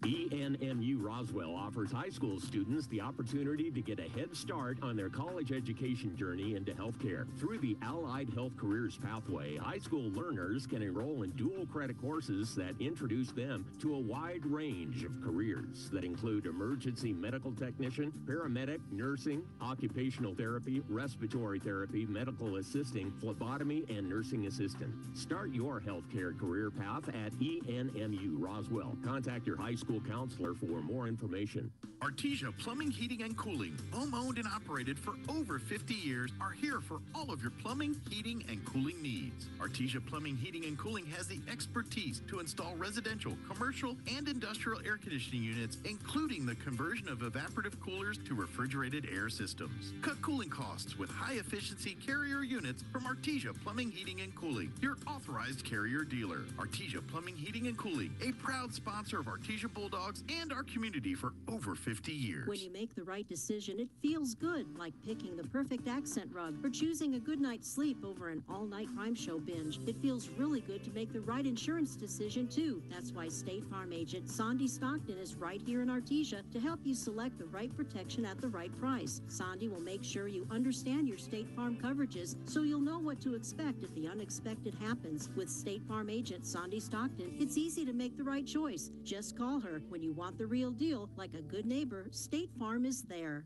ENMU Roswell offers high school students the opportunity to get a head start on their college education journey into healthcare. Through the Allied Health Careers Pathway, high school learners can enroll in dual credit courses that introduce them to a wide range of careers that include emergency medical technician, paramedic, nursing, occupational therapy, respiratory therapy, medical assisting, phlebotomy, and nursing assistant. Start your healthcare career path at ENMU Roswell. Contact your high school counselor for more information. Artesia Plumbing, Heating, and Cooling, home-owned and operated for over 50 years, are here for all of your plumbing, heating, and cooling needs. Artesia Plumbing, Heating, and Cooling has the expertise to install residential, commercial, and industrial air conditioning units, including the conversion of evaporative coolers to refrigerated air systems. Cut cooling costs with high-efficiency Carrier units from Artesia Plumbing, Heating, and Cooling, your authorized Carrier dealer. Artesia Plumbing, Heating, and Cooling, a proud sponsor of Artesia Bulldogs and our community for over 50 years. When you make the right decision, it feels good, like picking the perfect accent rug or choosing a good night's sleep over an all-night crime show binge. It feels really good to make the right insurance decision, too. That's why State Farm agent Sandy Stockton is right here in Artesia to help you select the right protection at the right price. Sandy will make sure you understand your State Farm coverages so you'll know what to expect if the unexpected happens. With State Farm agent Sandy Stockton, it's easy to make the right choice. Just call her when you want the real deal. Like a good neighbor, State Farm is there.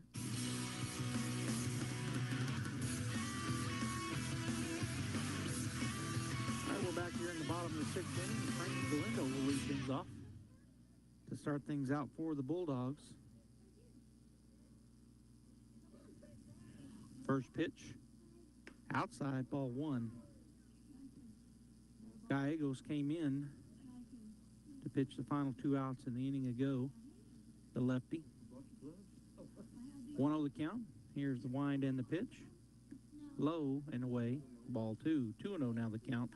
All right, we're back here in the bottom of the sixth inning. Frank Galindo will lead things off to start things out for the Bulldogs. First pitch, outside, ball one. Gallegos came in to pitch the final 2 outs in the inning ago. The lefty. 1-0 the count. Here's the wind and the pitch. Low and away. Ball two. 2-0 now the count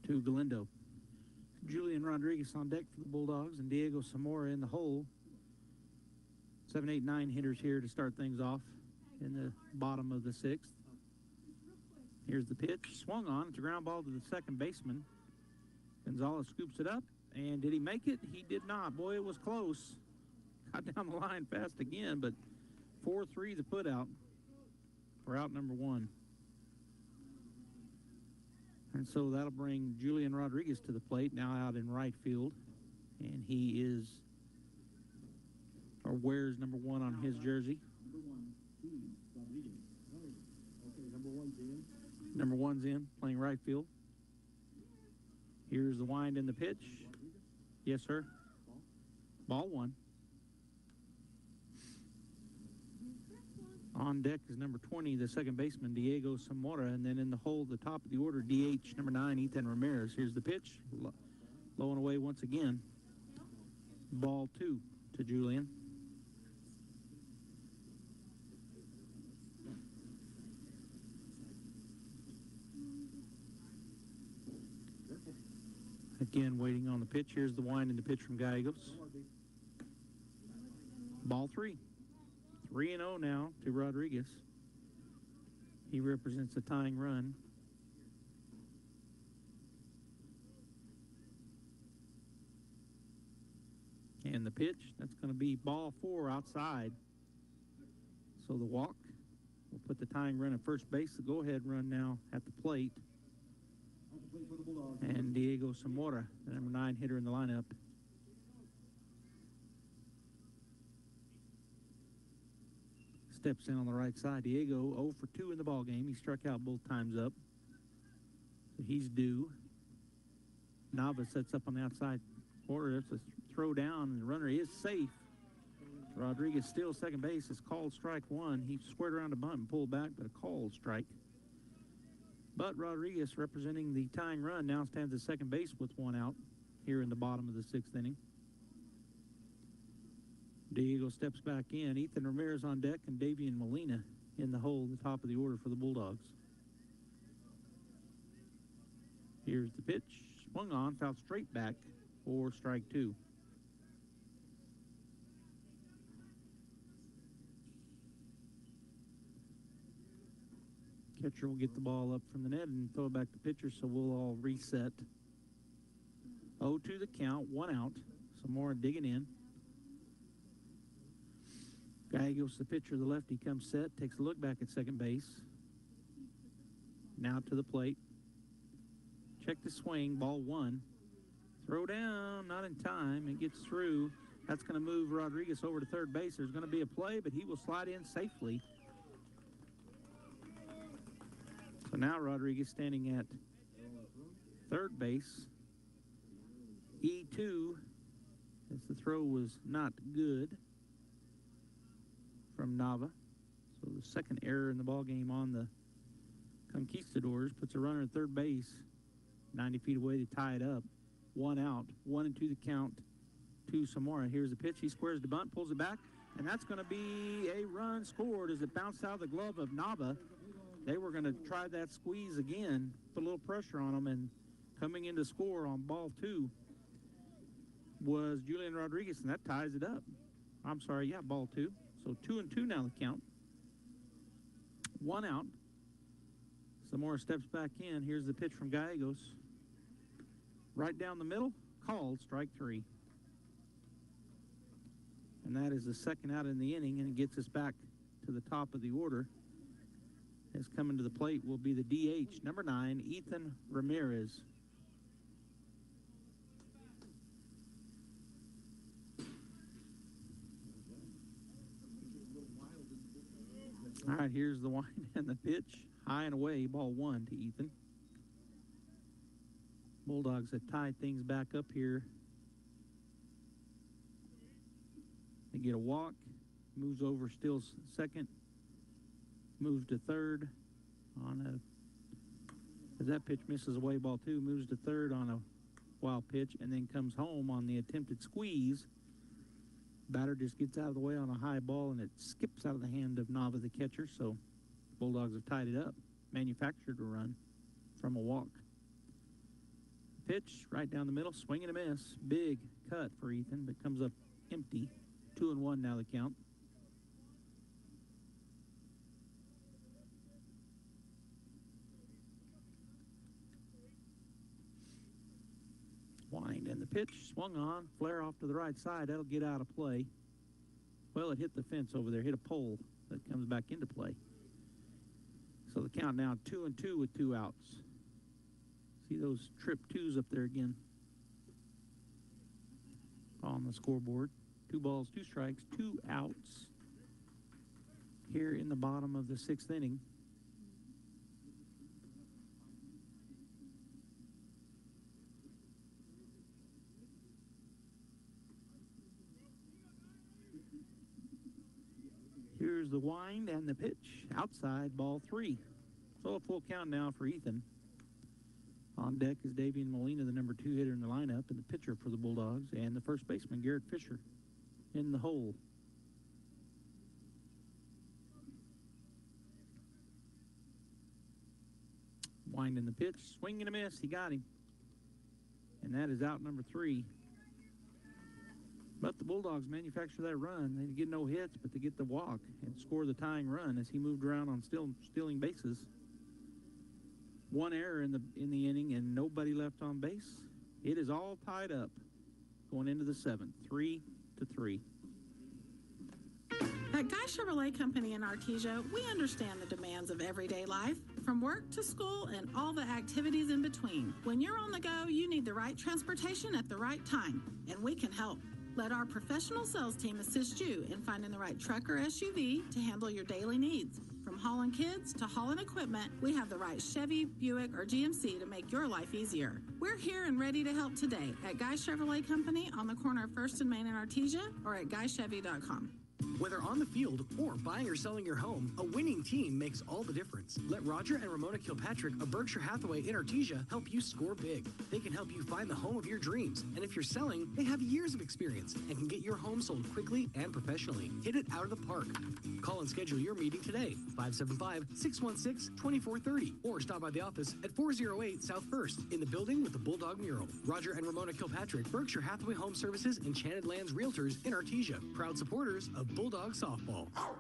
to Galindo. Julian Rodriguez on deck for the Bulldogs and Diego Zamora in the hole. 7, 8, 9 hitters here to start things off in the bottom of the sixth. Here's the pitch. Swung on. It's a ground ball to the second baseman. Gonzalez scoops it up. And did he make it? He did not. Boy, it was close. Got down the line fast again, but 4-3 the put out for out number one. And so that'll bring Julian Rodriguez to the plate, now out in right field. And he is, or wears number one on his jersey. Number one's in, playing right field. Here's the wind and the pitch. Yes, sir. Ball one. On deck is number 20, the second baseman, Diego Zamora. And then in the hole, the top of the order, DH number 9, Ethan Ramirez. Here's the pitch. Low and away once again. Ball two to Julian. Again, waiting on the pitch. Here's the wind and the pitch from Gallegos. Ball three. 3-0 now to Rodriguez. He represents the tying run. And the pitch, that's going to be ball four outside. So the walk will put the tying run at first base. The go-ahead run now at the plate. And Diego Zamora, the number 9 hitter in the lineup. Steps in on the right side. Diego 0 for 2 in the ball game. He struck out both times up. So he's due. Nava sets up on the outside corner. That's a throw down, and the runner is safe. Rodriguez steals second base. It's called strike one. He squared around the bunt and pulled back, but a called strike. But Rodriguez, representing the tying run, now stands at second base with 1 out here in the bottom of the sixth inning. Diego steps back in. Ethan Ramirez on deck and Davian Molina in the hole, the top of the order for the Bulldogs. Here's the pitch. Swung on, fouled straight back for strike two. Catcher will get the ball up from the net and throw it back to pitcher, so we'll all reset. 0-2 the count, 1 out. Some more digging in. Gallegos, the pitcher, the lefty, comes set, takes a look back at second base. Now to the plate. Check the swing, ball one. Throw down, not in time. It gets through. That's going to move Rodriguez over to third base. There's going to be a play, but he will slide in safely. So now Rodriguez standing at third base. E2, as the throw was not good from Nava. So the second error in the ballgame on the Conquistadors puts a runner at third base, 90 feet away to tie it up. One out, 1-2 the count to Samora. Here's the pitch. He squares the bunt, pulls it back, and that's going to be a run scored as it bounced out of the glove of Nava. They were going to try that squeeze again, put a little pressure on them, and coming in to score on ball two was Julian Rodriguez, and that ties it up. I'm sorry, yeah, ball two. So 2-2 now the count. One out. Zamora steps back in. Here's the pitch from Gallegos. Right down the middle, called, strike three. And that is the second out in the inning, and it gets us back to the top of the order. As coming to the plate will be the DH, number 9, Ethan Ramirez. All right, here's the wind and the pitch. High and away, ball one to Ethan. Bulldogs have tied things back up here. They get a walk, moves over, steals second, moves to third on a, as that pitch misses away, ball two, moves to third on a wild pitch, and then comes home on the attempted squeeze. Batter just gets out of the way on a high ball, and it skips out of the hand of Nava, the catcher, so Bulldogs have tied it up, manufactured a run from a walk. Pitch right down the middle, swing and a miss. Big cut for Ethan, but comes up empty. 2-1 now the count. Wind and the pitch, swung on, flare off to the right side. That'll get out of play. Well, it hit the fence over there, hit a pole that comes back into play. So the count now 2-2 with 2 outs. See those trip twos up there again on the scoreboard. 2 balls, 2 strikes, 2 outs here in the bottom of the 6th inning. Here's the wind and the pitch. Outside, ball 3. So a full count now for Ethan. On deck is Davian Molina, the number 2 hitter in the lineup, and the pitcher for the Bulldogs, and the first baseman, Garrett Fisher, in the hole. Winding the pitch, swing and a miss, he got him. And that is out number 3. But the Bulldogs manufacture that run. They get no hits, but they get the walk and score the tying run as he moved around on stealing bases. 1 error in the inning and nobody left on base. It is all tied up going into the 7th, 3-3. At Guy Chevrolet Company in Artesia, we understand the demands of everyday life, from work to school and all the activities in between. When you're on the go, you need the right transportation at the right time, and we can help. Let our professional sales team assist you in finding the right truck or SUV to handle your daily needs. From hauling kids to hauling equipment, we have the right Chevy, Buick, or GMC to make your life easier. We're here and ready to help today at Guy Chevrolet Company on the corner of 1st and Main in Artesia or at guychevy.com. Whether on the field or buying or selling your home, a winning team makes all the difference. Let Roger and Ramona Kilpatrick of Berkshire Hathaway in Artesia help you score big. They can help you find the home of your dreams. And if you're selling, they have years of experience and can get your home sold quickly and professionally. Hit it out of the park. Call and schedule your meeting today, 575-616-2430, or stop by the office at 408 South 1st in the building with the Bulldog mural. Roger and Ramona Kilpatrick, Berkshire Hathaway Home Services, Enchanted Lands Realtors in Artesia, proud supporters of Bulldog softball. All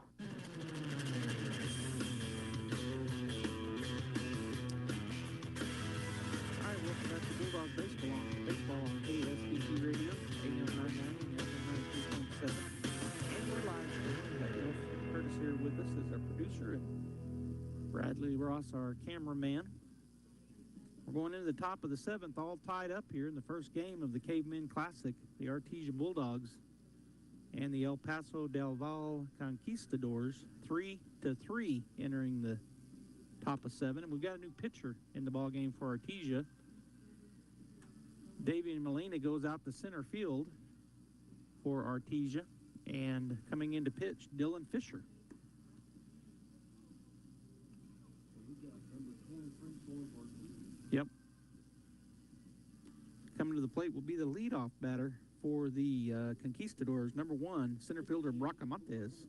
right, welcome back to Bulldog Baseball on KSBC Radio, AM 990 and FM 93.7. And we're live at producer, and Bradley Ross, our cameraman. We're going into the top of the 7th, all tied up here in the first game of the Cavemen Classic. The Artesia Bulldogs and the El Paso del Valle Conquistadors, 3-3 entering the top of 7. And we've got a new pitcher in the ball game for Artesia. Davian Molina goes out to center field for Artesia, and coming in to pitch, Dylan Fisher. Yep. Coming to the plate will be the leadoff batter for the Conquistadors, number 1, center fielder Bracamontes.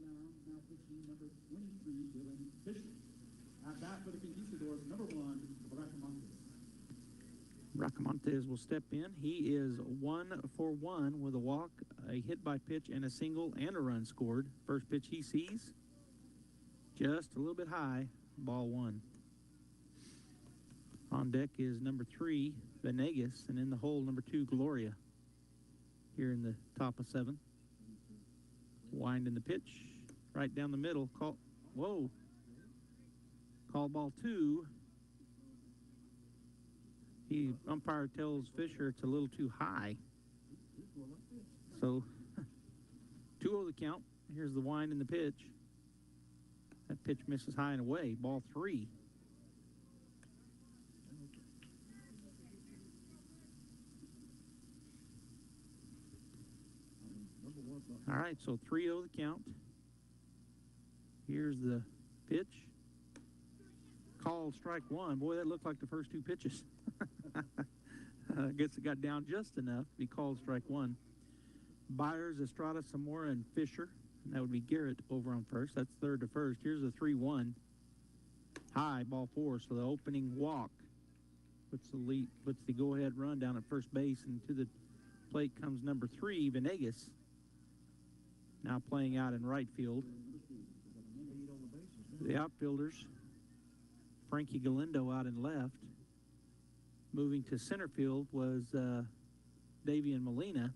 At bat for the Conquistadors, number 1, Bracamontes. Bracamontes will step in. He is 1 for 1 with a walk, a hit by pitch, and a single and a run scored. First pitch he sees, just a little bit high, ball 1. On deck is number 3, Venegas, and in the hole, number 2, Gloria. Here in the top of 7. Wind in the pitch, right down the middle. Call ball 2. Umpire tells Fisher it's a little too high. So 2-0 the count. Here's the wind in the pitch. That pitch misses high and away. Ball 3. All right, so 3-0 the count. Here's the pitch. Called strike 1. Boy, that looked like the first 2 pitches. I guess it got down just enough to be called strike 1. Byers, Estrada, Zamora, and Fisher. And that would be Garrett over on first. That's third to first. Here's the 3-1. High, ball 4. So the opening walk puts the go-ahead run down at first base, and to the plate comes number 3, Venegas. Now playing out in right field. The outfielders, Frankie Galindo out in left. Moving to center field was Davian Molina.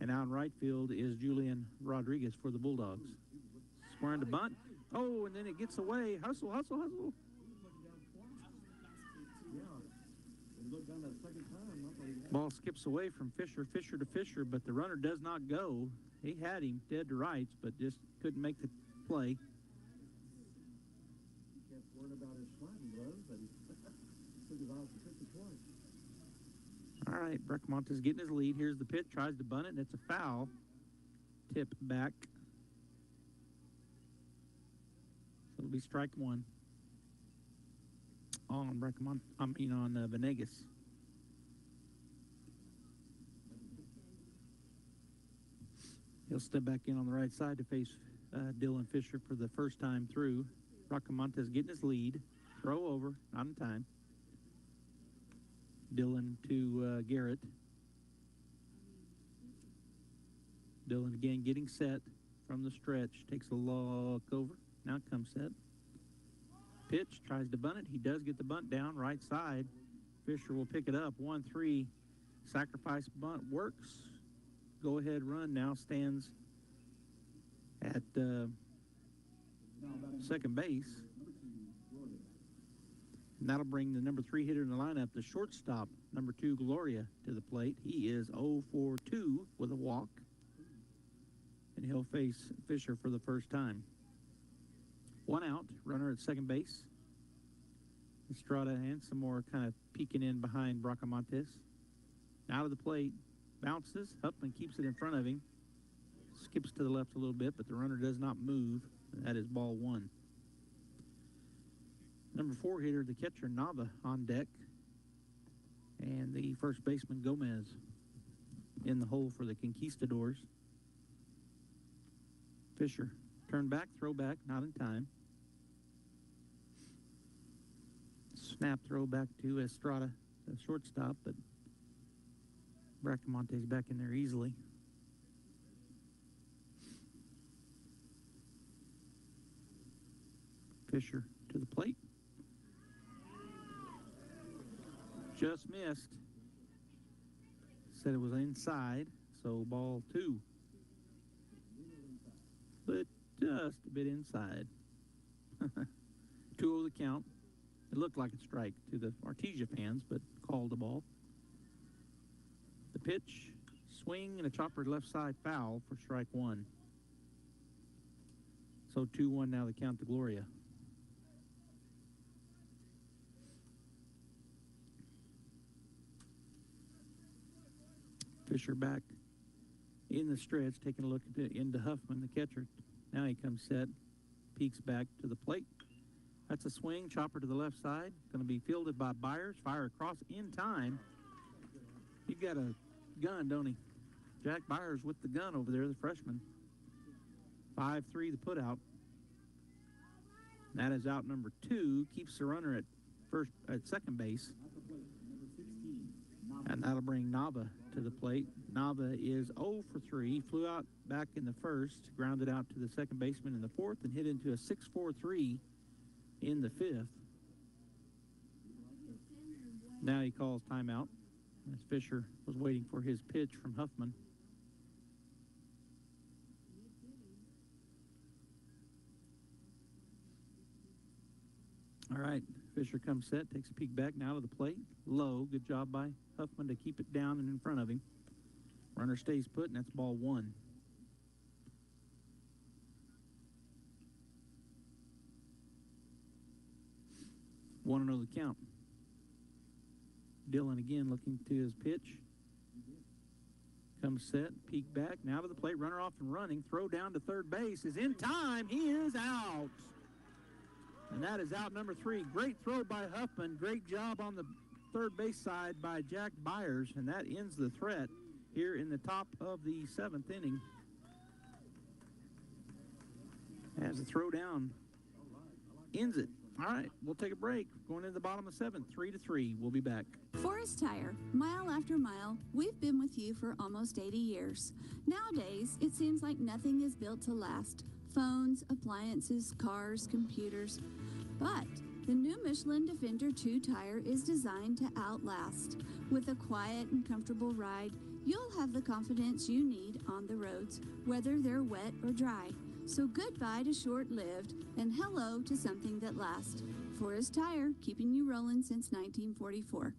And out in right field is Julian Rodriguez for the Bulldogs. Squaring to bunt. Oh, and then it gets away. Hustle, hustle, hustle. Ball skips away from Fisher to Fisher, but the runner does not go. He had him dead to rights, but just couldn't make the play. He kept worrying about his sliding glove, but he took his eyes to 50 twice. All right, Bracamontes getting his lead. Here's the pitch, tries to bunt it, and it's a foul. Tip back. So it'll be strike 1 on Venegas. He'll step back in on the right side to face Dylan Fisher for the first time through. Bracamontes getting his lead. Throw over, not in time. Dylan to Garrett. Dylan again getting set from the stretch. Takes a look over. Now comes set. Pitch, tries to bunt it. He does get the bunt down, right side. Fisher will pick it up. 1-3. Sacrifice bunt works. Go-ahead run now stands at second base. And that'll bring the number 3 hitter in the lineup, the shortstop, number 2, Gloria, to the plate. He is 0-for-2 with a walk. And he'll face Fisher for the first time. 1 out, runner at second base. Estrada and some more kind of peeking in behind Bracamontes. Out of the plate, bounces up and keeps it in front of him. Skips to the left a little bit, but the runner does not move. That is ball 1. Number 4 hitter, the catcher, Nava, on deck. And the first baseman, Gomez, in the hole for the Conquistadors. Fisher, turn back, throw back, not in time. Snap throw back to Estrada, the shortstop, but Bracamontes back in there easily. Fisher to the plate. Just missed. Said it was inside, so ball 2. But just a bit inside. 2-0 the count. It looked like a strike to the Artesia fans, but called the ball. The pitch, swing, and a chopper left side foul for strike one. So 2-1 now the count to Gloria. Fisher back in the stretch, taking a look into Huffman, the catcher. Now he comes set, peeks back to the plate. That's a swing, chopper to the left side. Going to be fielded by Byers. Fire across in time. He got a gun, don't he? Jack Byers with the gun over there, the freshman. 5-3 the put out. That is out number 2. Keeps the runner at second base. And that'll bring Nava to the plate. Nava is 0 for 3. Flew out back in the first, grounded out to the second baseman in the fourth, and hit into a 6-4-3 in the fifth. Now he calls timeout as Fisher was waiting for his pitch from Huffman. All right, Fisher comes set, takes a peek back now to the plate. Low, good job by Huffman to keep it down and in front of him. Runner stays put, and that's ball 1. Want to know the count. Dillon again looking to his pitch. Comes set, peek back, now to the plate, runner off and running. Throw down to third base is in time. He is out. And that is out number 3. Great throw by Huffman. Great job on the third base side by Jack Byers. And that ends the threat here in the top of the 7th inning. As the throw down ends it. All right, we'll take a break. Going into the bottom of 7th, 3-3. We'll be back. Forest Tire, mile after mile, we've been with you for almost 80 years. Nowadays, it seems like nothing is built to last. Phones, appliances, cars, computers. But the new Michelin Defender 2 tire is designed to outlast. With a quiet and comfortable ride, you'll have the confidence you need on the roads, whether they're wet or dry. So goodbye to short-lived and hello to something that lasts. Forest Tire, keeping you rolling since 1944.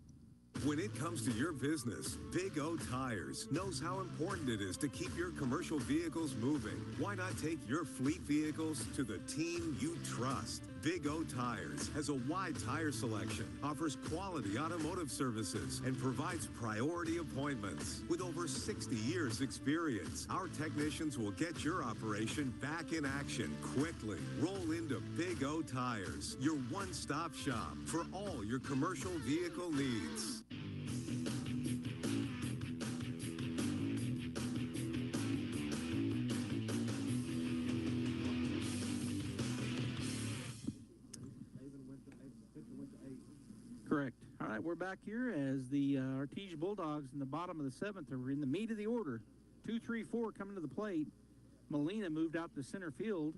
When it comes to your business, Big O Tires knows how important it is to keep your commercial vehicles moving. Why not take your fleet vehicles to the team you trust? Big O Tires has a wide tire selection, offers quality automotive services, and provides priority appointments. With over 60 years experience, our technicians will get your operation back in action quickly. Roll into Big O Tires, your one-stop shop for all your commercial vehicle needs. Correct. All right, we're back here as the Artesia Bulldogs in the bottom of the 7th are in the meat of the order. 2-3-4 coming to the plate. Molina moved out to center field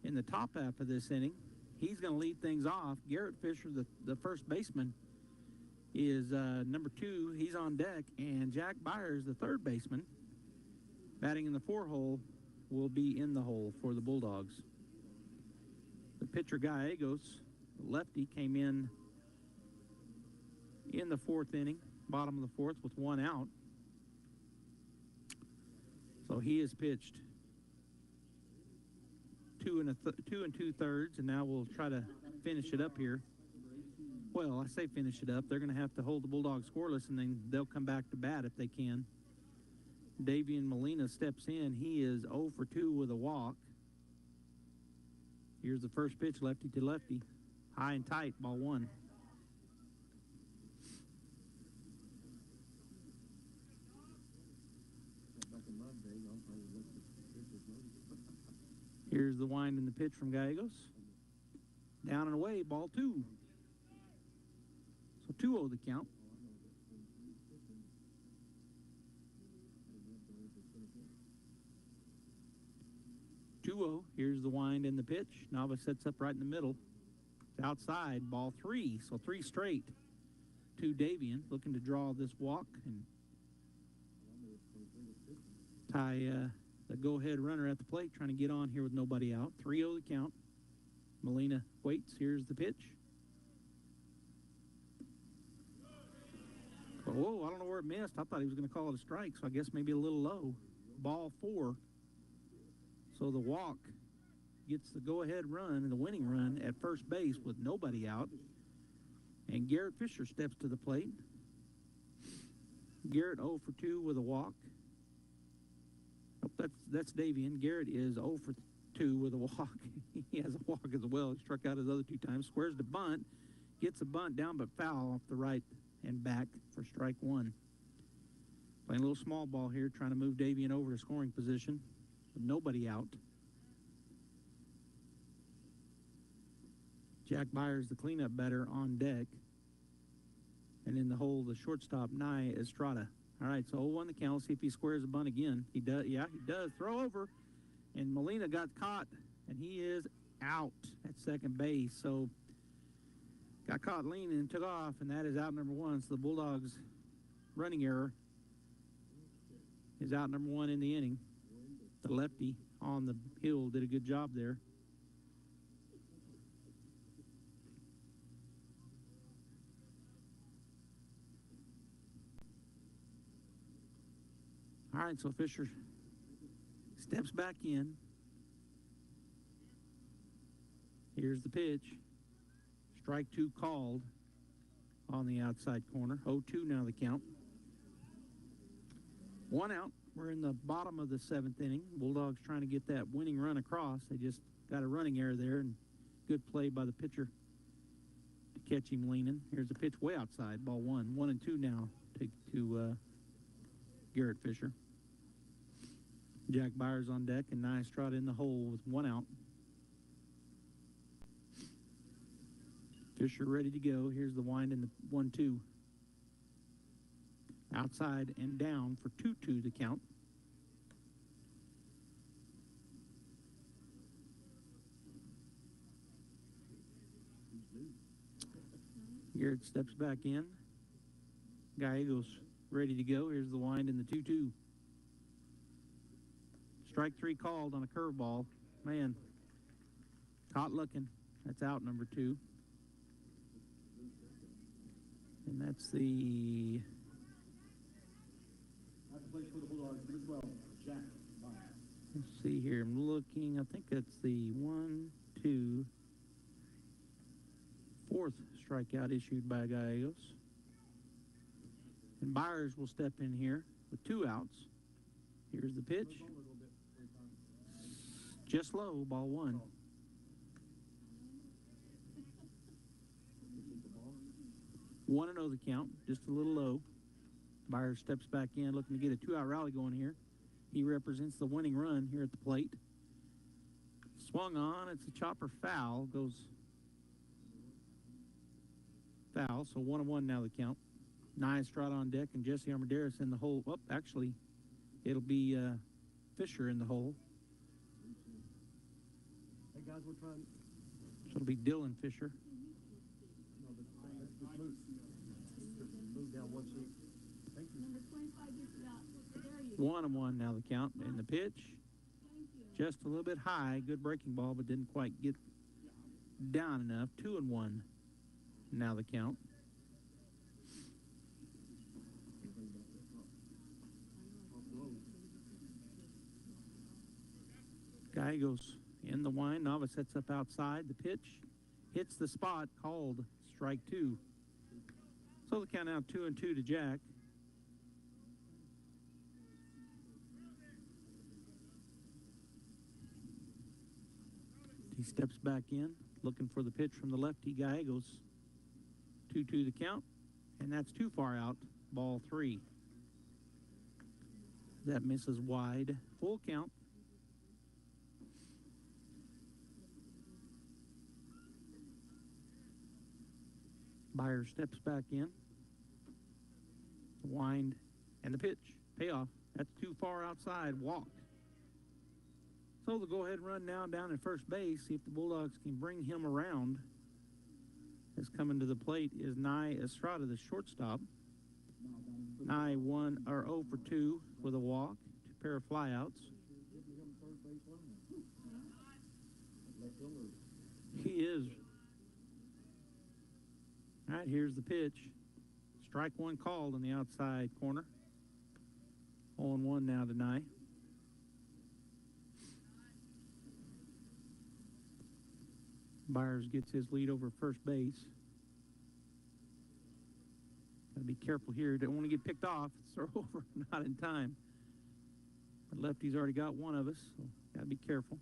in the top half of this inning. He's going to lead things off. Garrett Fisher, the first baseman, is number 2. He's on deck. And Jack Byers, the third baseman, batting in the 4-hole, will be in the hole for the Bulldogs. The pitcher, Gallegos, lefty, came in the 4th inning, bottom of the 4th, with 1 out. So he has pitched 2 2/3, and now we'll try to finish it up here. Well, I say finish it up. They're going to have to hold the Bulldogs scoreless, and then they'll come back to bat if they can. Davian Molina steps in. He is 0 for 2 with a walk. Here's the first pitch, lefty to lefty. High and tight, ball 1. Here's the wind and the pitch from Gallegos. Down and away, ball 2. So 2-0 the count. Here's the wind and the pitch. Nava sets up right in the middle. It's outside, ball 3. So 3 straight to Davian, looking to draw this walk and tie the go-ahead runner at the plate, trying to get on here with nobody out. 3-0 the count. Molina waits. Here's the pitch. Oh, I don't know where it missed. I thought he was going to call it a strike, so I guess maybe a little low. Ball 4. So the walk gets the go-ahead run and the winning run at first base with nobody out. And Garrett Fisher steps to the plate. Garrett 0 for 2 with a walk. Oh, that's Davian. Garrett is 0 for 2 with a walk. He has a walk as well. He struck out his other 2 times. Squares the bunt. Gets a bunt down but foul off the right and back for strike 1. Playing a little small ball here, trying to move Davian over to scoring position with nobody out. Jack Byers, the cleanup batter, on deck. And in the hole, the shortstop, Nye Estrada. All right, so 0-1 the count. Let's see if he squares the bunt again. He does. Yeah, he does. Throw over. And Molina got caught, and he is out at second base. So got caught leaning and took off, and that is out number 1. So the Bulldogs' running error is out number 1 in the inning. The lefty on the hill did a good job there. All right, so Fisher steps back in. Here's the pitch. Strike 2 called on the outside corner. 0-2 now the count. 1 out. We're in the bottom of the 7th inning. Bulldogs trying to get that winning run across. They just got a running error there, and good play by the pitcher to catch him leaning. Here's the pitch way outside. Ball 1. 1-2 now to Garrett Fisher. Jack Byers on deck, and Nye Estrada in the hole with 1 out. Fisher ready to go. Here's the wind and the 1-2. Outside and down for 2-2 the count. Garrett steps back in. Gallegos ready to go. Here's the wind and the 2-2. Strike 3 called on a curveball. Man, caught looking. That's out number 2. And that's the... Let's see here. I'm looking. I think that's the 4th strikeout issued by Gallegos. And Byers will step in here with 2 outs. Here's the pitch. Just low, ball 1. One and 0 the count, just a little low. Byers steps back in, looking to get a 2-out rally going here. He represents the winning run here at the plate. Swung on, it's a chopper foul, goes foul, so 1-1 now the count. Nye Estrada on deck and Jesse Armendariz in the hole. Oh, actually, it'll be Fisher in the hole. Hey guys, we're trying. So it'll be Dylan Fisher. Move down 1 seat. Thank you. 1-1 now the count. And the pitch, just a little bit high. Good breaking ball, but didn't quite get down enough. 2-1 now the count. Gallegos in the wind. Nava sets up outside. The pitch hits the spot, called strike 2. So the count out 2-2 to Jack. He steps back in, looking for the pitch from the lefty. Gallegos. 2-2 the count, and that's too far out. Ball 3. That misses wide. Full count. Byers steps back in. Wind and the pitch. Payoff. That's too far outside. Walk. So the go-ahead run now down at first base. See if the Bulldogs can bring him around. As coming to the plate is Nye Estrada, the shortstop. Nye 0 for 2 with a walk. 2 pair of flyouts. He is. All right, here's the pitch. Strike one called on the outside corner. 0-1 now to Nye. Byers gets his lead over first base. Got to be careful here. Don't want to get picked off. Throw over, not in time. But lefty's already got one of us, so got to be careful.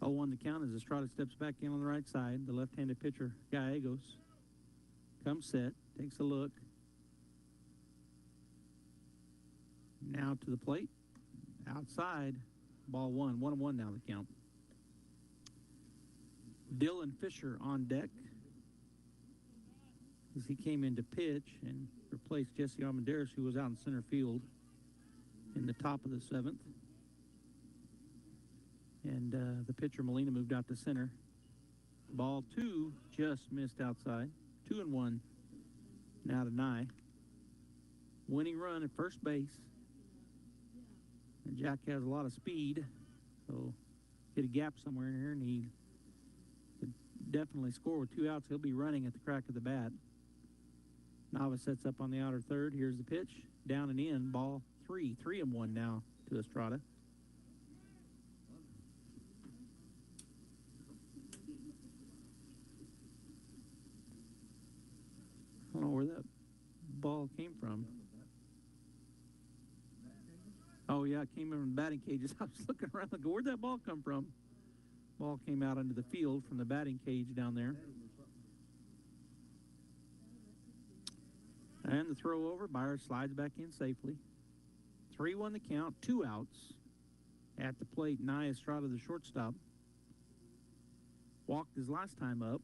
0-1 the count as Estrada steps back in on the right side. The left-handed pitcher, Gallegos, comes set, takes a look. Now to the plate. Outside, ball one. 1-1 now the count. Dylan Fisher on deck as he came in to pitch and replaced Jesse Armendariz, who was out in center field in the top of the seventh. And the pitcher, Molina, moved out to center. Ball two just missed outside. 2-1 now to Nye. Winning run at first base. And Jack has a lot of speed, so hit a gap somewhere in here, and he could definitely score with 2 outs. He'll be running at the crack of the bat. Nava sets up on the outer third. Here's the pitch. Down and in. Ball 3. 3-1 now to Estrada. I don't know where that ball came from. Oh, yeah, it came in from the batting cages. I was looking around like, where'd that ball come from? Ball came out into the field from the batting cage down there. And the throw over. Byers slides back in safely. 3-1 the count. 2 outs. At the plate, Nye Estrada, the shortstop. Walked his last time up.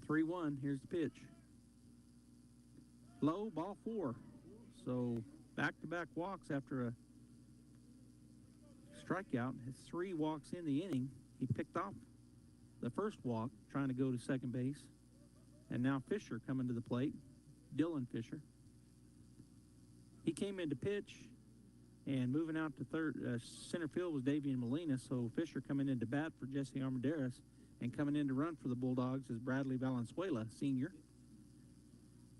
3-1. Here's the pitch. Low, ball 4. So back-to-back walks after a strikeout. Has 3 walks in the inning. He picked off the first walk, trying to go to second base. And now Fisher coming to the plate. Dylan Fisher. He came in to pitch, and moving out to center field was Davian Molina. So Fisher coming in to bat for Jesse Armendariz, and coming in to run for the Bulldogs is Bradley Valenzuela, senior.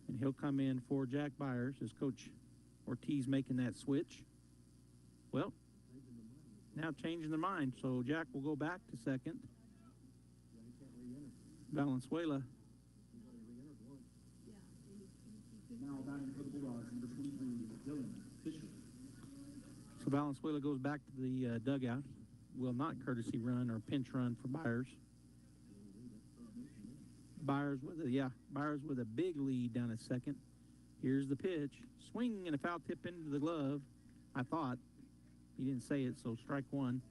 And he'll come in for Jack Byers as Coach Ortiz making that switch. Well, now changing their mind. So Jack will go back to second. Valenzuela. Now batting for the Bulldogs, number 23, Dylan Fisher. So Valenzuela goes back to the dugout. Will not courtesy run or pinch run for Byers. Byers with a big lead down at second. Here's the pitch. Swing and a foul tip into the glove. I thought. He didn't say it, so strike one.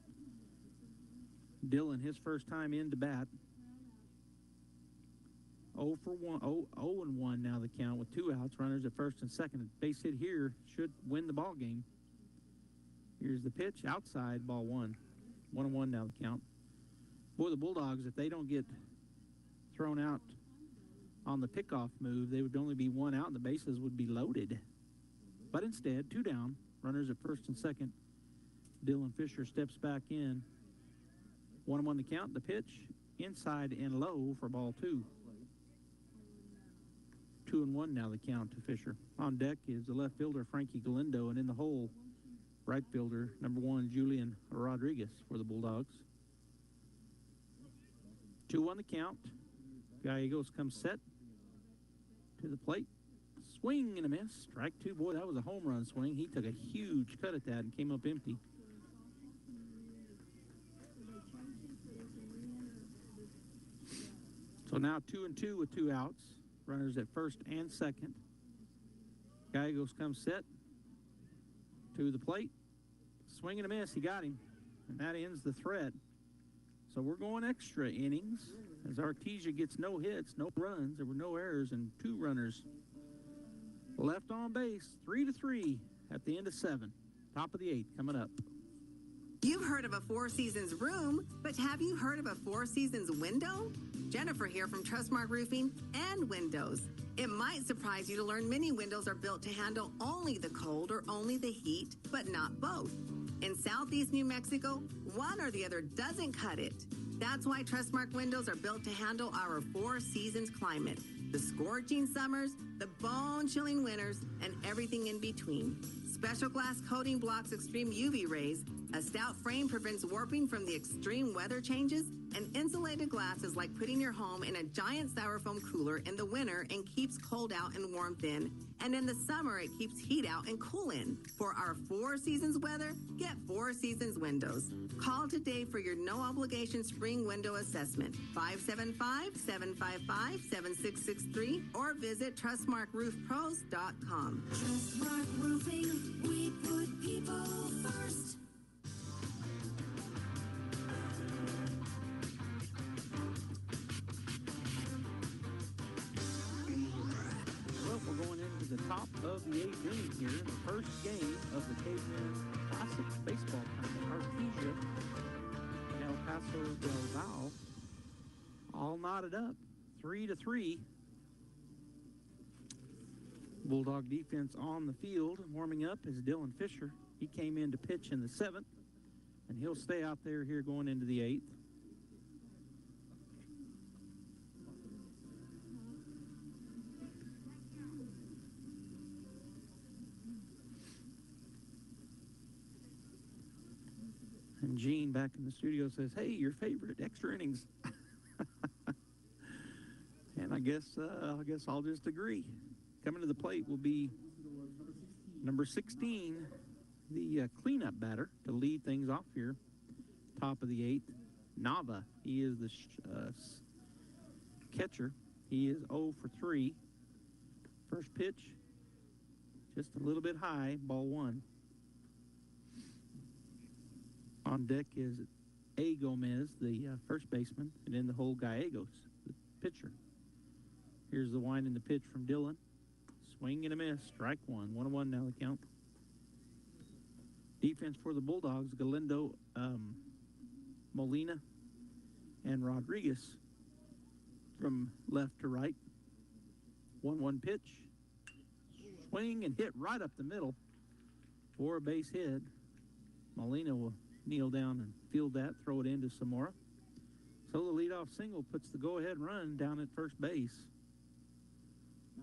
Dylan, his first time in to bat. 0-1 now the count with 2 outs. Runners at first and second. A base hit here should win the ball game. Here's the pitch. Outside, ball 1. 1-1 now the count. Boy, the Bulldogs, if they don't get thrown out on the pickoff move, they would only be 1 out and the bases would be loaded. But instead, 2 down, runners at first and second. Dylan Fisher steps back in. 1-1 to count. The pitch inside and low for ball 2. 2-1 now the count to Fisher. On deck is the left fielder Frankie Galindo, and in the hole, right fielder number 1 Julian Rodriguez for the Bulldogs. 2-1 the count. Gallegos comes set to the plate. Swing and a miss. Strike 2. Boy, that was a home run swing. He took a huge cut at that and came up empty. So now 2-2 with 2 outs. Runners at first and second. Gallegos comes set to the plate. Swing and a miss. He got him. And that ends the threat. So we're going extra innings as Artesia gets no hits, no runs. There were no errors and 2 runners left on base. 3-3 at the end of 7. Top of the 8th coming up. You've heard of a 4 Seasons room, but have you heard of a 4 Seasons window? Jennifer here from Trustmark Roofing and Windows. It might surprise you to learn many windows are built to handle only the cold or only the heat, but not both. In Southeast New Mexico, one or the other doesn't cut it. That's why Trustmark windows are built to handle our four seasons climate. The scorching summers, the bone-chilling winters, and everything in between. Special glass coating blocks extreme UV rays. A stout frame prevents warping from the extreme weather changes. And insulated glass is like putting your home in a giant styrofoam cooler in the winter and keeps cold out and warmth in. And in the summer, it keeps heat out and cool in. For our four seasons weather, get Four Seasons windows. Call today for your no-obligation spring window assessment. 575-755-7663 or visit TrustmarkRoofPros.com. Trustmark Roofing, we put people first. Well, we're going into the top of the 8th inning here in the first game of the Cavemen Classic Baseball Tournament. Artesia and El Paso del Valle all knotted up, 3-3. Bulldog defense on the field. Warming up is Dylan Fisher. He came in to pitch in the 7th, and he'll stay out there here going into the 8th. And Gene back in the studio says, "Hey, your favorite extra innings." And I guess I'll just agree. Coming to the plate will be number 16, the cleanup batter to lead things off here. Top of the 8th, Nava. He is the catcher. He is 0 for 3. First pitch, just a little bit high, ball 1. On deck is A. Gomez, the first baseman, and in the hole, Gallegos, the pitcher. Here's the wind and the pitch from Dylan. Swing and a miss, strike 1. 1-1 now the count. Defense for the Bulldogs, Galindo, Molina, and Rodriguez from left to right. 1-1 pitch. Swing and hit right up the middle for a base hit. Molina will kneel down and field that, throw it into Samora. So the leadoff single puts the go-ahead run down at first base.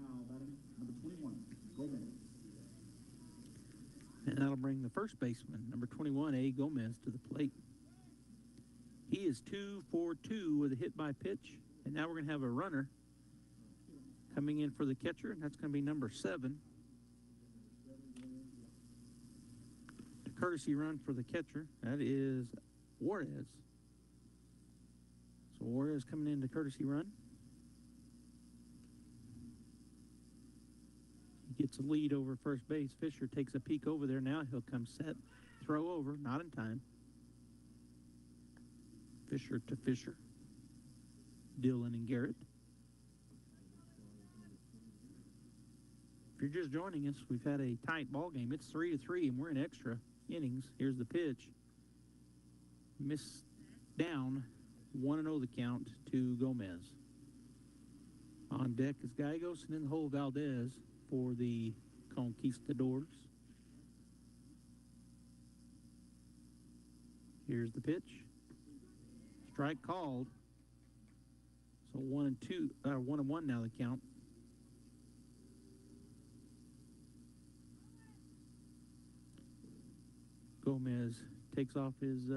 Now batting number 21, Gomez. And that'll bring the first baseman, number 21, A. Gomez, to the plate. He is 2 for 2 with a hit by pitch. And now we're going to have a runner coming in for the catcher, and that's going to be number 7. The courtesy run for the catcher, that is Juarez. So Juarez coming in to courtesy run. He gets a lead over first base. Fisher takes a peek over there. Now he'll come set. Throw over, not in time. Fisher to Fisher. Dylan and Garrett. If you're just joining us, we've had a tight ball game. It's 3-3, and we're in extra innings. Here's the pitch. Missed down. 1-0 the count to Gomez. On deck is Gallegos, and in the hole, Valdez for the Conquistadors. Here's the pitch. Strike called. So 1-1 now the count. Gomez takes off his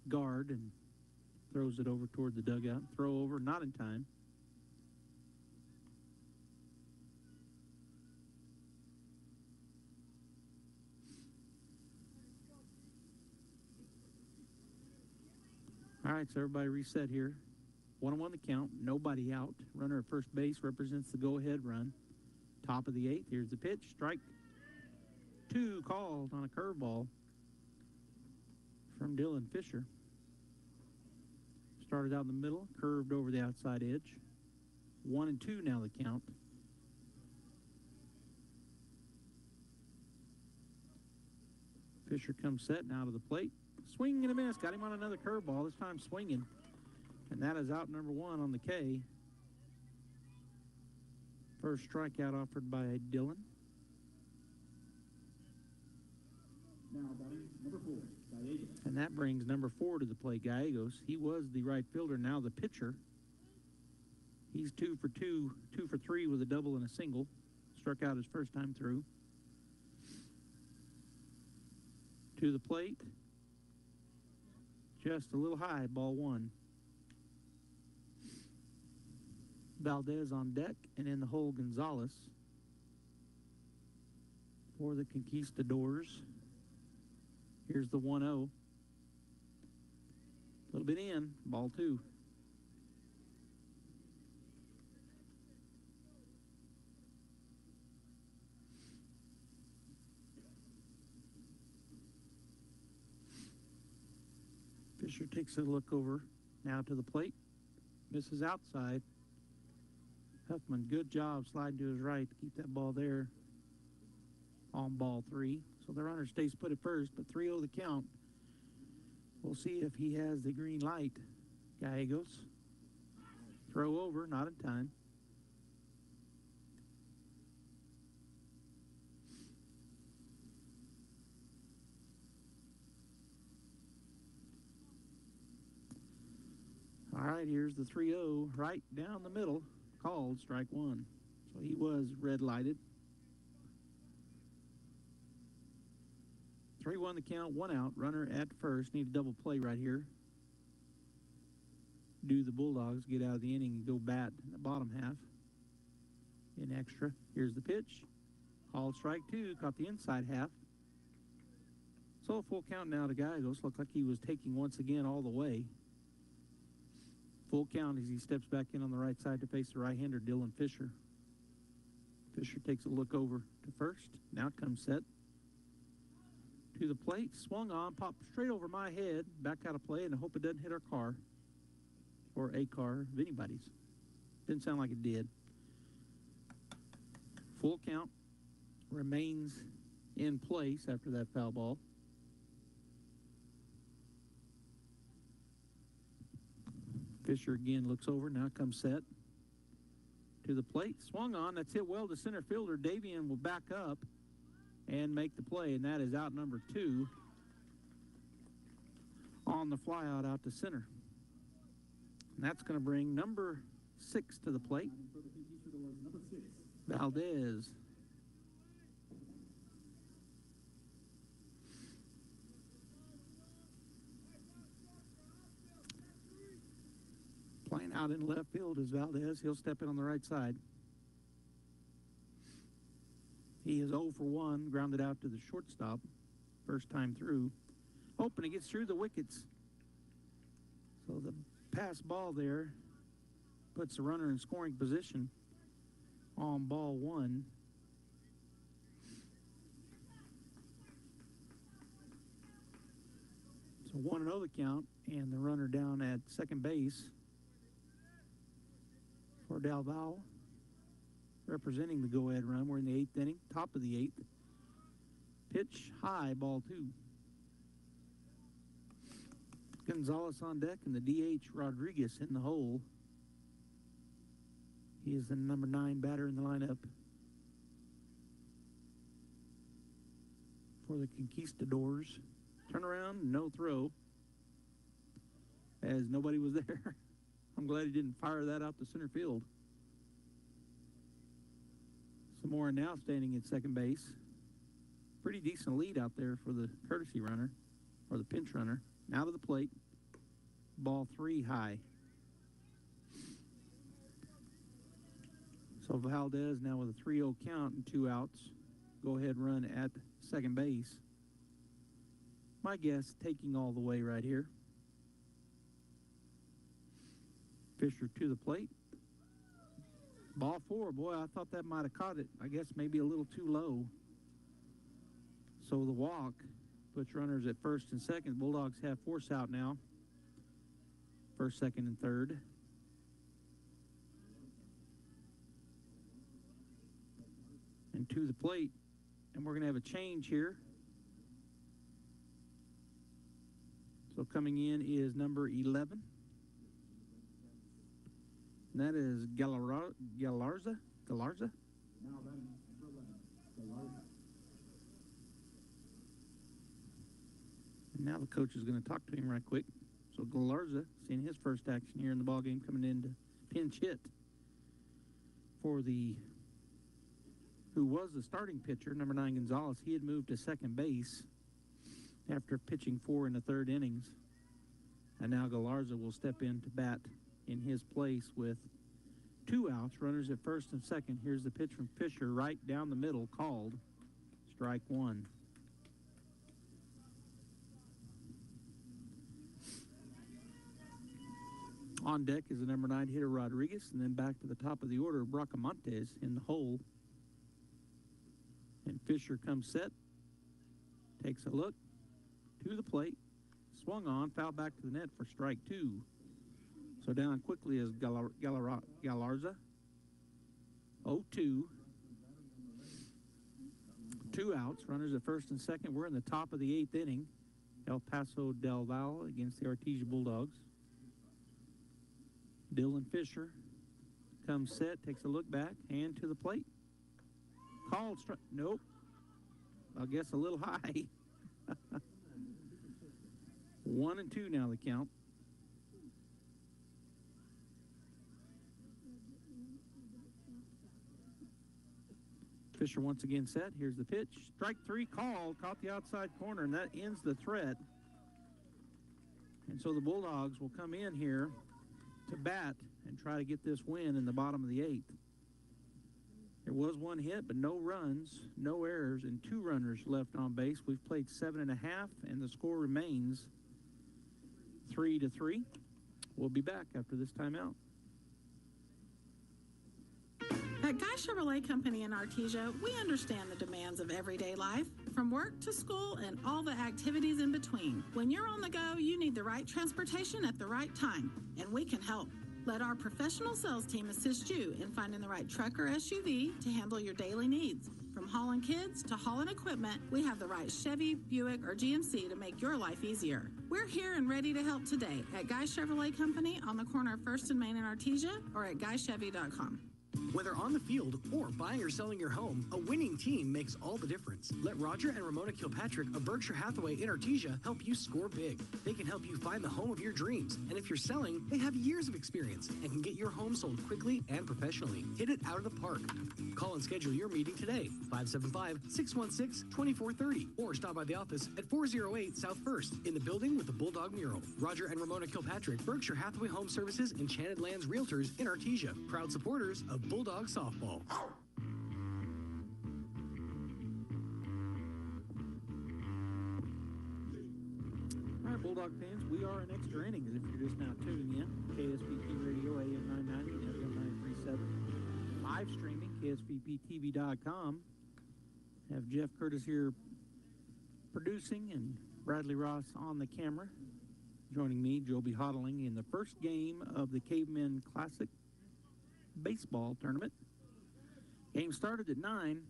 guard and throws it over toward the dugout. Throw over, not in time. All right, so everybody reset here. 1-1 the count, nobody out. Runner at first base represents the go-ahead run. Top of the 8th, here's the pitch. Strike 2 called on a curveball from Dylan Fisher. Started out in the middle, curved over the outside edge. 1-2 now the count. Fisher comes set and out of the plate. Swing and a miss. Got him on another curveball, this time swinging. And that is out number 1 on the K. First strikeout offered by Dylan. Now batting number 4, Valle. And that brings number 4 to the plate, Gallegos. He was the right fielder, now the pitcher. He's 2 for 2 for 3 with a double and a single. Struck out his first time through. To the plate. Just a little high, ball 1. Valdez on deck, and in the hole, Gonzalez for the Conquistadors. Here's the 1-0. A little bit in, ball 2. Fisher takes a look over now to the plate. Misses outside. Huffman, good job sliding to his right to keep that ball there on ball 3. So the runner stays put at first, but 3-0 the count. We'll see if he has the green light. Gallegos. Throw over, not in time. All right, here's the 3-0 right down the middle. Called strike 1. So he was red lighted. 3-1 the count, 1 out. Runner at first. Need a double play right here. Do the Bulldogs get out of the inning and go bat in the bottom half in extra. Here's the pitch. Called strike 2. Caught the inside half. So a full count now to Gallegos. Looked like he was taking once again all the way. Full count as he steps back in on the right side to face the right-hander, Dylan Fisher. Fisher takes a look over to first. Now comes set. To the plate, swung on, popped straight over my head, back out of play, and I hope it doesn't hit our car. Or a car of anybody's. Didn't sound like it did. Full count remains in place after that foul ball. Fisher again looks over, now comes set. To the plate, swung on, that's hit well to center fielder. Davian will back up and make the play, and that is out number 2 on the flyout out to center. And that's going to bring number 6 to the plate. Valdez. Playing out in left field is Valdez. He'll step in on the right side. He is 0 for 1, grounded out to the shortstop. First time through. Hoping he gets through the wickets. So the pass ball there puts the runner in scoring position on ball 1. So 1-0 the count, and the runner down at second base for Dalval, representing the go-ahead run. We're in the 8th inning, top of the 8th. Pitch high, ball 2. Gonzalez on deck and the DH Rodriguez in the hole. He is the number 9 batter in the lineup for the Conquistadors. Turnaround, no throw, as nobody was there. I'm glad he didn't fire that out to center field. Zamora now standing at second base. Pretty decent lead out there for the courtesy runner, or the pinch runner. Now to the plate. Ball 3 high. So Valdez now with a 3-0 count and 2 outs. Go ahead run at second base. My guess, taking all the way right here. Fisher to the plate. Ball 4. Boy, I thought that might have caught it. I guess maybe a little too low. So the walk puts runners at first and second. Bulldogs have force out now. First, second, and third. And to the plate. And we're going to have a change here. So coming in is number 11. And that is Galarza. Now batting number 11, Galarza. Now the coach is going to talk to him right quick. So Galarza seeing his first action here in the ballgame, coming in to pinch hit for who was the starting pitcher, number 9 Gonzalez. He had moved to second base after pitching 4 in the third innings. And now Galarza will step in to bat in his place with 2 outs, runners at first and second. Here's the pitch from Fisher, right down the middle, called strike 1. On deck is the number 9 hitter, Rodriguez, and then back to the top of the order, Bracamontes in the hole. And Fisher comes set, takes a look, to the plate, swung on, foul back to the net for strike 2. So down quickly is Galarza. 0-2. 2 outs, runners at first and second. We're in the top of the 8th inning. El Paso del Valle against the Artesia Bulldogs. Dylan Fisher comes set, takes a look back, hand to the plate. Called strike. Nope. I guess a little high. 1-2 now the count. Fisher once again set. Here's the pitch. Strike 3 called. Caught the outside corner, and that ends the threat. And so the Bulldogs will come in here to bat and try to get this win in the bottom of the 8th. There was 1 hit, but no runs, no errors, and 2 runners left on base. We've played 7.5, and the score remains 3-3. We'll be back after this timeout. At Guy Chevrolet Company in Artesia, we understand the demands of everyday life, from work to school and all the activities in between. When you're on the go, you need the right transportation at the right time, and we can help. Let our professional sales team assist you in finding the right truck or SUV to handle your daily needs. From hauling kids to hauling equipment, we have the right Chevy, Buick, or GMC to make your life easier. We're here and ready to help today at Guy Chevrolet Company on the corner of 1st and Main in Artesia or at GuyChevy.com. Whether on the field or buying or selling your home, a winning team makes all the difference. Let Roger and Ramona Kilpatrick of Berkshire Hathaway in Artesia help you score big. They can help you find the home of your dreams. And if you're selling, they have years of experience and can get your home sold quickly and professionally. Hit it out of the park. Call and schedule your meeting today, 575-616-2430, or stop by the office at 408 South 1st in the building with the Bulldog mural. Roger and Ramona Kilpatrick, Berkshire Hathaway Home Services, Enchanted Lands Realtors in Artesia, proud supporters of Bulldog softball. All right, Bulldog fans, we are in extra innings. If you're just now tuning in, KSVP Radio AM 990 and FM 937, live streaming KSVPTV.com. Have Jeff Curtis here producing and Bradley Ross on the camera. Joining me, Joby Hodling, in the first game of the Cavemen Classic baseball tournament. Game started at 9,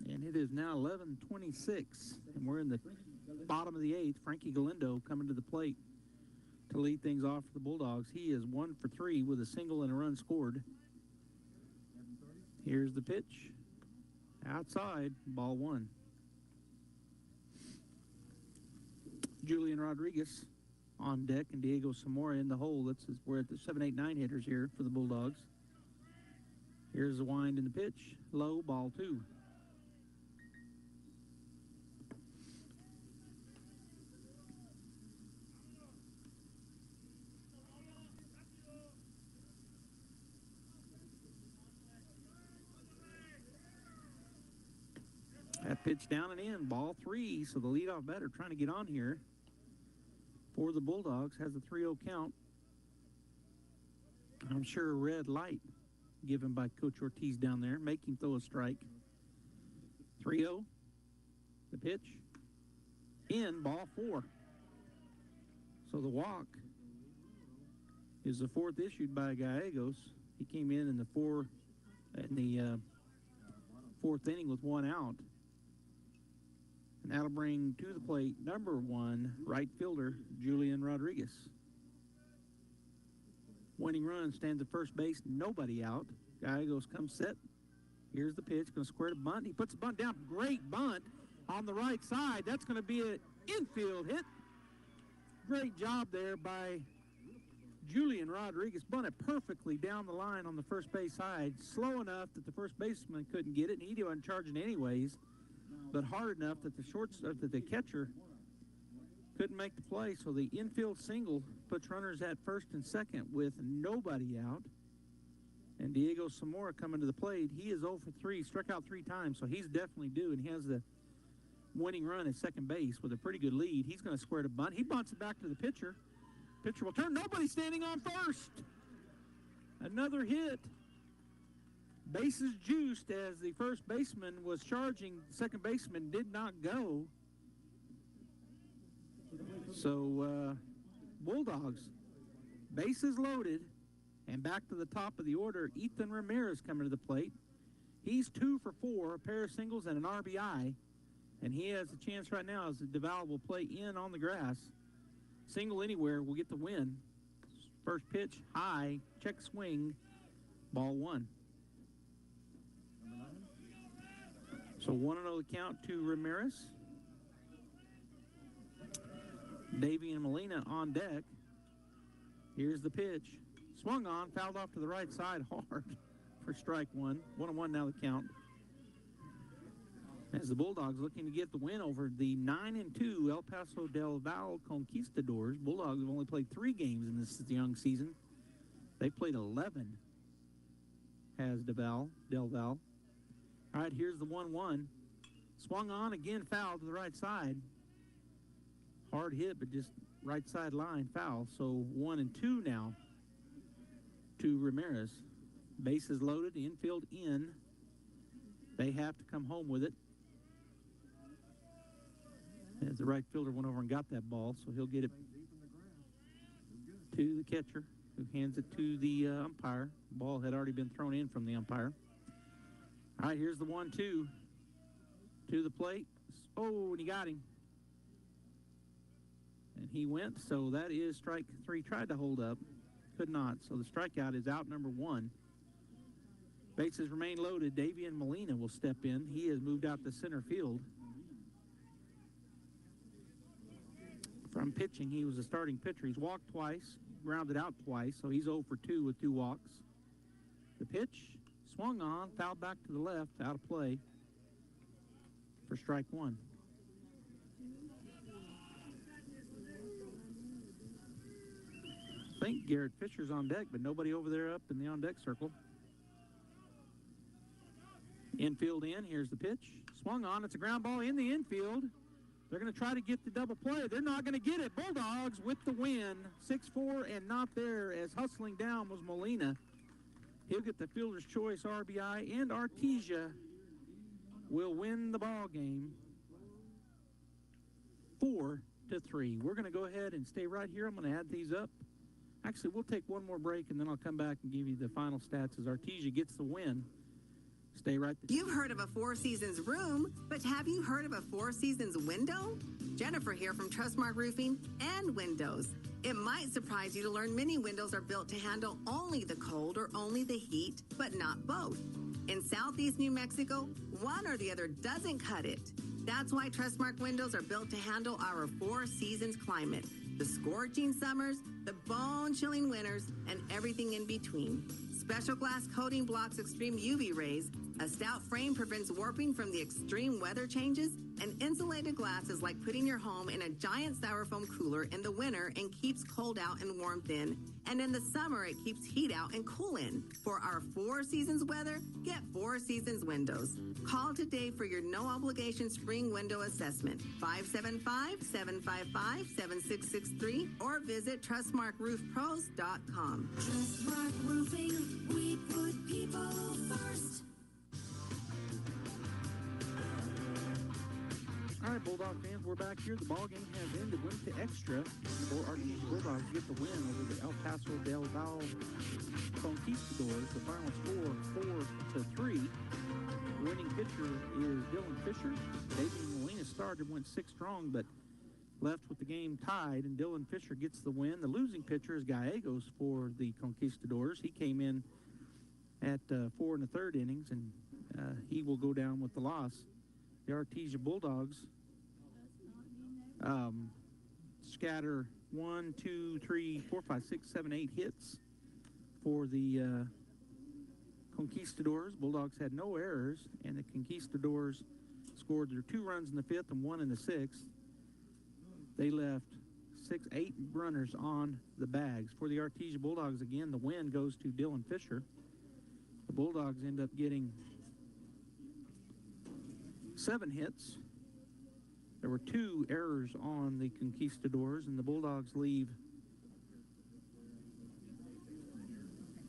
and it is now 11:26, and we're in the bottom of the 8th. Frankie Galindo coming to the plate to lead things off for the Bulldogs. He is 1 for 3 with a single and a run scored. Here's the pitch. Outside, ball 1. Julian Rodriguez on deck and Diego Zamora in the hole. We're at the 7, 8, 9 hitters here for the Bulldogs. Here's the wind in the pitch. Low, ball 2. That pitch down and in, ball 3. So the leadoff batter trying to get on here for the Bulldogs has a 3-0 count. I'm sure a red light given by Coach Ortiz down there. Make him throw a strike. 3-0. The pitch. In, ball 4. So the walk is the 4th issued by Gallegos. He came in the 4th inning with 1 out. And that'll bring to the plate number 1 right fielder Julian Rodriguez. Winning run stands at first base, nobody out. Gallegos comes set. Here's the pitch, going to square the bunt. He puts the bunt down. Great bunt on the right side. That's going to be an infield hit. great job there by Julian Rodriguez. Bunted perfectly down the line on the first base side, slow enough that the first baseman couldn't get it, and he wasn't charging anyways, but hard enough that the catcher couldn't make the play. So the infield single puts runners at first and second with nobody out. And Diego Zamora coming to the plate. He is 0 for 3, struck out 3 times, so he's definitely due, and he has the winning run at second base with a pretty good lead. He's going to square to bunt. He bunts it back to the pitcher. Pitcher will turn. Nobody standing on first. Another hit. Bases juiced as the first baseman was charging. The second baseman did not go. So, Bulldogs, bases loaded, and back to the top of the order, Ethan Ramirez coming to the plate. He's 2 for 4, a pair of singles and an RBI, and he has a chance right now as Deval will play in on the grass. Single anywhere will get the win. First pitch, high, check swing, ball 1. So 1-0 the count to Ramirez. Davey and Molina on deck. Here's the pitch. Swung on, fouled off to the right side hard for strike 1. 1-1 now the count. As the Bulldogs looking to get the win over the 9-2 El Paso del Valle Conquistadors. Bulldogs have only played 3 games in this young season. They played 11, has Del Valle. All right, here's the 1-1. Swung on, again foul to the right side. Hard hit, but just right side line foul. So 1-2 now to Ramirez. Bases loaded, infield in. They have to come home with it. As the right fielder went over and got that ball, so he'll get it to the catcher, who hands it to the umpire. The ball had already been thrown in from the umpire. All right, here's the 1-2 to the plate. Oh, and he got him. And he went, so that is strike 3. Tried to hold up, could not. So the strikeout is out number 1. Bases remain loaded. Davian Molina will step in. He has moved out to center field. From pitching, he was a starting pitcher. He's walked twice, grounded out twice, so he's 0 for 2 with 2 walks. The pitch, swung on, fouled back to the left, out of play for strike 1. I think Garrett Fisher's on deck, but nobody over there up in the on-deck circle. Infield in, here's the pitch. Swung on, it's a ground ball in the infield. They're going to try to get the double play. They're not going to get it. Bulldogs with the win. 6-4 and not there, as hustling down was Molina. He'll get the fielder's choice RBI, and Artesia will win the ball game 4-3. We're going to go ahead and stay right here. I'm going to add these up. Actually, we'll take one more break, and then I'll come back and give you the final stats as Artesia gets the win. Stay right there. You've heard of a Four Seasons room, but have you heard of a Four Seasons window? Jennifer here from Trustmark Roofing and Windows. It might surprise you to learn many windows are built to handle only the cold or only the heat, but not both. In Southeast New Mexico, one or the other doesn't cut it. That's why Trustmark windows are built to handle our Four Seasons climate. The scorching summers, the bone-chilling winters, and everything in between. Special glass coating blocks extreme UV rays. A stout frame prevents warping from the extreme weather changes. And insulated glass is like putting your home in a giant styrofoam cooler in the winter and keeps cold out and warmth in. And in the summer, it keeps heat out and cool in. For our Four Seasons weather, get Four Seasons windows. Call today for your no-obligation spring window assessment. 575-755-7663 or visit TrustmarkRoofPros.com. Trustmark Roofing, we put people first. All right, Bulldog fans, we're back here. The ball game has ended. Went to extra for our Bulldogs to get the win over the El Paso del Valle Conquistadors. The final score, 4-3. The winning pitcher is Dylan Fisher. David Molina started, went 6 strong, but left with the game tied, and Dylan Fisher gets the win. The losing pitcher is Gallegos for the Conquistadors. He came in at 4 1/3 innings, and he will go down with the loss. The Artesia Bulldogs scatter 1, 2, 3, 4, 5, 6, 7, 8 hits for the Conquistadors. Bulldogs had no errors, and the Conquistadors scored their 2 runs in the 5th and 1 in the 6th. They left 8 runners on the bags. For the Artesia Bulldogs, again, the win goes to Dylan Fisher. The Bulldogs end up getting 7 hits. There were 2 errors on the Conquistadors, and the Bulldogs leave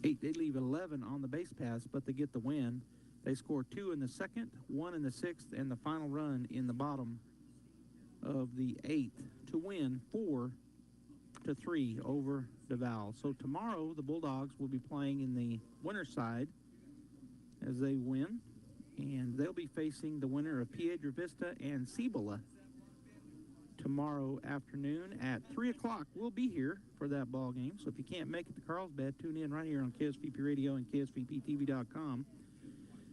8. They leave 11 on the base paths, but they get the win. They score 2 in the 2nd, 1 in the 6th, and the final run in the bottom of the 8th to win 4-3 over Duval. So tomorrow the Bulldogs will be playing in the winner's side as they win, and they'll be facing the winner of Piedra Vista and Cibola tomorrow afternoon at 3 o'clock. We'll be here for that ball game, so if you can't make it to Carlsbad, tune in right here on KSVP Radio and KSVPTV.com.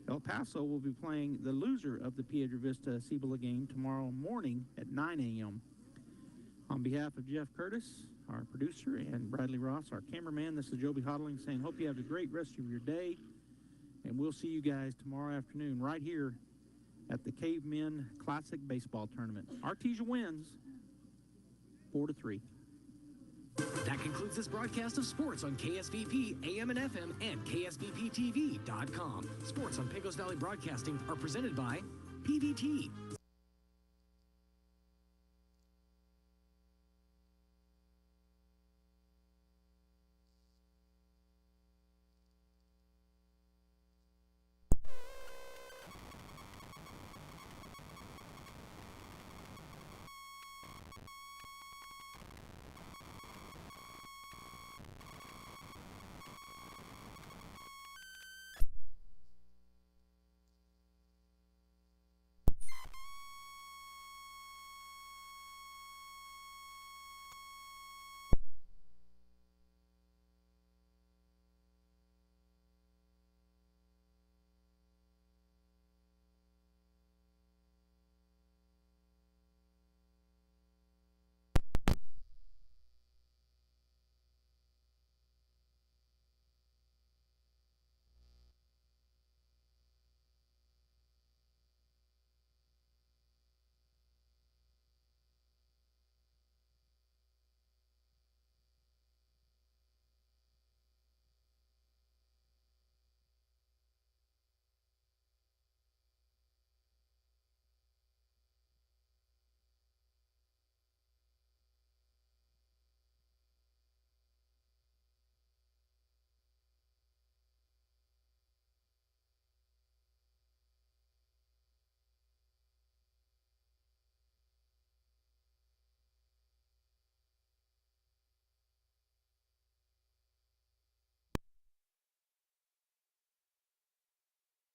El Paso will be playing the loser of the Piedra Vista Cibola game tomorrow morning at 9 a.m. On behalf of Jeff Curtis, our producer, and Bradley Ross, our cameraman, this is Joby Hodling saying hope you have a great rest of your day, and we'll see you guys tomorrow afternoon right here at the Cavemen Classic Baseball Tournament. Artesia wins 4-3. That concludes this broadcast of sports on KSVP, AM and FM, and KSVPTV.com. Sports on Pecos Valley Broadcasting are presented by PVT.